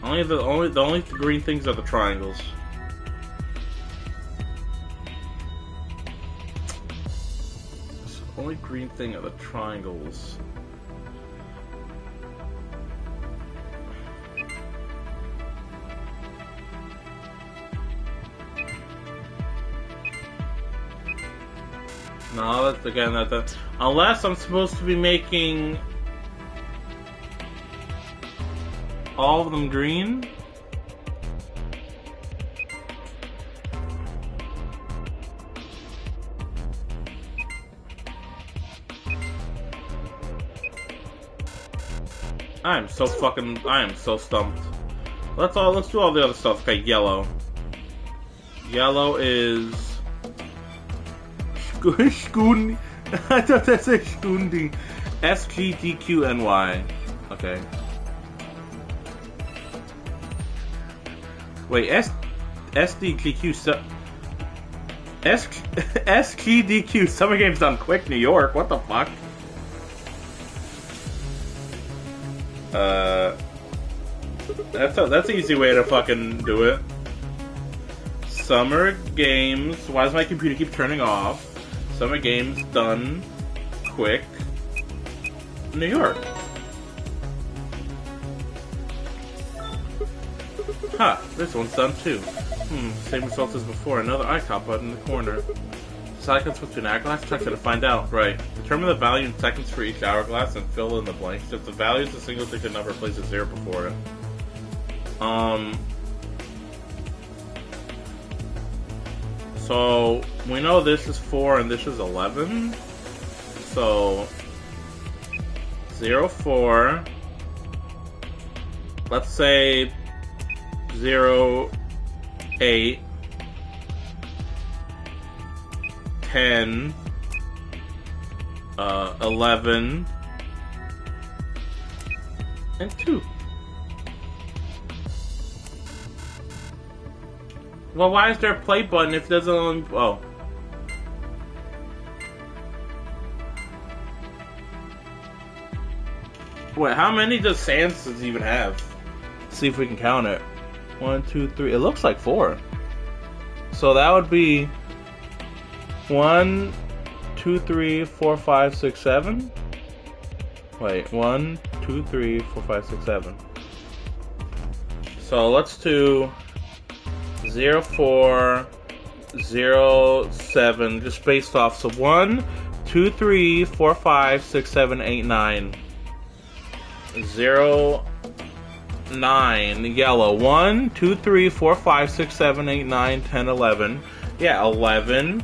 Only the green things are the triangles. Only green thing are the triangles. No, that's again that. Unless I'm supposed to be making all of them green. I am so stumped. Let's do all the other stuff. Okay, yellow. Yellow is Schoon. I thought that said Schoondi. SGDQNY. Okay. Wait, SDGQ SGDQ Summer Games Done Quick, New York. What the fuck? That's an easy way to fucking do it. Summer Games. Why does my computer keep turning off? Summer Games Done Quick, New York. Huh, this one's done too. Same results as before. Another icon button in the corner. Seconds between hourglass. Check it to find out. Right. Determine the value in seconds for each hourglass and fill in the blanks. If the value is a single-digit number, place a 0 before it. So we know this is 4 and this is 11. So 0, 4. Let's say 0, 8. 10, 11, and 2. Well, why is there a play button if it doesn't only... Oh. Wait, how many does Sans even have? Let's see if we can count it. 1, 2, 3. It looks like 4. So that would be 1, 2, 3, 4, 5, 6, 7. Wait, 1, 2, 3, 4, 5, 6, 7. So let's do 0, 4, 0, 7, just based off. So 1, 2, 3, 4, 5, 6, 7, 8, 9. 0, 9, yellow. 1, 2, 3, 4, 5, 6, 7, 8, 9, 10, 11. Yeah, 11.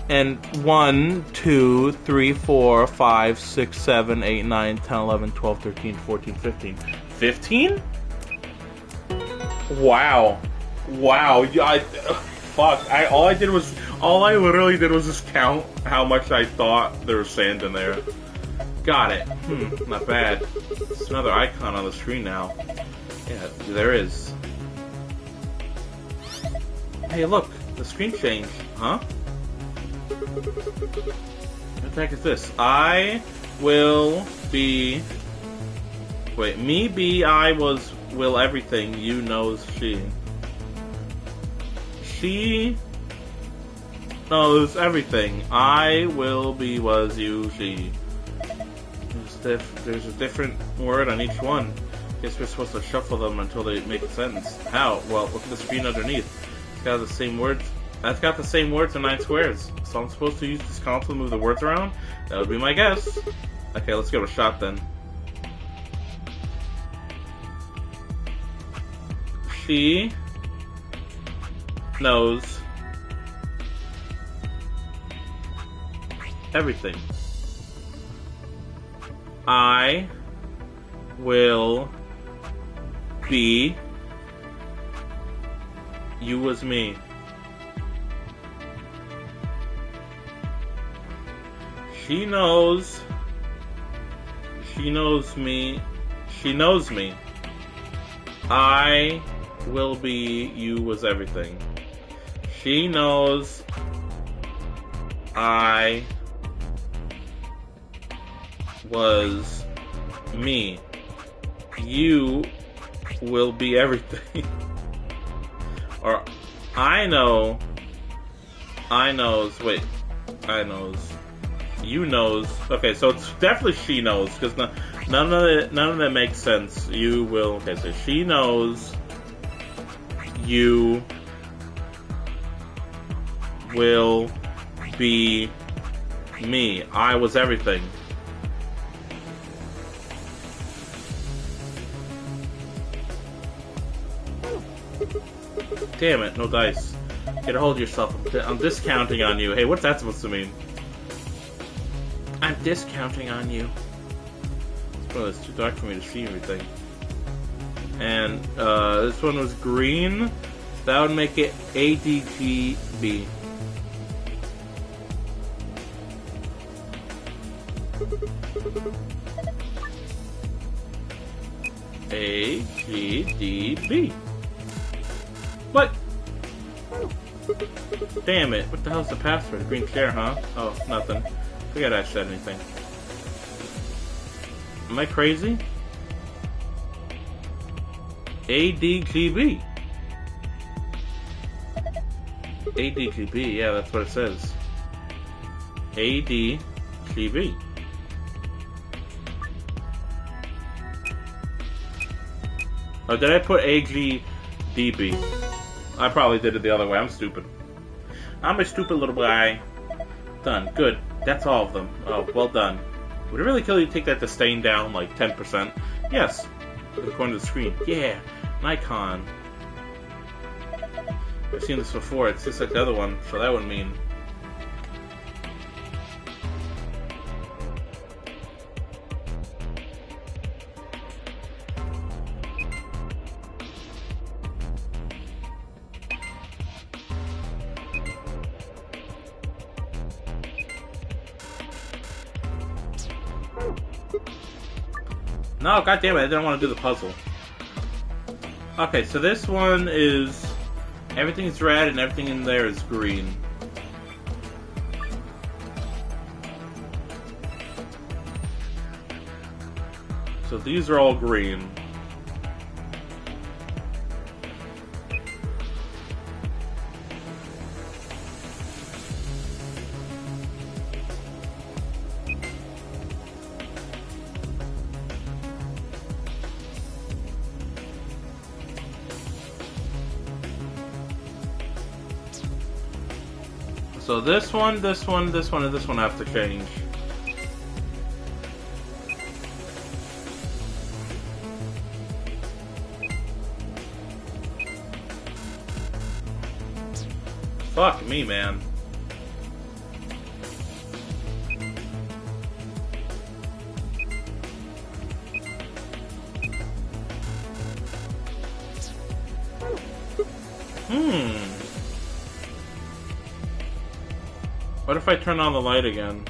And 1, 2, 3, 4, 5, 6, 7, 8, 9, 10, 11, 12, 13, 14, 15. 15? Wow. Wow. All I literally did was just count how much I thought there was sand in there. Got it. Not bad. There's another icon on the screen now. Yeah, there is. Hey, look. The screen changed. Huh? What the heck is this? I will be... Wait, me, be, I, was, will, everything, you, knows, she. She knows everything. I will be, was, you, she. There's a different word on each one. Guess we're supposed to shuffle them until they make a sentence. How? Well, look at the screen underneath. It's got the same words. That's got the same words in 9 squares. So I'm supposed to use this console to move the words around? That would be my guess. Okay, let's give it a shot then. She knows everything. I will be you was me. She knows me. She knows me. I will be you was everything. She knows I was me. You will be everything. Or I knows. Wait. I knows. You knows. Okay, so it's definitely she knows because none of that makes sense. You will. Okay, so she knows. You will be me. I was everything. Damn it, no dice. Get a hold of yourself. I'm discounting on you. Hey, what's that supposed to mean? I'm discounting on you. Oh, it's too dark for me to see everything. And this one was green. That would make it ADGB. AGDB. What? Damn it. What the hell's the password? Green chair, huh? Oh, nothing. Forget I said anything. Am I crazy? ADGB. ADGB, yeah, that's what it says. ADGB. Oh, did I put AGDB? I probably did it the other way. I'm stupid. I'm a stupid little guy. Done. Good. That's all of them. Oh, well done. Would it really kill you to take that disdain down like 10%? Yes. According to the screen. Yeah. Nikon. I've seen this before. It's just like the other one, so that would mean... No, goddammit, I didn't want to do the puzzle. Okay, so this one is... everything's red and everything in there is green. So these are all green. So this one, and this one have to change. Fuck me, man. What if I turn on the light again?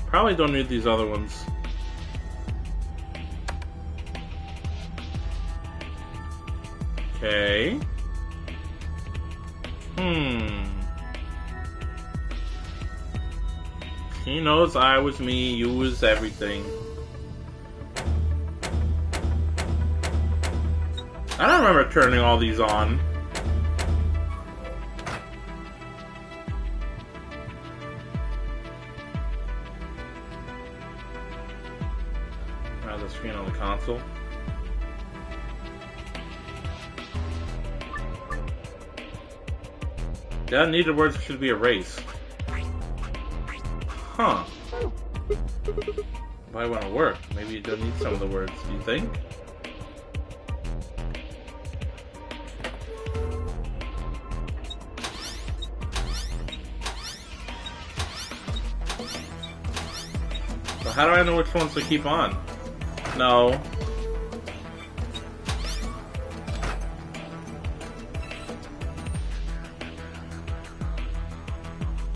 Probably don't need these other ones. Okay. She knows I was me, you was everything. I don't remember turning all these on. The screen on the console. The unneeded words should be erased. Huh. Might want to work. Maybe you don't need some of the words, do you think? So how do I know which ones to keep on? No.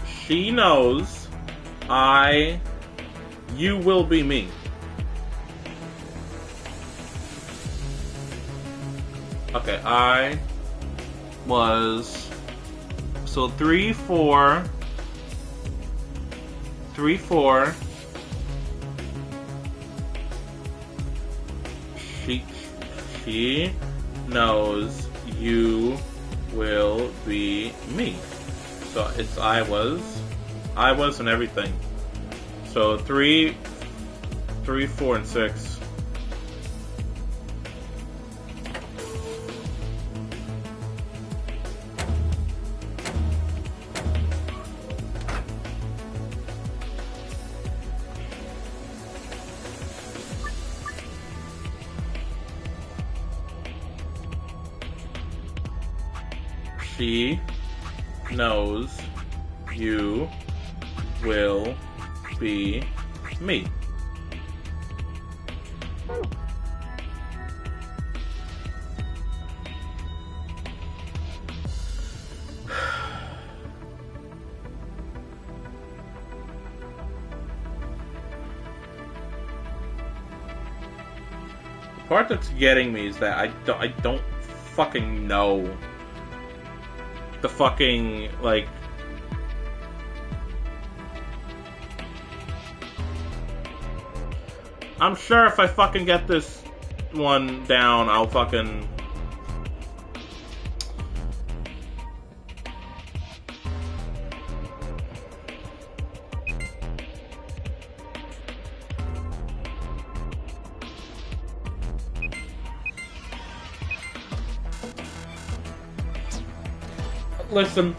She knows you will be me. Okay, I was, so 3, 4, 3, 4. She knows you will be me. So it's I was and everything. So 3, 4, and 6. She knows you will be me. The part that's getting me is that I don't fucking know the fucking, like, I'm sure if I fucking get this one down, I'll fucking... Listen,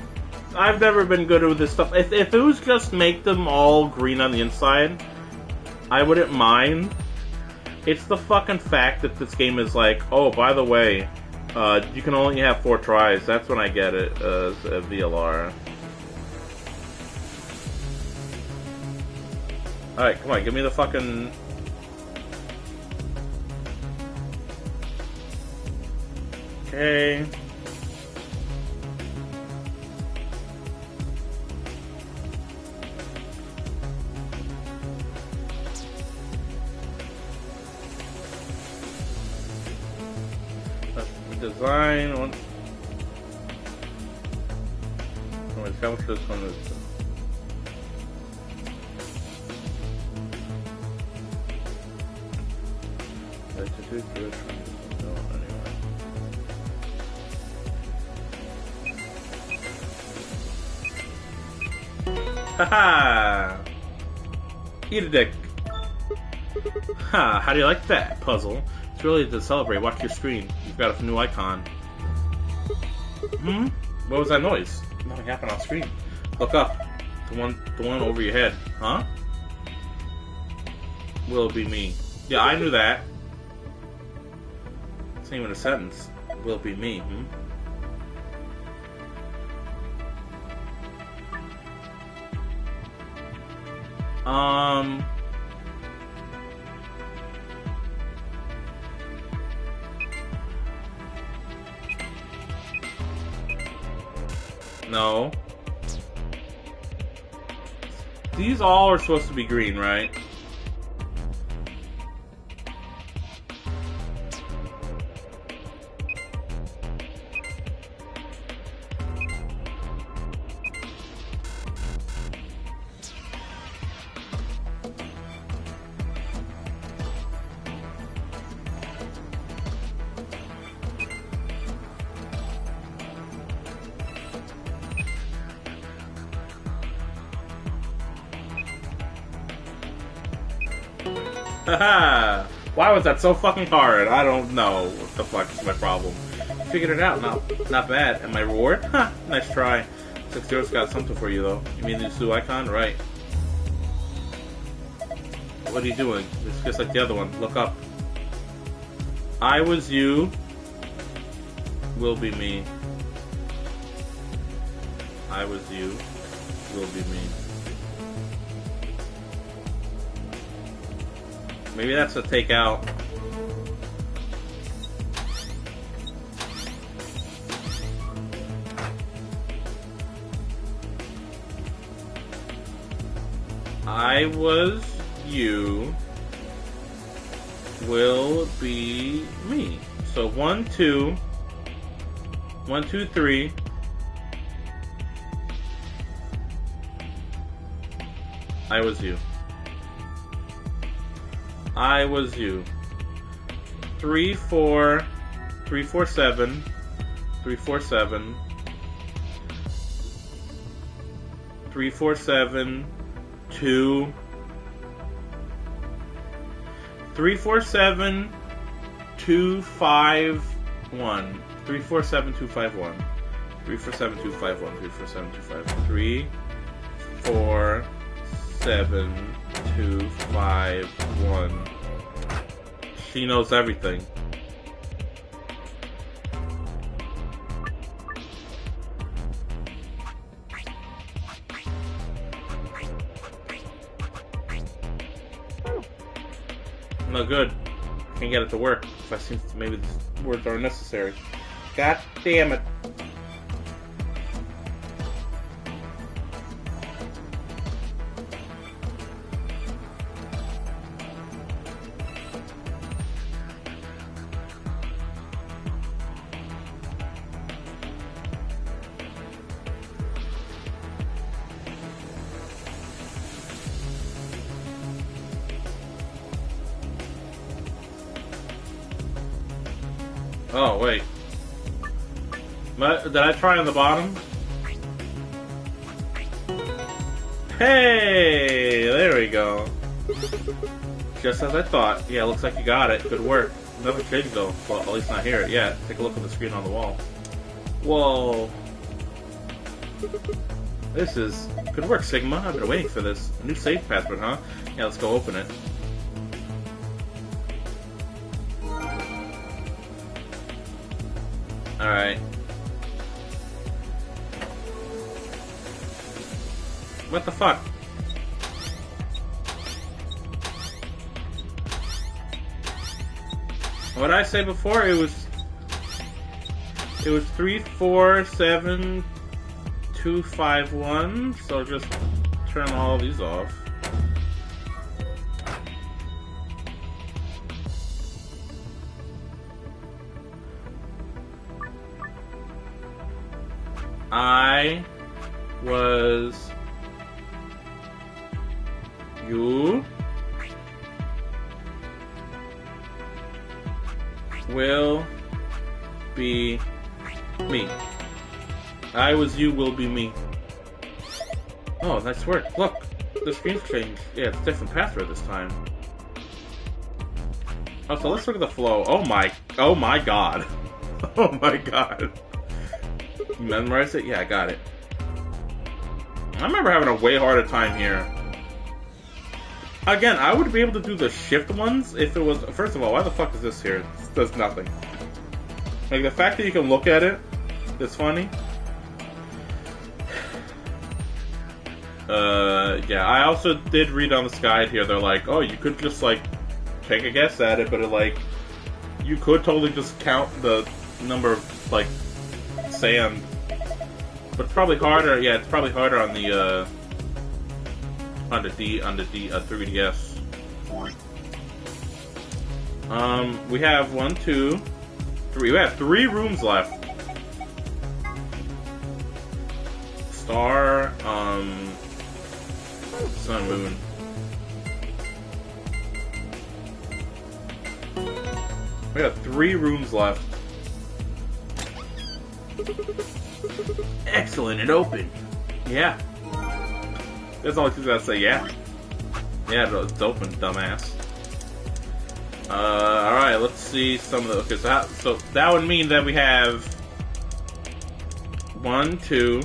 I've never been good with this stuff. If it was just make them all green on the inside, I wouldn't mind. It's the fucking fact that this game is like, oh, by the way, you can only have 4 tries. That's when I get it, VLR. Alright, come on, give me the fucking... Okay... Design one. How much this one is? Haha! Eat a dick. Ha! How do you like that puzzle? It's really to celebrate. Watch your screen. You've got a new icon. What was that noise? Nothing happened on screen. Look up. The one over your head. Huh? Will it be me? Yeah, I knew that. It's not even a sentence. Will it be me? No. These all are supposed to be green, right? Haha! Why was that so fucking hard? I don't know. What the fuck is my problem? Figured it out. Not bad. And my reward? Ha! Nice try. 6-0's got something for you, though. You mean this new icon? Right. What are you doing? It's just like the other one. Look up. I was you. Will be me. I was you. Will be me. Maybe that's a takeout. I was you. Will be me. So 1, 2. 1, 2, 3. I was you. I was you. 3, 4, 3, 4, 7, 3, 4, 7, 3, 4, 7, 2, 347 251. 347 251. 347 251. 347 251. 347 251. She knows everything. No good. Can't get it to work. If I think maybe the words are unnecessary. God damn it. Oh, wait. Did I try on the bottom? Hey! There we go. Just as I thought. Yeah, looks like you got it. Good work. Nothing changed though. Well, at least not here. Yeah, take a look at the screen on the wall. Whoa. This is... Good work, Sigma. I've been waiting for this. A new safe password, huh? Yeah, let's go open it. Alright. What the fuck? What did I say before? It was 347251. So just turn all of these off. I was you will be me. I was you will be me. Oh, nice work. Look, the screen's changed. Yeah, it's a different password this time. Oh, so let's look at the flow. Oh my god. Oh my god. You memorized it? Yeah, I got it. I remember having a way harder time here. Again, I would be able to do the shift ones if it was... First of all, why the fuck is this here? This does nothing. Like, the fact that you can look at it is funny. Yeah, I also did read on this guide here, they're like, oh, you could just, like, take a guess at it, but it, like, you could totally just count the number of, like, sand. But it's probably harder, yeah, it's probably harder on the 3DS. We have 1, 2, 3. We have 3 rooms left. Star, Sun, Moon. We got 3 rooms left. Excellent, it opened. Yeah. That's all he's gotta say, yeah. Yeah, it's open, dumbass. Alright, let's see some of the... Okay, so that would mean that we have... 1, 2...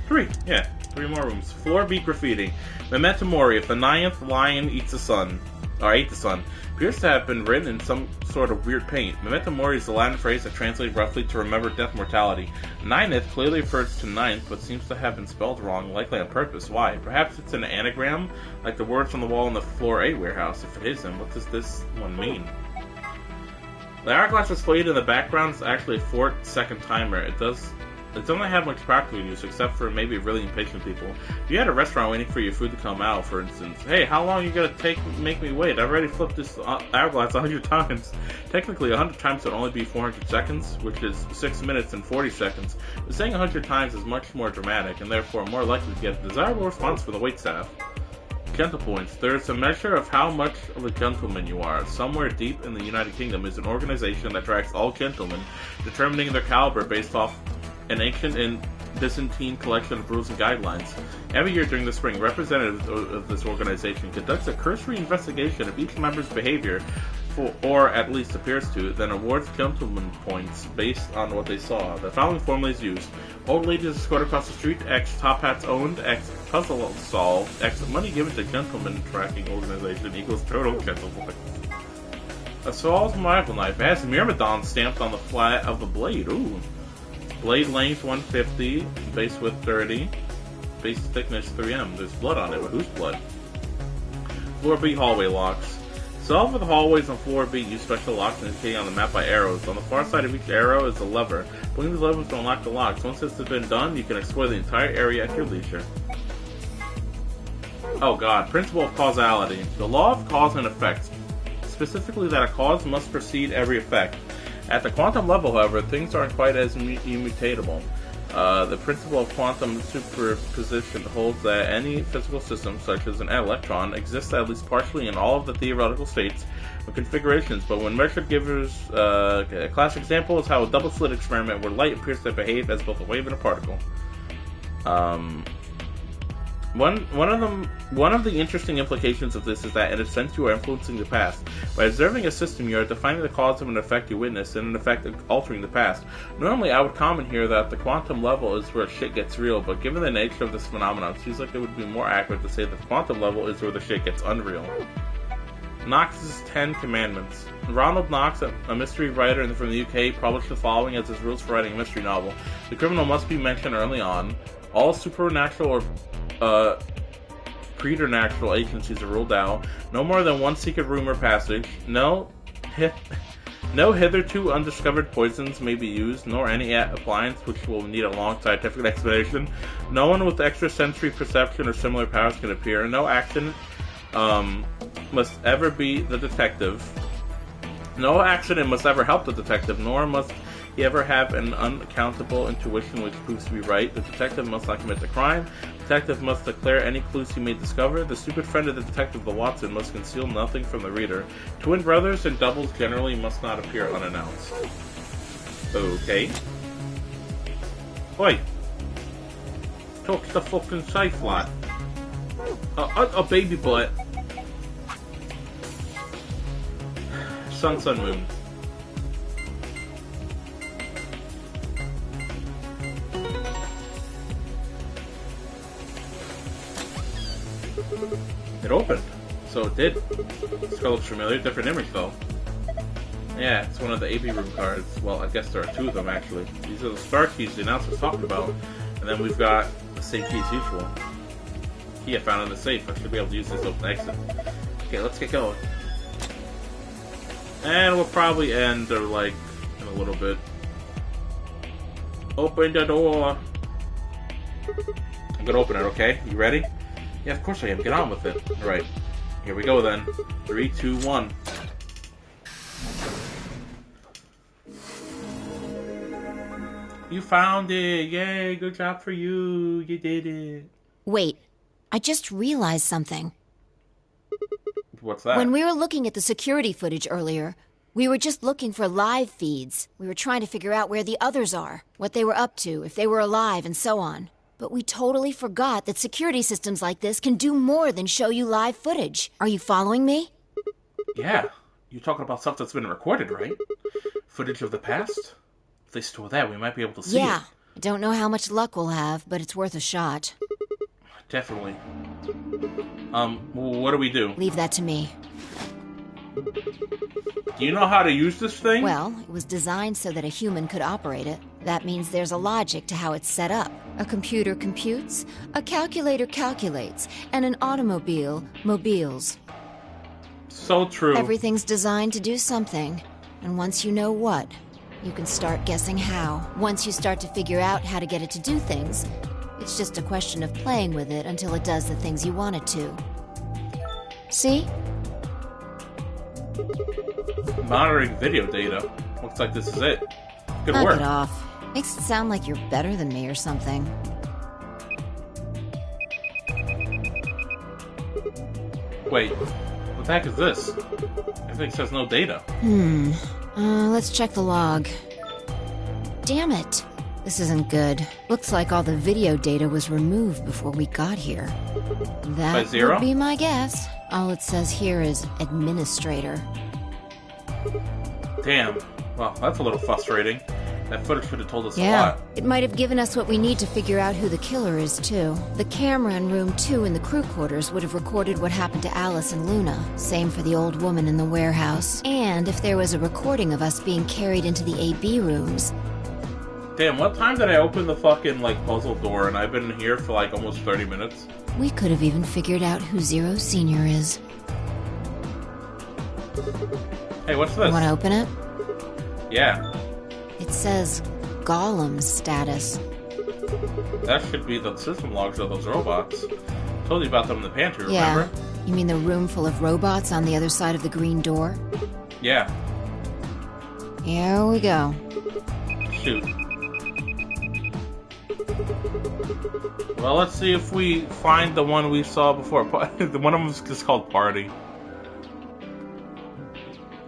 3, yeah. 3 more rooms. Floor beat graffiti. Memento Mori, if the 9th lion eats the sun... Or ate the sun... appears to have been written in some sort of weird paint. Memento Mori is the Latin phrase that translates roughly to remember death mortality. 9th clearly refers to 9th, but seems to have been spelled wrong, likely on purpose. Why? Perhaps it's an anagram, like the words on the wall in the Floor 8 warehouse. If it isn't, what does this one mean? The hourglass displayed in the background is actually a 4-second timer. It doesn't have much practical use, except for maybe really impatient people. If you had a restaurant waiting for your food to come out, for instance, hey, how long are you gonna make me wait? I've already flipped this hourglass 100 times. Technically, 100 times would only be 400 seconds, which is 6 minutes and 40 seconds. But saying 100 times is much more dramatic, and therefore more likely to get a desirable response from the waitstaff. Gentle points. There is a measure of how much of a gentleman you are. Somewhere deep in the United Kingdom is an organization that tracks all gentlemen, determining their caliber based off an ancient and Byzantine collection of rules and guidelines. Every year during the spring, representatives of this organization conducts a cursory investigation of each member's behavior, or at least appears to, then awards gentleman points based on what they saw. The following formula is used. Old ladies escorted across the street, X top hats owned, X puzzle solved, X money given to gentleman tracking organization equals total gentleman. A Saul's rifle knife has Myrmidon stamped on the flat of the blade. Ooh. Blade length 150, base width 30, base thickness 3M. There's blood on it, but whose blood? Floor B hallway locks. Solve for the hallways on floor B. Use special locks indicating on the map by arrows. On the far side of each arrow is a lever. Pulling these levers to unlock the locks. Once this has been done, you can explore the entire area at your leisure. Oh god. Principle of causality. The law of cause and effect. Specifically that a cause must precede every effect. At the quantum level, however, things aren't quite as immutable. The principle of quantum superposition holds that any physical system, such as an electron, exists at least partially in all of the theoretical states or configurations, but when measured gives a classic example is how a double-slit experiment where light appears to behave as both a wave and a particle. One of the interesting implications of this is that, in a sense, you are influencing the past. By observing a system, you are defining the cause of an effect you witness, and an effect altering the past. Normally, I would comment here that the quantum level is where shit gets real, but given the nature of this phenomenon, it seems like it would be more accurate to say that the quantum level is where the shit gets unreal. Knox's 10 Commandments. Ronald Knox, a mystery writer from the UK, published the following as his rules for writing a mystery novel. The criminal must be mentioned early on. All supernatural or preternatural agencies are ruled out. No more than one secret room or passage. No hitherto undiscovered poisons may be used, nor any appliance which will need a long scientific explanation. No one with extrasensory perception or similar powers can appear. No accident must ever be the detective. No accident must ever help the detective, nor must he ever have an unaccountable intuition which proves to be right. The detective must not commit the crime. The detective must declare any clues he may discover. The stupid friend of the detective, the Watson, must conceal nothing from the reader. Twin brothers and doubles generally must not appear unannounced. Okay. Oi! Talk the fucking safe, lad. A baby butt. Sun, moon. It opened. So it did. This card looks familiar. Different image, though. Yeah, it's one of the AP room cards. Well, I guess there are two of them, actually. These are the star keys the announcer's talking about. And then we've got the same key as usual. Key I found in the safe. I should be able to use this to open the exit. Okay, let's get going. And we'll probably end, or like, in a little bit. Open the door! I'm gonna open it, okay? You ready? Yeah, of course I am. Get on with it. Alright. Here we go then. 3, 2, 1. You found it! Yay! Good job for you! You did it! Wait. I just realized something. What's that? When we were looking at the security footage earlier, we were just looking for live feeds. We were trying to figure out where the others are, what they were up to, if they were alive, and so on. But we totally forgot that security systems like this can do more than show you live footage. Are you following me? Yeah. You're talking about stuff that's been recorded, right? Footage of the past? If they store that, we might be able to see it. Yeah. I don't know how much luck we'll have, but it's worth a shot. Definitely. What do we do? Leave that to me. Do you know how to use this thing? Well, it was designed so that a human could operate it. That means there's a logic to how it's set up. A computer computes, a calculator calculates, and an automobile mobiles. So true. Everything's designed to do something. And once you know what, you can start guessing how. Once you start to figure out how to get it to do things, it's just a question of playing with it until it does the things you want it to. See? Monitoring video data. Looks like this is it. Good Knock work. it off. Makes it sound like you're better than me or something. Wait, what the heck is this? Everything says no data. Let's check the log. Damn it. This isn't good. Looks like all the video data was removed before we got here. That would be my guess. All it says here is administrator. Damn. Well, that's a little frustrating. That footage would have told us a lot. It might have given us what we need to figure out who the killer is, too. The camera in room 2 in the crew quarters would have recorded what happened to Alice and Luna. Same for the old woman in the warehouse. And if there was a recording of us being carried into the AB rooms. Damn, what time did I open the fucking, puzzle door and I've been here for, almost 30 minutes? We could have even figured out who Zero Senior is. Hey, what's this? You want to open it? Yeah. It says Golem status. That should be the system logs of those robots. Told you about them in the pantry, remember? You mean the room full of robots on the other side of the green door? Yeah. Here we go. Shoot. Well, let's see if we find the one we saw before. The one of them is just called Party.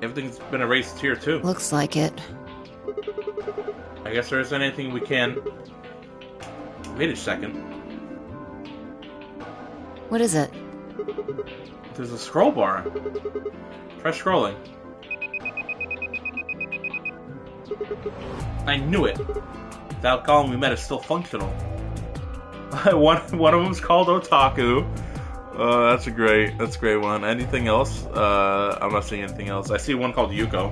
Everything's been erased here, too. Looks like it. I guess there isn't anything we can... Wait a second. What is it? There's a scroll bar. Try scrolling. I knew it. That column we met is still functional. one of them's called Otaku. That's a great one. Anything else? I'm not seeing anything else. I see one called Yuko.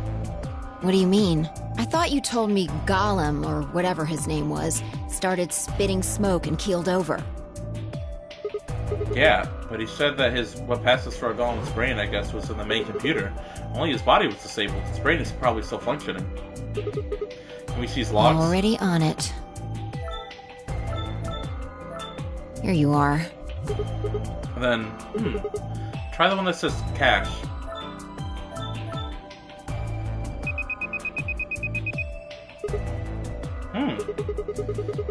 What do you mean? I thought you told me Golem, or whatever his name was, started spitting smoke and keeled over. Yeah, but he said that what passes through a Golem's brain, I guess, was in the main computer. Only his body was disabled. His brain is probably still functioning. Can we see his logs? Already on it. Here you are. And then, try the one that says cash.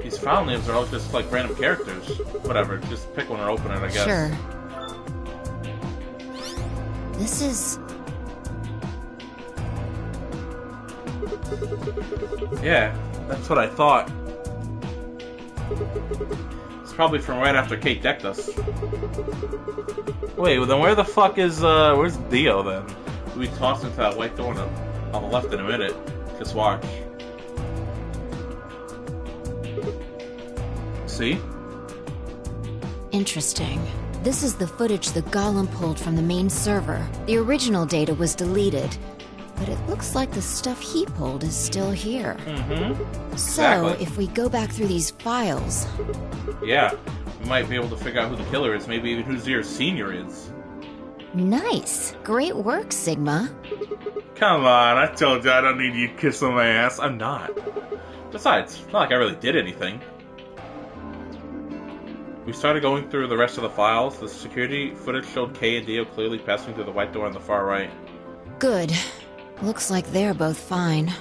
These file names are all just random characters. Whatever, just pick one and open it, I guess. Sure. This is... Yeah, that's what I thought. It's probably from right after Kate decked us. Wait, well then where the fuck is, where's Dio then? We tossed into that white door on the left in a minute. Just watch. See? Interesting. This is the footage the Golem pulled from the main server. The original data was deleted, but it looks like the stuff he pulled is still here. Mm-hmm. So, if we go back through these files... Yeah, we might be able to figure out who the killer is, maybe even who Zero Senior is. Nice. Great work, Sigma. Come on, I told you I don't need you kissing my ass. I'm not. Besides, it's not like I really did anything. We started going through the rest of the files. The security footage showed Kay and Dio clearly passing through the white door on the far right. Good. Looks like they're both fine.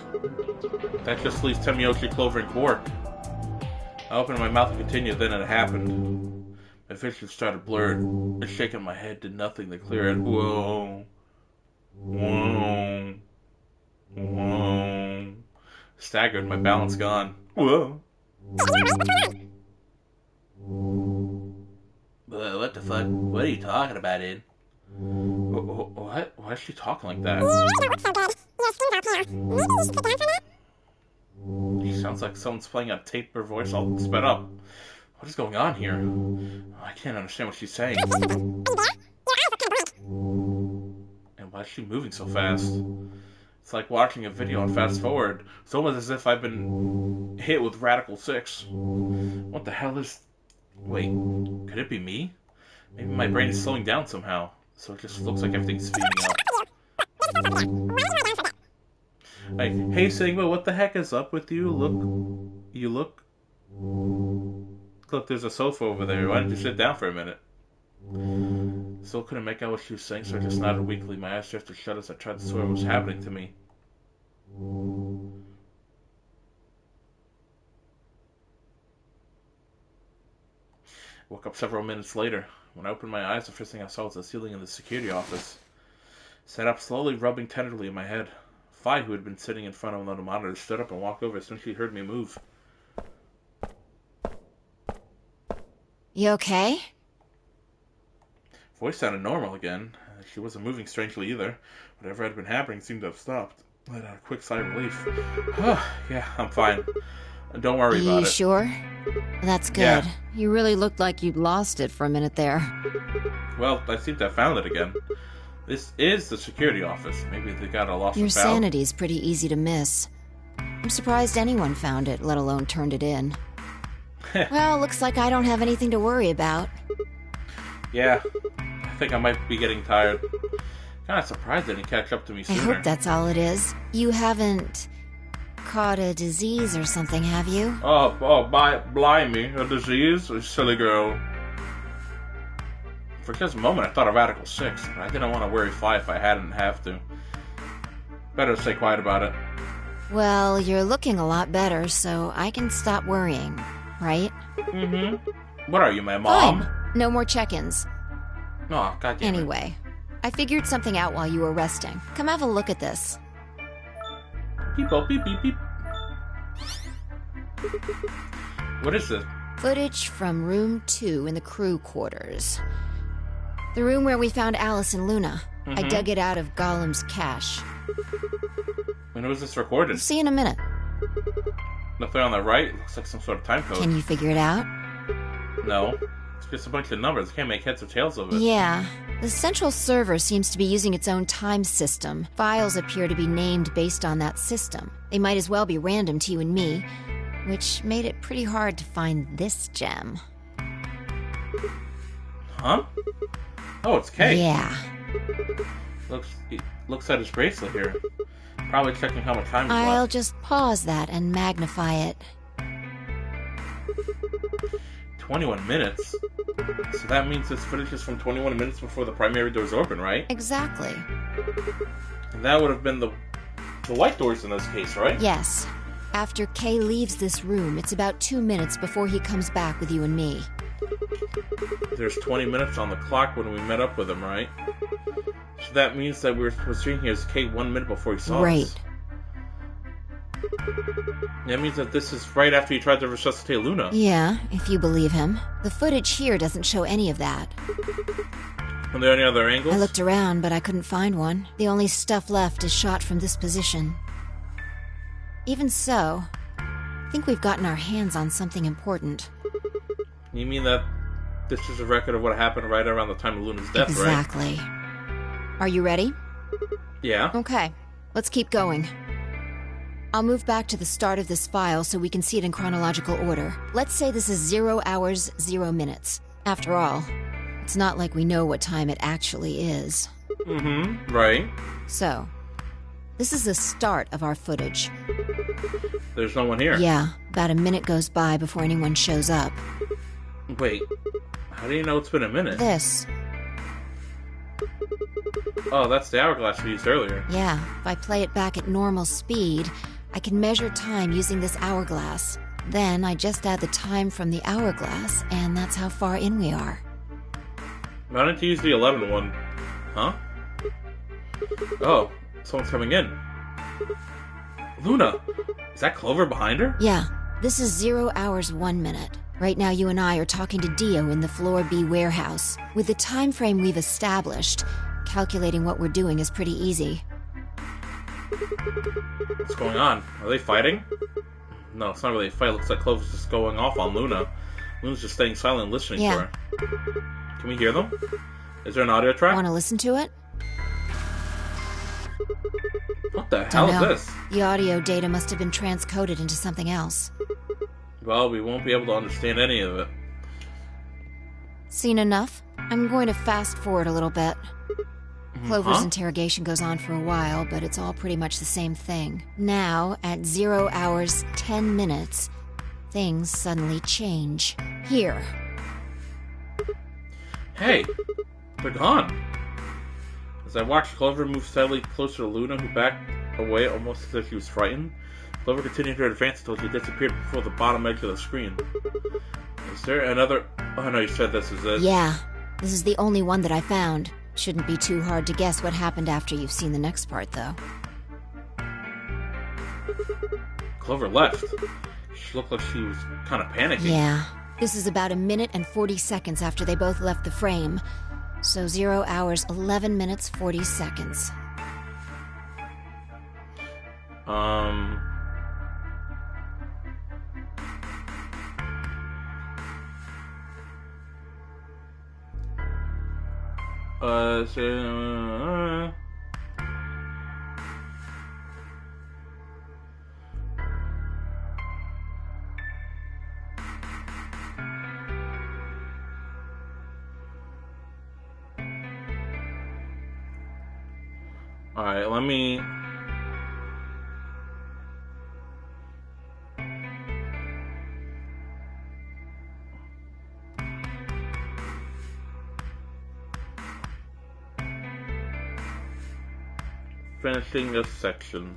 That just leaves Tenmyoshi, Clover, and Quark. I opened my mouth to continue, then it happened. My vision started blurred. A shake in my head did nothing to clear it. Whoa. Whoa. Whoa. Staggered, my balance gone. Whoa. What the fuck? What are you talking about, Ed? What? Why is she talking like that? She sounds like someone's playing a tape, her voice all sped up. What is going on here? I can't understand what she's saying. And why is she moving so fast? It's like watching a video on fast forward. It's almost as if I've been hit with Radical 6. What the hell is... Wait, could it be me? Maybe my brain is slowing down somehow, so it just looks like everything's speeding up. Hey Sigma, what the heck is up with you? Look, there's a sofa over there. Why don't you sit down for a minute? Still couldn't make out what she was saying, so I just nodded weakly. My eyes drifted shut as I tried to swear what was happening to me. Woke up several minutes later. When I opened my eyes, the first thing I saw was the ceiling in the security office. Sat up slowly, rubbing tenderly in my head. Fi, who had been sitting in front of one of the monitors, stood up and walked over as soon as she heard me move. You okay? Voice sounded normal again. She wasn't moving strangely either. Whatever had been happening seemed to have stopped. I let out a quick sigh of relief. Yeah, I'm fine. Don't worry about it. You sure? That's good. Yeah. You really looked like you'd lost it for a minute there. Well, I seem to have found it again. This is the security office. Maybe they got a lost Your and found. sanity's pretty easy to miss. I'm surprised anyone found it, let alone turned it in. Well, looks like I don't have anything to worry about. Yeah, I think I might be getting tired. Kind of surprised they didn't catch up to me I sooner. hope that's all it is. You haven't caught a disease or something, have you? Blimey, a disease? A silly girl. For just a moment, I thought of Article 6, but I didn't want to worry Fly if I hadn't have to. Better stay quiet about it. Well, you're looking a lot better, so I can stop worrying, right? What are you, my mom? Fine. No more check-ins. Oh, goddamn. Anyway, I figured something out while you were resting. Come have a look at this. Beep, oh, beep, beep, beep. What is this? Footage from room 2 in the crew quarters. The room where we found Alice and Luna. I dug it out of Gollum's cache. When was this recorded? See in a minute. Nothing on the right? Looks like some sort of time code. Can you figure it out? No. It's just a bunch of numbers. I can't make heads or tails of it. Yeah. The central server seems to be using its own time system. Files appear to be named based on that system. They might as well be random to you and me, which made it pretty hard to find this gem. Huh? Oh, it's Kay. Yeah. Looks at his bracelet here. Probably checking how much time is I'll left. just pause that and magnify it. 21 minutes? So that means this footage is from 21 minutes before the primary doors open, right? Exactly. And that would have been the white doors in this case, right? Yes. After Kay leaves this room, it's about 2 minutes before he comes back with you and me. There's 20 minutes on the clock when we met up with him, right? So that means that we're seeing here as Kay 1 minute before he saw us. Right. That means that this is right after he tried to resuscitate Luna. Yeah, if you believe him. The footage here doesn't show any of that. Are there any other angles? I looked around, but I couldn't find one. The only stuff left is shot from this position. Even so, I think we've gotten our hands on something important. You mean that this is a record of what happened right around the time of Luna's death, Exactly. Are you ready? Yeah. Okay, let's keep going. I'll move back to the start of this file so we can see it in chronological order. Let's say this is 0 hours, 0 minutes. After all, it's not like we know what time it actually is. Right. So, this is the start of our footage. There's no one here. Yeah, about a minute goes by before anyone shows up. Wait, how do you know it's been a minute? This. Oh, that's the hourglass we used earlier. Yeah, if I play it back at normal speed, I can measure time using this hourglass. Then I just add the time from the hourglass, and that's how far in we are. Why didn't you use the 11 one? Huh? Oh, someone's coming in. Luna! Is that Clover behind her? Yeah, this is 0 hours, 1 minute. Right now you and I are talking to Dio in the Floor B warehouse. With the time frame we've established, calculating what we're doing is pretty easy. What's going on? Are they fighting? No, it's not really a fight. It looks like Clover's just going off on Luna. Luna's just staying silent and listening to her. Can we hear them? Is there an audio track? Want to listen to it? What the hell is this? The audio data must have been transcoded into something else. Well, we won't be able to understand any of it. Seen enough? I'm going to fast forward a little bit. Clover's interrogation goes on for a while, but it's all pretty much the same thing. Now, at 0 hours, 10 minutes, things suddenly change. Here. Hey! They're gone! As I watched Clover move steadily closer to Luna, who backed away almost as if she was frightened, Clover continued her advance until she disappeared before the bottom edge of the screen. Is there another... Oh, no, you said this is it. Yeah. This is the only one that I found. Shouldn't be too hard to guess what happened after you've seen the next part, though. Clover left. She looked like she was kind of panicking. Yeah. This is about 1 minute and 40 seconds after they both left the frame. So 0 hours, 11 minutes, 40 seconds. Alright, let me... finishing this section.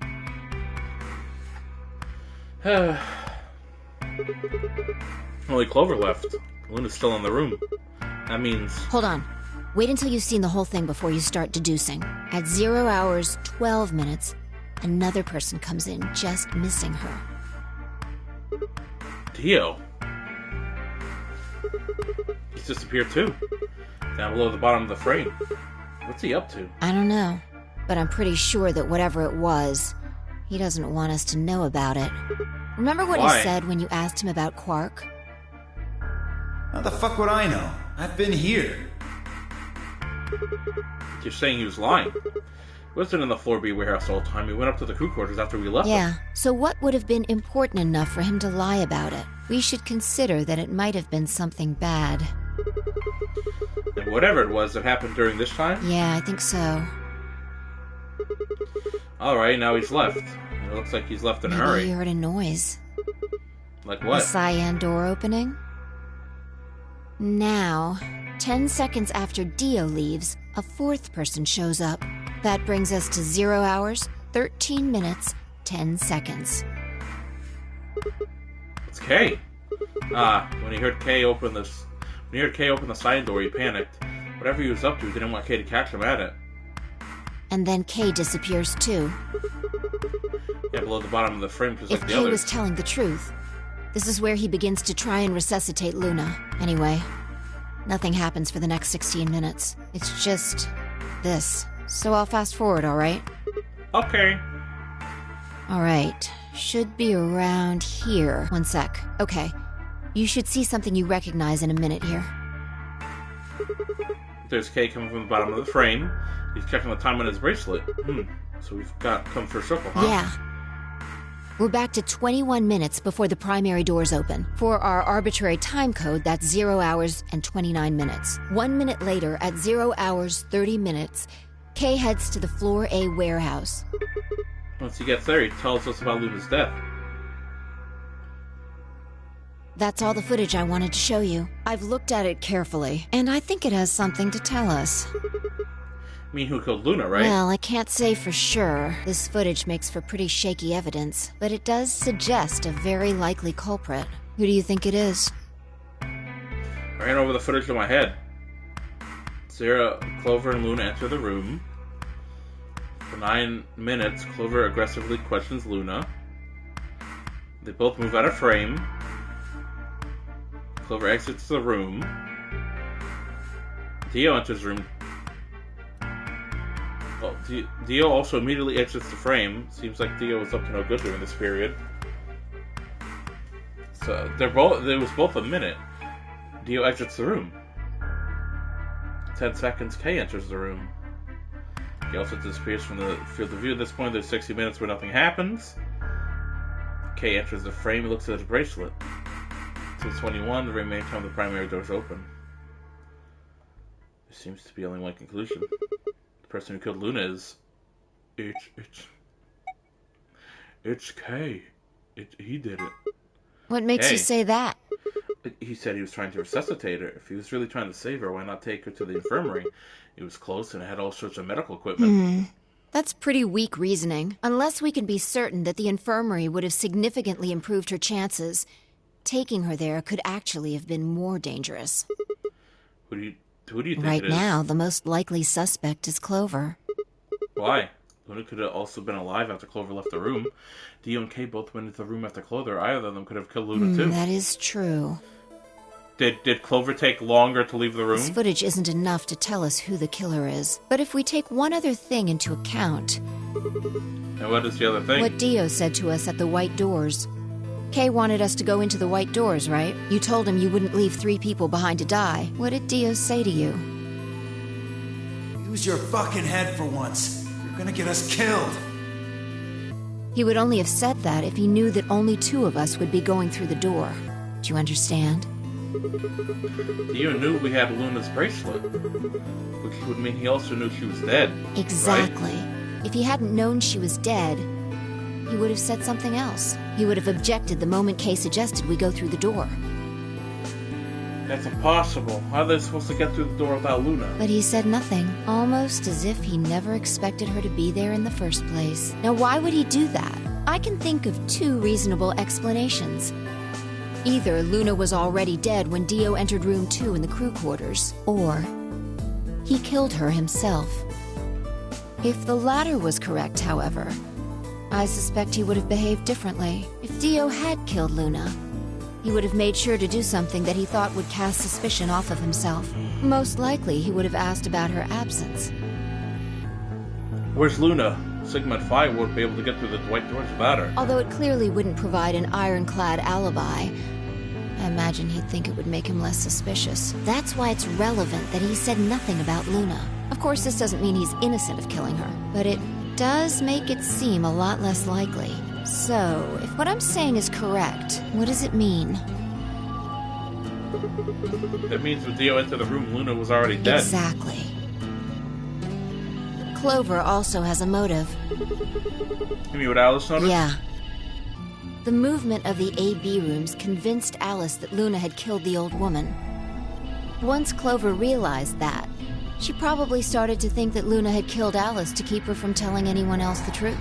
Only Clover left. Luna's still in the room. That means... Hold on. Wait until you've seen the whole thing before you start deducing. At 0 hours, 12 minutes, another person comes in, just missing her. Dio. He's disappeared too. Down below the bottom of the frame. What's he up to? I don't know, but I'm pretty sure that whatever it was, he doesn't want us to know about it. Remember what Why? he said when you asked him about Quark? How the fuck would I know? I've been here. You're saying he was lying. He wasn't in the floor B warehouse all the time. He went up to the crew quarters after we left Yeah, him. so what would have been important enough for him to lie about it? We should consider that it might have been something bad. And whatever it was that happened during this time? Yeah, I think so. Alright, now he's left. It looks like he's left in a Maybe hurry. he heard a noise. Like A what? cyan door opening? Now, 10 seconds after Dio leaves, a fourth person shows up. That brings us to 0 hours, 13 minutes, 10 seconds. It's Kay. When he heard Kay open the side door, he panicked. Whatever he was up to, he didn't want Kay to catch him at it. And then Kay disappears too. Yeah, below the bottom of the frame, just If like the Kay others. was telling the truth, this is where he begins to try and resuscitate Luna. Anyway, nothing happens for the next 16 minutes. It's just this. So I'll fast forward, alright? Okay. Alright. Should be around here. One sec. Okay. You should see something you recognize in a minute here. There's Kay coming from the bottom of the frame. He's checking the time on his bracelet. So we've got come for a circle, huh? Yeah. We're back to 21 minutes before the primary doors open. For our arbitrary time code, that's 0 hours and 29 minutes. 1 minute later, at 0 hours, 30 minutes, Kay heads to the Floor A warehouse. Once he gets there, he tells us about Luna's death. That's all the footage I wanted to show you. I've looked at it carefully, and I think it has something to tell us. I mean, who killed Luna, right? Well, I can't say for sure. This footage makes for pretty shaky evidence, but it does suggest a very likely culprit. Who do you think it is? I ran over the footage in my head. Sarah, Clover, and Luna enter the room. For 9 minutes, Clover aggressively questions Luna. They both move out of frame. Clover exits the room. Dio enters the room. Well, Dio also immediately exits the frame. Seems like Dio was up to no good during this period. So it was both a minute. Dio exits the room. 10 seconds, Kay enters the room. He also disappears from the field of view. At this point, there's 60 minutes where nothing happens. Kay enters the frame and looks at his bracelet. Till 21, the remaining time the primary doors open. There seems to be only one conclusion. The person who killed Luna is... It's Kay. He did it. What makes you say that? He said he was trying to resuscitate her. If he was really trying to save her, why not take her to the infirmary? It was close and it had all sorts of medical equipment. That's pretty weak reasoning. Unless we can be certain that the infirmary would have significantly improved her chances, taking her there could actually have been more dangerous. Who do you think Right it is? now, the most likely suspect is Clover. Why? Luna could have also been alive after Clover left the room. Dio and Kay both went into the room after Clover. Either of them could have killed Luna too. That is true. Did Clover take longer to leave the room? This footage isn't enough to tell us who the killer is. But if we take one other thing into account... And what is the other thing? What Dio said to us at the White Doors. Kay wanted us to go into the White Doors, right? You told him you wouldn't leave 3 people behind to die. What did Dio say to you? Use your fucking head for once. You're gonna get us killed. He would only have said that if he knew that only 2 of us would be going through the door. Do you understand? Dio knew we had Luna's bracelet, which would mean he also knew she was dead. Exactly. Right? If he hadn't known she was dead, he would have said something else. He would have objected the moment Kay suggested we go through the door. That's impossible. How are they supposed to get through the door without Luna? But he said nothing, almost as if he never expected her to be there in the first place. Now, why would he do that? I can think of 2 reasonable explanations. Either Luna was already dead when Dio entered room 2 in the crew quarters, or he killed her himself. If the latter was correct, however, I suspect he would have behaved differently. If Dio had killed Luna, he would have made sure to do something that he thought would cast suspicion off of himself. Most likely, he would have asked about her absence. Where's Luna? Sigma and Phi won't be able to get through the White Doors without her. Although it clearly wouldn't provide an ironclad alibi, I imagine he'd think it would make him less suspicious. That's why it's relevant that he said nothing about Luna. Of course, this doesn't mean he's innocent of killing her, but it does make it seem a lot less likely. So, if what I'm saying is correct, what does it mean? That means when Dio entered the room, Luna was already dead. Exactly. Clover also has a motive. You mean what Alice noticed? Yeah. The movement of the AB rooms convinced Alice that Luna had killed the old woman. Once Clover realized that, she probably started to think that Luna had killed Alice to keep her from telling anyone else the truth.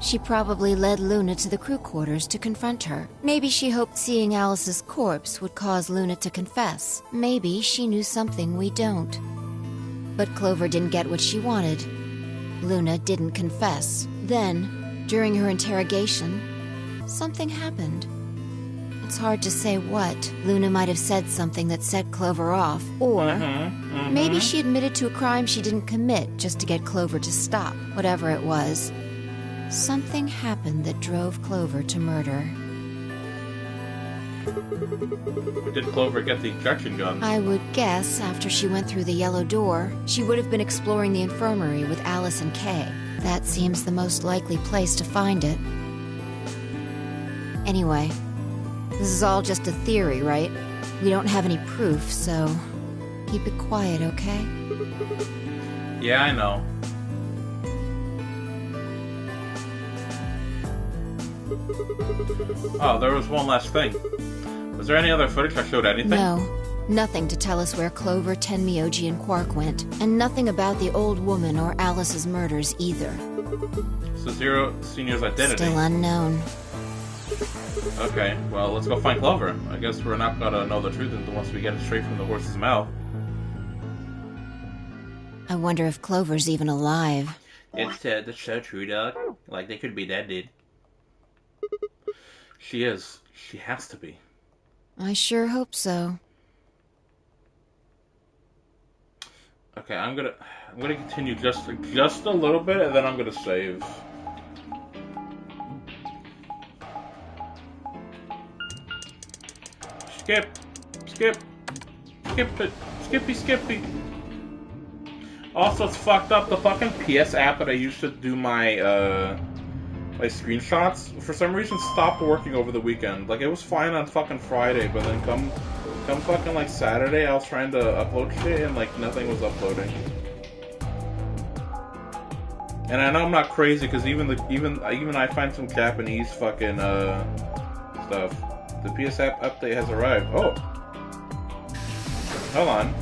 She probably led Luna to the crew quarters to confront her. Maybe she hoped seeing Alice's corpse would cause Luna to confess. Maybe she knew something we don't. But Clover didn't get what she wanted. Luna didn't confess. Then, during her interrogation, something happened. It's hard to say what. Luna might have said something that set Clover off, or maybe she admitted to a crime she didn't commit just to get Clover to stop. Whatever it was, something happened that drove Clover to murder. Did Clover get the injection gun? I would guess after she went through the yellow door, she would have been exploring the infirmary with Alice and Kay. That seems the most likely place to find it. Anyway, this is all just a theory, right? We don't have any proof, so keep it quiet, okay? Yeah, I know. Oh, there was one last thing. Was there any other footage that showed anything? No. Nothing to tell us where Clover, Tenmyoji, and Quark went. And nothing about the old woman or Alice's murders either. So Zero Senior's identity. Still unknown. Okay, well, let's go find Clover. I guess we're not gonna know the truth unless we get it straight from the horse's mouth. I wonder if Clover's even alive. That's so true, dog. Like, they could be dead, dude. She is. She has to be. I sure hope so. Okay, I'm gonna continue just a little bit, and then I'm gonna save. Skip it, skippy. Also, it's fucked up. The fucking PS app that I used to do my my screenshots for some reason stopped working over the weekend. Like, it was fine on fucking Friday, but then come fucking like Saturday, I was trying to upload shit and like nothing was uploading. And I know I'm not crazy because even I find some Japanese fucking stuff. The PS app update has arrived. Oh, hold on.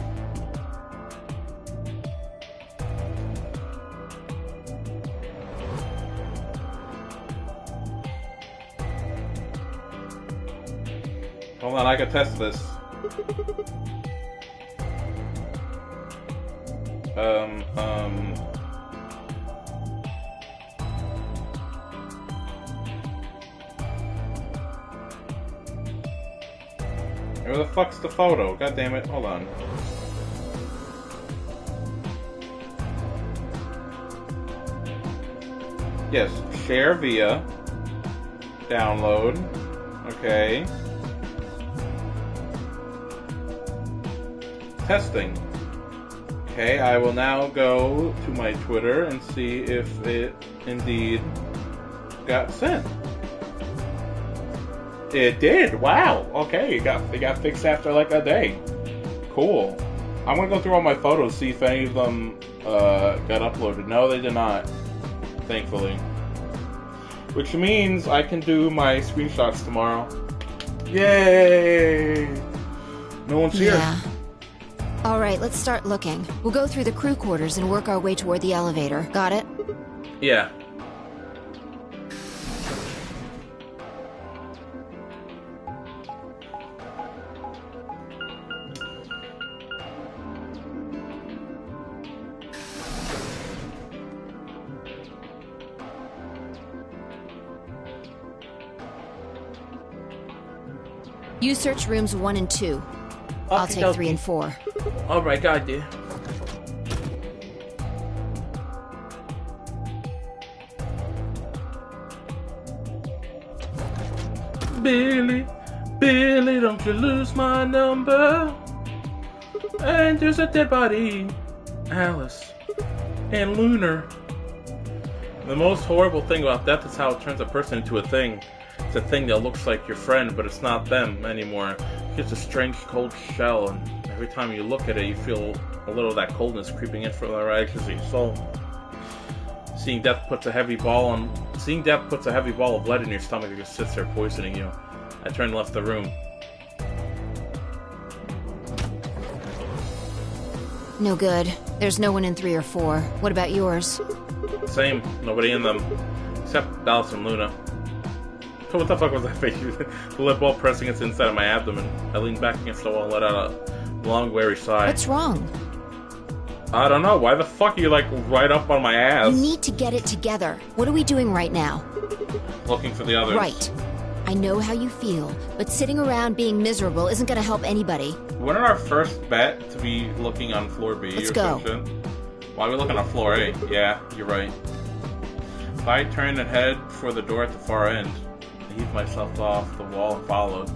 Hold on, I can test this. Where the fuck's the photo? God damn it. Hold on. Yes, share via. Download. Okay. Testing. Okay, I will now go to my Twitter and see if it indeed got sent. It did. Wow. Okay, it got fixed after like a day. Cool. I'm gonna go through all my photos, see if any of them got uploaded. No, they did not. Thankfully. Which means I can do my screenshots tomorrow. Yay! No one's here. Yeah. Alright, let's start looking. We'll go through the crew quarters and work our way toward the elevator. Got it? Yeah. You search rooms 1 and 2. I'll take 3 and 4. Alright, got you. Billy, Billy, don't you lose my number. And there's a dead body. Alice. And Lunar. The most horrible thing about death is how it turns a person into a thing. It's a thing that looks like your friend, but it's not them anymore. It's a strange cold shell, and every time you look at it, you feel a little of that coldness creeping in from the right edges of your soul. Seeing death puts a heavy ball of lead in your stomach and just sits there poisoning you. I turned and left the room. No good. There's no one in 3 or 4. What about yours? Same. Nobody in them. Except Alice and Luna. So what the fuck was that face? The lead ball pressing its inside of my abdomen. I leaned back against the wall and let out a long, weary sigh. What's wrong? I don't know. Why the fuck are you, like, right up on my ass? You need to get it together. What are we doing right now? Looking for the others. Right. I know how you feel, but sitting around being miserable isn't gonna help anybody. Wasn't our first bet to be looking on floor B Let's or go. some shit? Why are we looking on floor A? Yeah, you're right. If I turned and head for the door at the far end, I heaved myself off the wall and followed.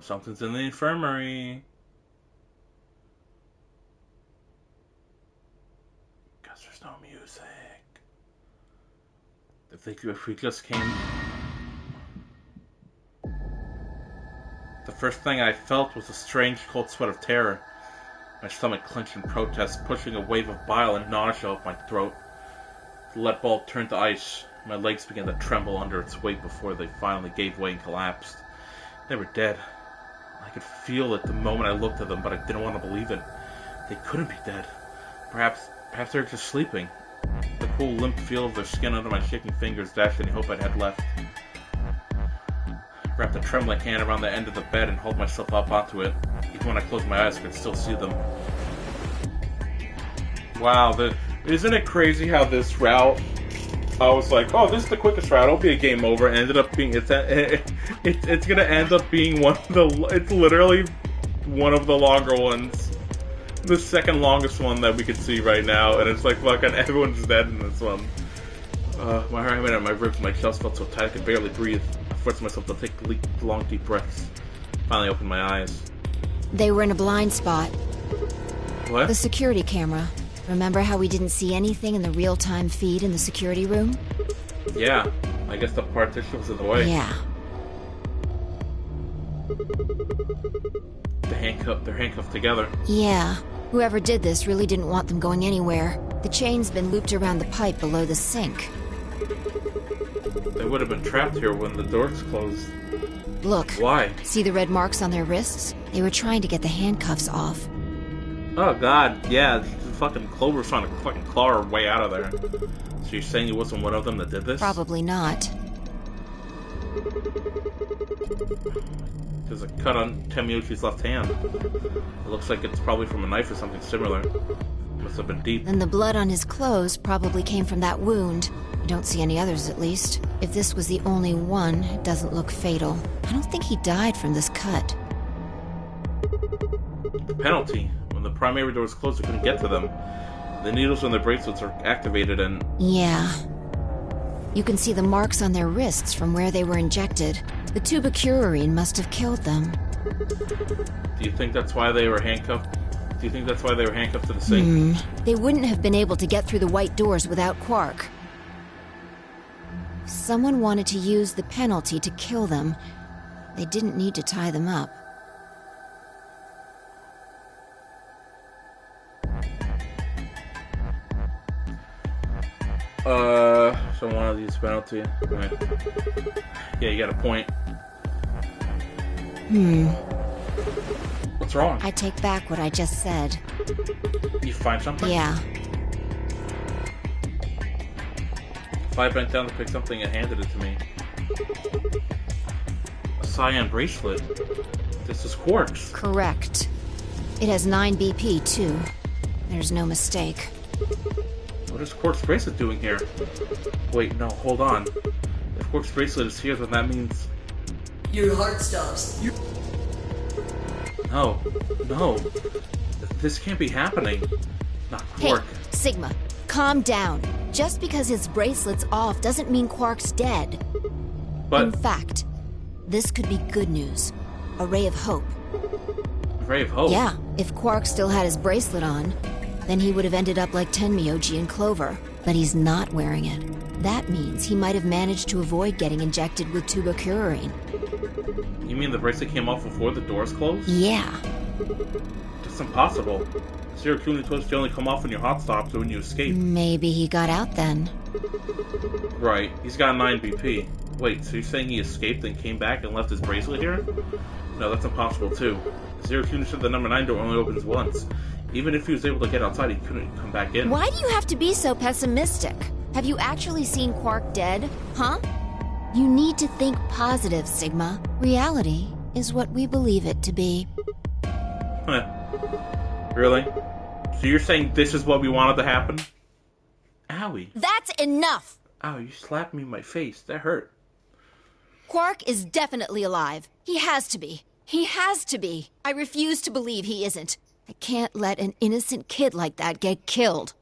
Something's in the infirmary. Guess there's no music. If we just came... The first thing I felt was a strange cold sweat of terror. My stomach clenched in protest, pushing a wave of bile and nausea up my throat. The lead ball turned to ice. My legs began to tremble under its weight before they finally gave way and collapsed. They were dead. I could feel it the moment I looked at them, but I didn't want to believe it. They couldn't be dead. Perhaps they were just sleeping. The cool, limp feel of their skin under my shaking fingers dashed any hope I'd had left. I wrapped a trembling hand around the end of the bed and hauled myself up onto it. Even when I closed my eyes, I could still see them. Wow, isn't it crazy how this route... I was like, oh, this is the quickest route. It'll be a game over. It ended up being... It's gonna end up being one of the... It's literally one of the longer ones. The second longest one that we could see right now. And it's like, fucking everyone's dead in this one. My heart went out my ribs. My chest felt so tight I could barely breathe. I forced myself to take long, deep breaths. Finally opened my eyes. They were in a blind spot. What? The security camera. Remember how we didn't see anything in the real-time feed in the security room? Yeah. I guess the partition was in the way. Yeah. They're handcuffed together. Yeah. Whoever did this really didn't want them going anywhere. The chain's been looped around the pipe below the sink. They would have been trapped here when the doors closed. Look. Why? See the red marks on their wrists? They were trying to get the handcuffs off. Oh god, yeah, the fucking Clover's trying to fucking claw her way out of there. So you're saying it wasn't one of them that did this? Probably not. There's a cut on Temiyoshi's left hand. It looks like it's probably from a knife or something similar. Must have been deep. And the blood on his clothes probably came from that wound. I don't see any others, at least. If this was the only one, it doesn't look fatal. I don't think he died from this cut. The penalty. When the primary doors closed, I couldn't get to them. The needles on their bracelets are activated and... Yeah. You can see the marks on their wrists from where they were injected. The tubocurarine must have killed them. Do you think that's why they were handcuffed? Do you think that's why they were handcuffed to the sink? They wouldn't have been able to get through the white doors without Quark. If someone wanted to use the penalty to kill them, they didn't need to tie them up. So one of these penalty. Right. Yeah, you got a point. What's wrong? I take back what I just said. You find something? Yeah. If I bent down to pick something and handed it to me. A cyan bracelet. This is Quark's. Correct. It has 9 BP, too. There's no mistake. What is Quark's bracelet doing here? Wait, no, hold on. If Quark's bracelet is here, then that means... Your heart stops. No. No. This can't be happening. Not Quark. Hey, Sigma, calm down. Just because his bracelet's off doesn't mean Quark's dead. But... In fact, this could be good news. A ray of hope. A ray of hope? Yeah, if Quark still had his bracelet on, then he would have ended up like Tenmyoji and Clover. But he's not wearing it. That means he might have managed to avoid getting injected with tubocurarine. You mean the bracelet came off before the doors closed? Yeah. That's impossible. Zero Kuni told you only come off when your heart stops or when you escape. Maybe he got out then. Right. He's got 9 BP. Wait, so you're saying he escaped and came back and left his bracelet here? No, that's impossible too. Zero Kuni said the number 9 door only opens once. Even if he was able to get outside, he couldn't come back in. Why do you have to be so pessimistic? Have you actually seen Quark dead? Huh? You need to think positive, Sigma. Reality is what we believe it to be. Really? So you're saying this is what we wanted to happen? Owie. That's enough! Ow, you slapped me in my face. That hurt. Quark is definitely alive. He has to be. He has to be. I refuse to believe he isn't. I can't let an innocent kid like that get killed.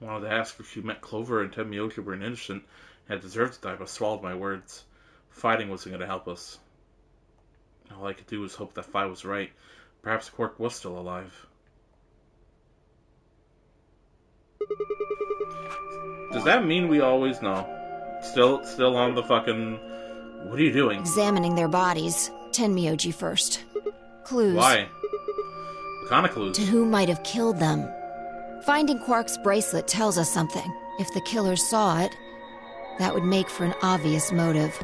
I wanted to ask if she meant Clover and Temyoshi were innocent and had deserved to die, but swallowed my words. Fighting wasn't going to help us. All I could do was hope that Phi was right. Perhaps Quark was still alive. Does that mean we always know? Still on the fucking... What are you doing? Examining their bodies. Tenmyoji first. Clues. Why? What kind of clues? To who might have killed them. Finding Quark's bracelet tells us something. If the killer saw it, that would make for an obvious motive.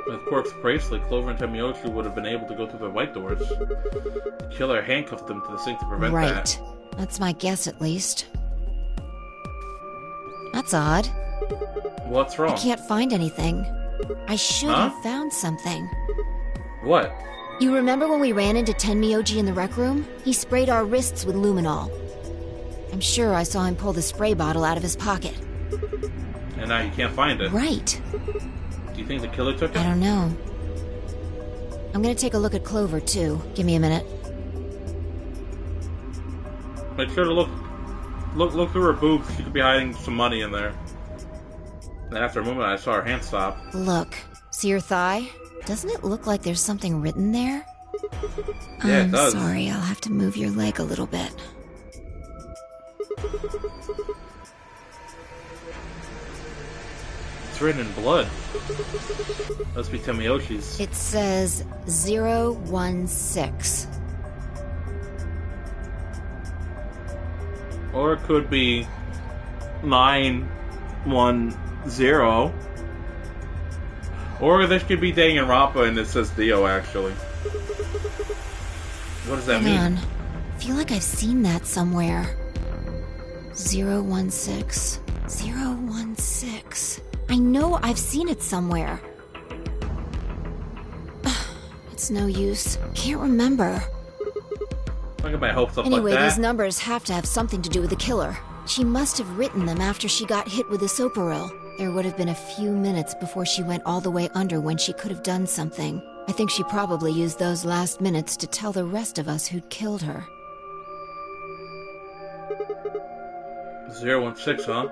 With Quark's bracelet, Clover and Temyoshi would have been able to go through the white doors. The killer handcuffed them to the sink to prevent that. Right. That's my guess, at least. That's odd. What's wrong? I can't find anything. I should have found something. What? You remember when we ran into Tenmyoji in the rec room? He sprayed our wrists with luminol. I'm sure I saw him pull the spray bottle out of his pocket. And now you can't find it. Right. Do you think the killer took it? I don't know. I'm gonna take a look at Clover, too. Give me a minute. Make sure to look through her boobs. She could be hiding some money in there. And after a moment, I saw her hand stop. Look. See her thigh? Doesn't it look like there's something written there? Yeah, it does. I'm sorry, I'll have to move your leg a little bit. It's written in blood. Must be Temyoshi's. It says 016. Or it could be 910. Or this could be Danganronpa and it says Dio, actually. What does that mean? Hang on. I feel like I've seen that somewhere. 016. 016. I know I've seen it somewhere. It's no use. Can't remember. Look at my hopes up Anyway, like that. these numbers have to have something to do with the killer. She must have written them after she got hit with the soparil. There would have been a few minutes before she went all the way under when she could have done something. I think she probably used those last minutes to tell the rest of us who'd killed her. 016, huh?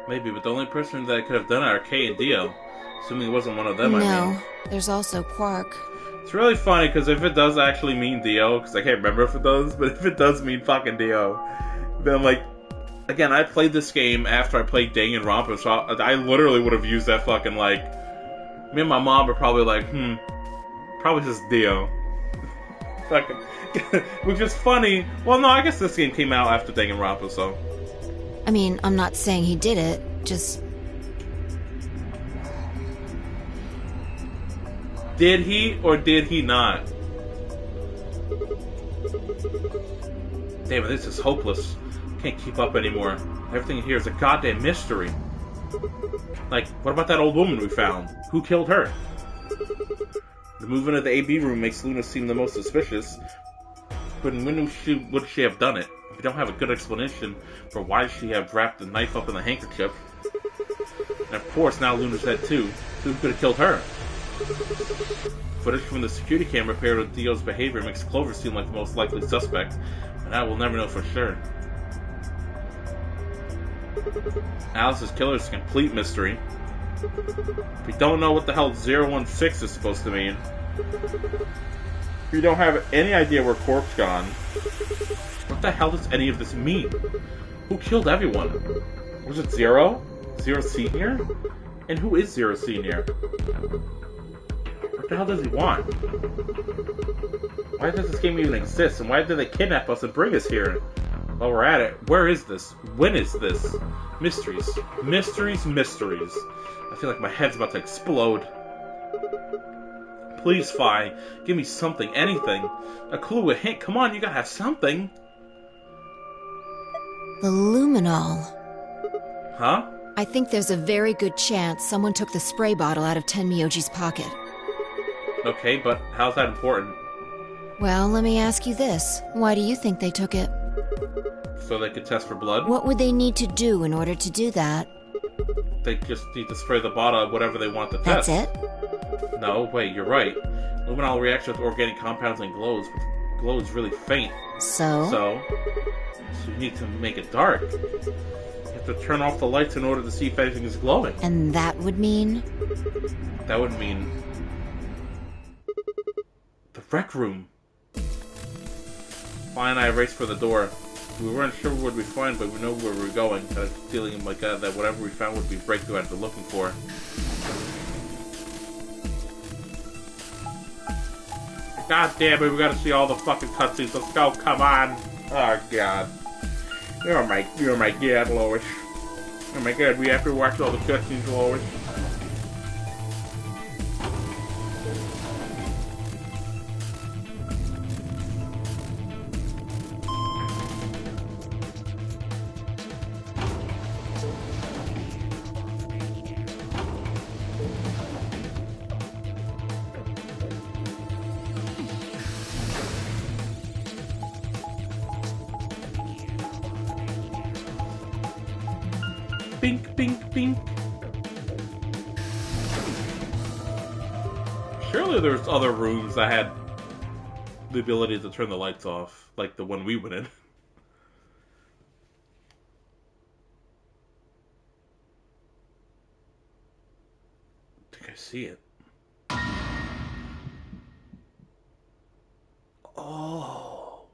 Maybe, but the only person that could have done it are Kay and Dio. Assuming it wasn't one of them, No, I mean. there's also Quark. It's really funny, because if it does actually mean Dio, because I can't remember if it does, but if it does mean fucking Dio, then, like, again, I played this game after I played Danganronpa, so I literally would have used that fucking, like, me and my mom were probably like, probably just Dio. Fucking, which is funny. Well, no, I guess this game came out after Danganronpa, so. I mean, I'm not saying he did it, just... Did he or did he not? Damn, this is hopeless. Can't keep up anymore. Everything here is a goddamn mystery. Like, what about that old woman we found? Who killed her? The movement of the AB room makes Luna seem the most suspicious. But when would she have done it? We don't have a good explanation for why she have wrapped the knife up in the handkerchief. And of course, now Luna's dead too. So who could have killed her? Footage from the security camera paired with Dio's behavior makes Clover seem like the most likely suspect, but now we'll never know for sure. Alice's killer is a complete mystery. We don't know what the hell 016 is supposed to mean. We don't have any idea where Quark's gone. What the hell does any of this mean? Who killed everyone? Was it Zero? Zero Senior? And who is Zero Senior? What the hell does he want? Why does this game even exist? And why did they kidnap us and bring us here? While we're at it, where is this? When is this? Mysteries. Mysteries, mysteries. I feel like my head's about to explode. Please, Fi, give me something, anything. A clue, a hint. Come on, you gotta have something. The luminol. Huh? I think there's a very good chance someone took the spray bottle out of Tenmyoji's pocket. Okay, but how's that important? Well, let me ask you this. Why do you think they took it? So they could test for blood? What would they need to do in order to do that? They just need to spray the bottle of whatever they want to test. That's it? No, wait, you're right. Luminol reacts with organic compounds and glows, but the glow is really faint. So you need to make it dark. You have to turn off the lights in order to see if anything is glowing. And that would mean? That would mean... the rec room. Fi and I raced for the door. We weren't sure what we'd find, but we know where we were going. I had a feeling like that whatever we found would be the breakthrough I'd been looking for. God damn it, we gotta see all the fucking cutscenes. Let's go, come on. Oh god. You're my god, Lois. Oh my god, we have to watch all the cutscenes, Lois. Bink, bink, bink. Surely there's other rooms that had the ability to turn the lights off, like the one we went in. I think I see it. Oh.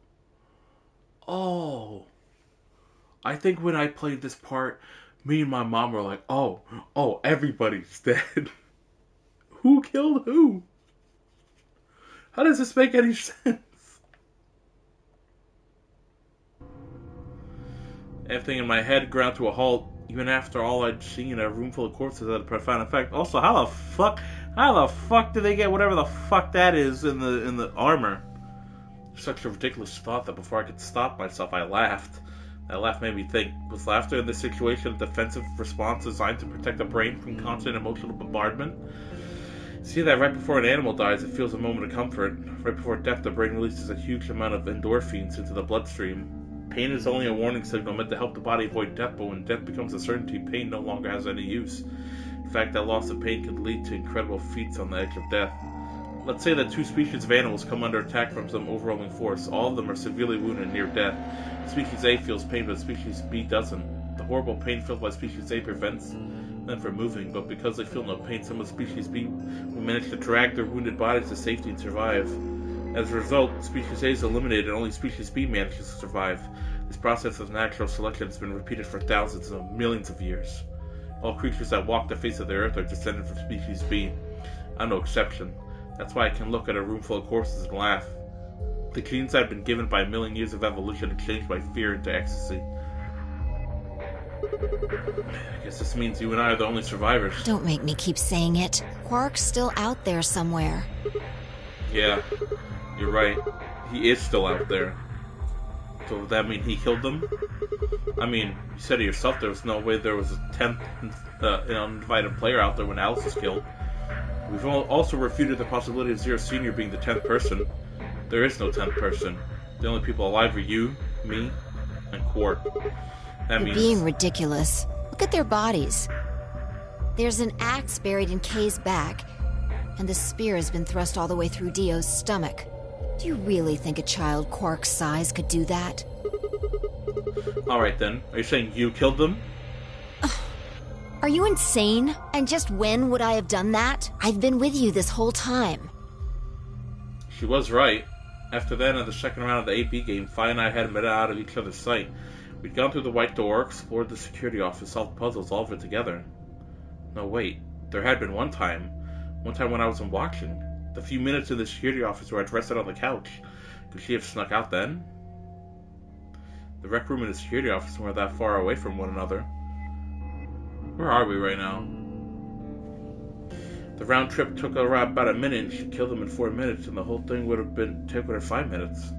Oh. I think when I played this part, me and my mom were like, oh, everybody's dead. Who killed who? How does this make any sense? Everything in my head ground to a halt, even after all I'd seen. A room full of corpses had a profound effect. Also, how the fuck did they get whatever the fuck that is in the armor? Such a ridiculous thought that before I could stop myself, I laughed. That laugh made me think, was laughter in this situation a defensive response designed to protect the brain from constant emotional bombardment? See that right before an animal dies, it feels a moment of comfort. Right before death, the brain releases a huge amount of endorphins into the bloodstream. Pain is only a warning signal meant to help the body avoid death, but when death becomes a certainty, pain no longer has any use. In fact, that loss of pain could lead to incredible feats on the edge of death. Let's say that two species of animals come under attack from some overwhelming force. All of them are severely wounded near death. Species A feels pain, but species B doesn't. The horrible pain felt by species A prevents them from moving, but because they feel no pain, some of species B will manage to drag their wounded bodies to safety and survive. As a result, species A is eliminated and only species B manages to survive. This process of natural selection has been repeated for thousands of millions of years. All creatures that walk the face of the earth are descended from species B. I'm no exception. That's why I can look at a room full of corpses and laugh. The genes I've been given by a million years of evolution exchanged my fear into ecstasy. I guess this means you and I are the only survivors. Don't make me keep saying it. Quark's still out there somewhere. Yeah, you're right. He is still out there. So would that mean he killed them? I mean, you said it yourself, there was no way there was a 10th uninvited player out there when Alice was killed. We've also refuted the possibility of Zero Senior being the 10th person. There is no 10th person. The only people alive are you, me, and Quark. That means... You're being ridiculous. Look at their bodies. There's an axe buried in Kay's back, and the spear has been thrust all the way through Dio's stomach. Do you really think a child Quark's size could do that? Alright then. Are you saying you killed them? Are you insane? And just when would I have done that? I've been with you this whole time. She was right. After that, in the second round of the AP game, Fi and I had met out of each other's sight. We'd gone through the white door, explored the security office, solved puzzles, all of it together. No, wait. There had been one time when I wasn't watching. The few minutes in the security office where I'd rested on the couch. Could she have snuck out then? The rec room and the security office weren't that far away from one another. Where are we right now? The round trip took about a minute, and she killed him in 4 minutes, and the whole thing would have been taken her 5 minutes.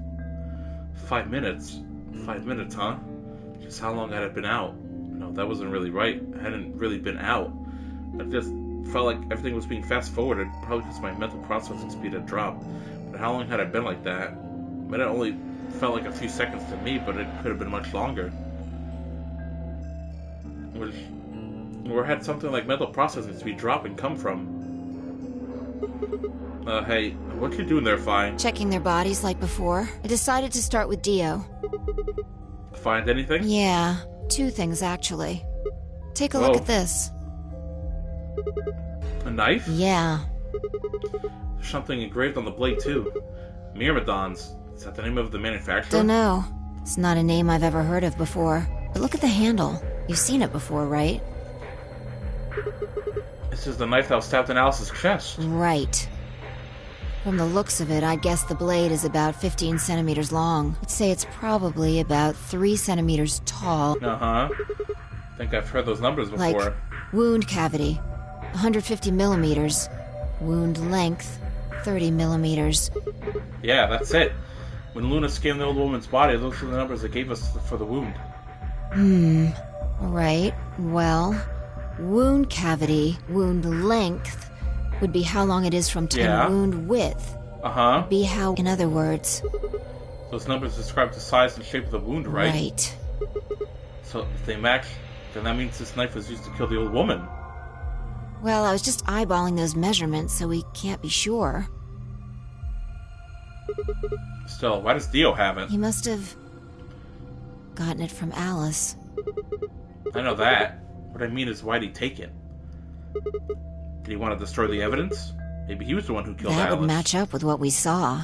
5 minutes? 5 minutes, huh? Just how long had it been out? No, that wasn't really right. I hadn't really been out. I just felt like everything was being fast-forwarded, probably because my mental processing speed had dropped. But how long had I been like that? I mean, it only felt like a few seconds to me, but it could have been much longer. Where had something like mental processing speed drop and come from? Hey, what you doing there, Fi? Checking their bodies like before. I decided to start with Dio. Find anything? Yeah, 2 things actually. Take a look at this. A knife? Yeah. There's something engraved on the blade, too. Myrmidons. Is that the name of the manufacturer? Dunno. It's not a name I've ever heard of before. But look at the handle. You've seen it before, right? This is the knife that was stabbed in Alice's chest. Right. From the looks of it, I guess the blade is about 15 centimeters long. I'd say it's probably about 3 centimeters tall. Uh-huh. I think I've heard those numbers before. Like, wound cavity, 150 millimeters. Wound length, 30 millimeters. Yeah, that's it. When Luna scanned the old woman's body, those are the numbers they gave us for the wound. Right. Well, wound cavity, wound length, would be how long it is from 10 wound width. Uh-huh. Be how, in other words. Those numbers describe the size and shape of the wound, right? Right. So if they match, then that means this knife was used to kill the old woman. Well, I was just eyeballing those measurements, so we can't be sure. Still, why does Dio have it? He must have gotten it from Alice. I know that. What I mean is, why'd he take it? Did he want to destroy the evidence? Maybe he was the one who killed Alice. That would match up with what we saw.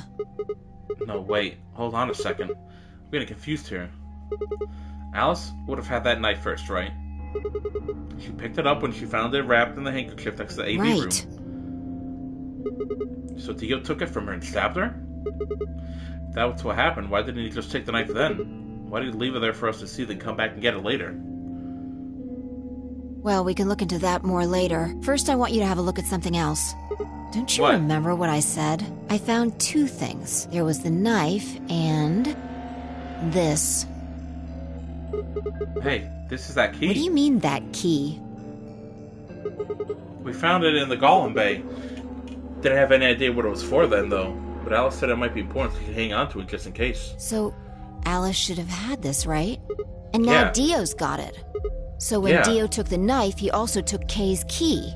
No, wait. Hold on a second. I'm getting confused here. Alice would have had that knife first, right? She picked it up when she found it wrapped in the handkerchief next to the AV room. So Dio took it from her and stabbed her? If that's what happened, why didn't he just take the knife then? Why did he leave it there for us to see, then come back and get it later? Well, we can look into that more later. First, I want you to have a look at something else. Don't you remember what I said? I found 2 things. There was the knife and... this. Hey, this is that key. What do you mean, that key? We found it in the Golem Bay. Didn't have any idea what it was for then, though. But Alice said it might be important so you could hang on to it just in case. So, Alice should have had this, right? And now Dio's got it. So when Dio took the knife, he also took Kay's key.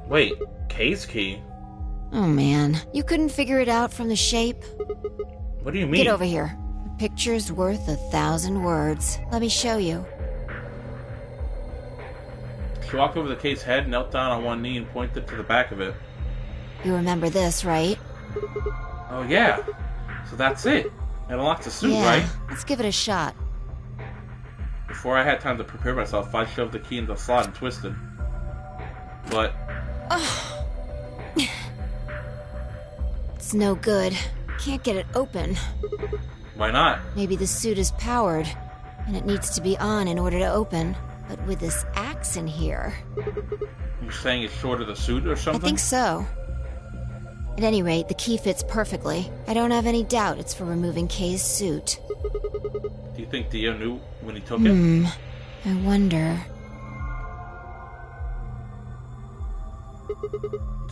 Wait, Kay's key? Oh man, you couldn't figure it out from the shape? What do you mean? Get over here. A picture's worth 1,000 words. Let me show you. She walked over the Kay's head, knelt down on one knee, and pointed to the back of it. You remember this, right? Oh yeah. So that's it. It unlocks the suit, yeah, right? Let's give it a shot. Before I had time to prepare myself, I shoved the key into the slot and twisted. But... It's no good. Can't get it open. Why not? Maybe the suit is powered, and it needs to be on in order to open. But with this axe in here... You're saying it's short of the suit or something? I think so. At any rate, the key fits perfectly. I don't have any doubt it's for removing Kay's suit. Do you think Dio knew when he took it? I wonder...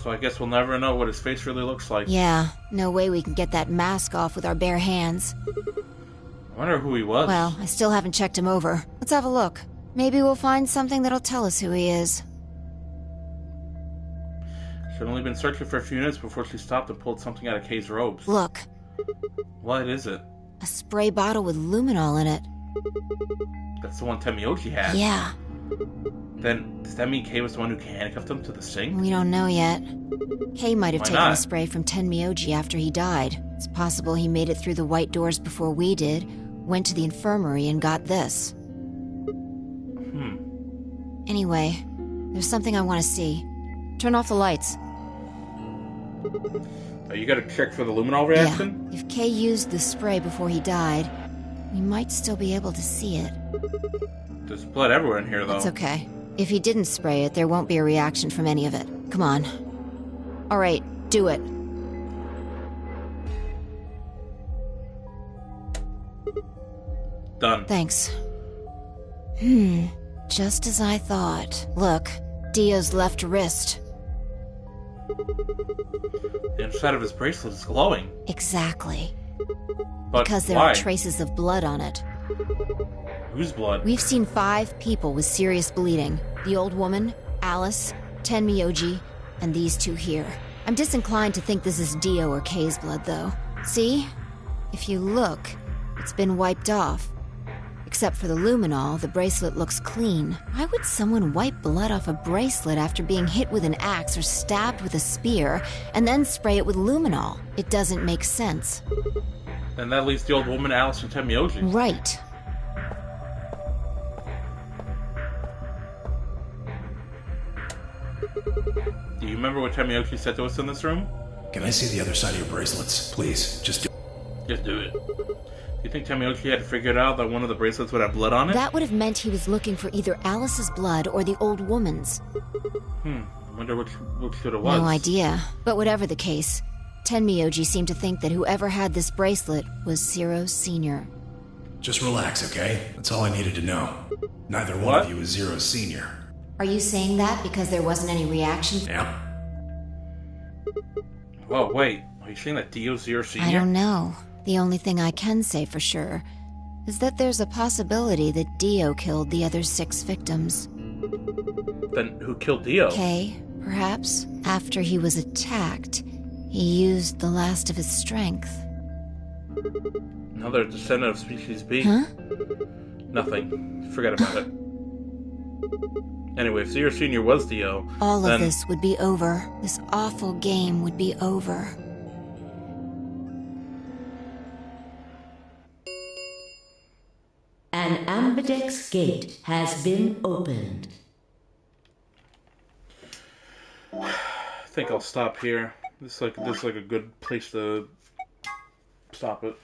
So I guess we'll never know what his face really looks like. Yeah, no way we can get that mask off with our bare hands. I wonder who he was. Well, I still haven't checked him over. Let's have a look. Maybe we'll find something that'll tell us who he is. She'd only been searching for a few minutes before she stopped and pulled something out of Kay's robes. Look. What is it? A spray bottle with luminol in it. That's the one Temioji had. Yeah. Then, does that mean Kay was the one who handcuffed him to the sink? We don't know yet. Kay might have Why taken not? the spray from Tenmyoji after he died. It's possible he made it through the white doors before we did, went to the infirmary and got this. Anyway, there's something I want to see. Turn off the lights. You gotta check for the luminol reaction? Yeah. If Kay used the spray before he died, we might still be able to see it. There's blood everywhere in here, though. That's okay. If he didn't spray it, there won't be a reaction from any of it. Come on. Alright, do it. Done. Thanks. Just as I thought. Look, Dio's left wrist. The inside of his bracelet is glowing. Exactly. But Because there why? are traces of blood on it. Whose blood? We've seen 5 people with serious bleeding. The old woman, Alice, Tenmyoji, and these 2 here. I'm disinclined to think this is Dio or Kay's blood, though. See? If you look, it's been wiped off. Except for the luminol, the bracelet looks clean. Why would someone wipe blood off a bracelet after being hit with an axe or stabbed with a spear, and then spray it with luminol? It doesn't make sense. And that leaves the old woman, Alice, and Temioji. Right. Do you remember what Temioji said to us in this room? Can I see the other side of your bracelets? Please, just do Just do it. Do you think Temioji had figured out that one of the bracelets would have blood on it? That would have meant he was looking for either Alice's blood or the old woman's. I wonder which it was. No idea. But whatever the case, Tenmyoji seemed to think that whoever had this bracelet was Zero Senior. Just relax, okay? That's all I needed to know. Neither one What? of you is Zero Senior. Are you saying that because there wasn't any reaction? Yeah? Oh, wait. Are you saying that Dio's Zero Senior? I don't know. The only thing I can say for sure is that there's a possibility that Dio killed the other 6 victims. Then who killed Dio? Kay, perhaps. After he was attacked, he used the last of his strength. Another descendant of species B. Huh? Nothing. Forget about it. Anyway, if Zero Senior was Dio, All then... of this would be over. This awful game would be over. An ambidex gate has been opened. I think I'll stop here. This is like a good place to stop it.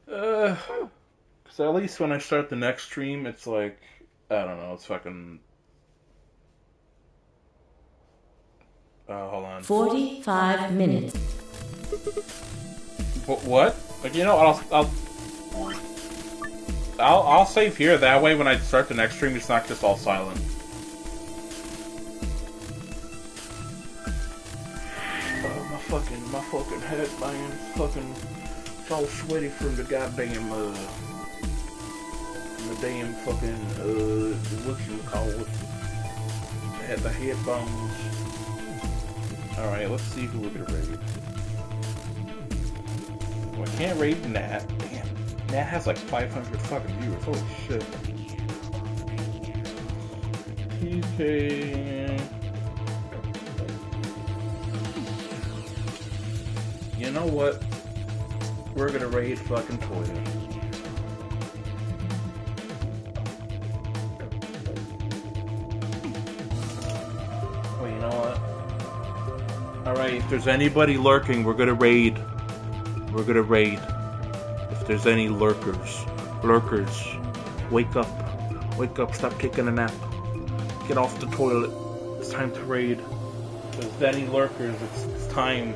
Because at least when I start the next stream, it's like, I don't know, it's fucking Hold on. 45 minutes. What? Like, you know, I'll save here. That way, when I start the next stream, it's not just all silent. Oh, my fucking head, man. Fucking, it's all sweaty from the goddamn, fucking, whatchamacallit. Had the headphones. Alright, let's see who we're gonna raid. Well, I can't raid Nat. Damn. Nat has like 500 fucking viewers. Holy shit. TK. You know what? We're gonna raid fucking Toya. Wait, you know what? Alright, if there's anybody lurking, we're gonna raid. We're gonna raid. If there's any lurkers, wake up, stop taking a nap, get off the toilet. It's time to raid. If there's any lurkers, it's time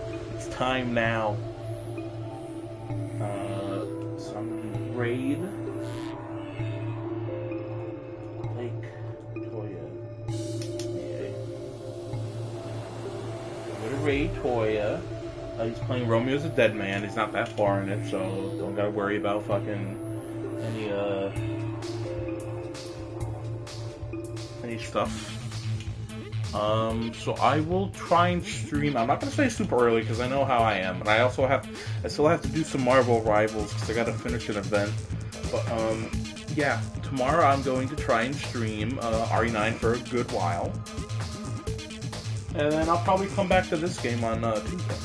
now. Some raid. Lake Toya. Yeah. I'm gonna raid Toya. He's playing Romeo's a Dead Man. He's not that far in it, so don't gotta worry about fucking any stuff. So I will try and stream. I'm not gonna say super early because I know how I am, and I still have to do some Marvel Rivals because I gotta finish an event. But yeah, tomorrow I'm going to try and stream RE9 for a good while, and then I'll probably come back to this game on Tuesday.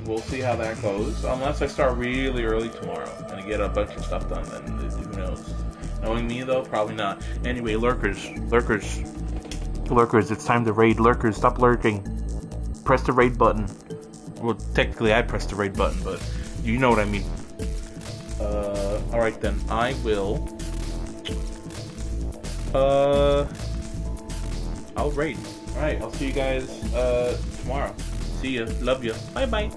We'll see how that goes. Unless I start really early tomorrow and get a bunch of stuff done, then who knows? Knowing me, though, probably not. Anyway, lurkers, it's time to raid. Lurkers, stop lurking. Press the raid button. Well, technically, I pressed the raid button, but you know what I mean. Alright then, I will... I'll raid. Alright, I'll see you guys, tomorrow. See ya. Love ya. Bye-bye.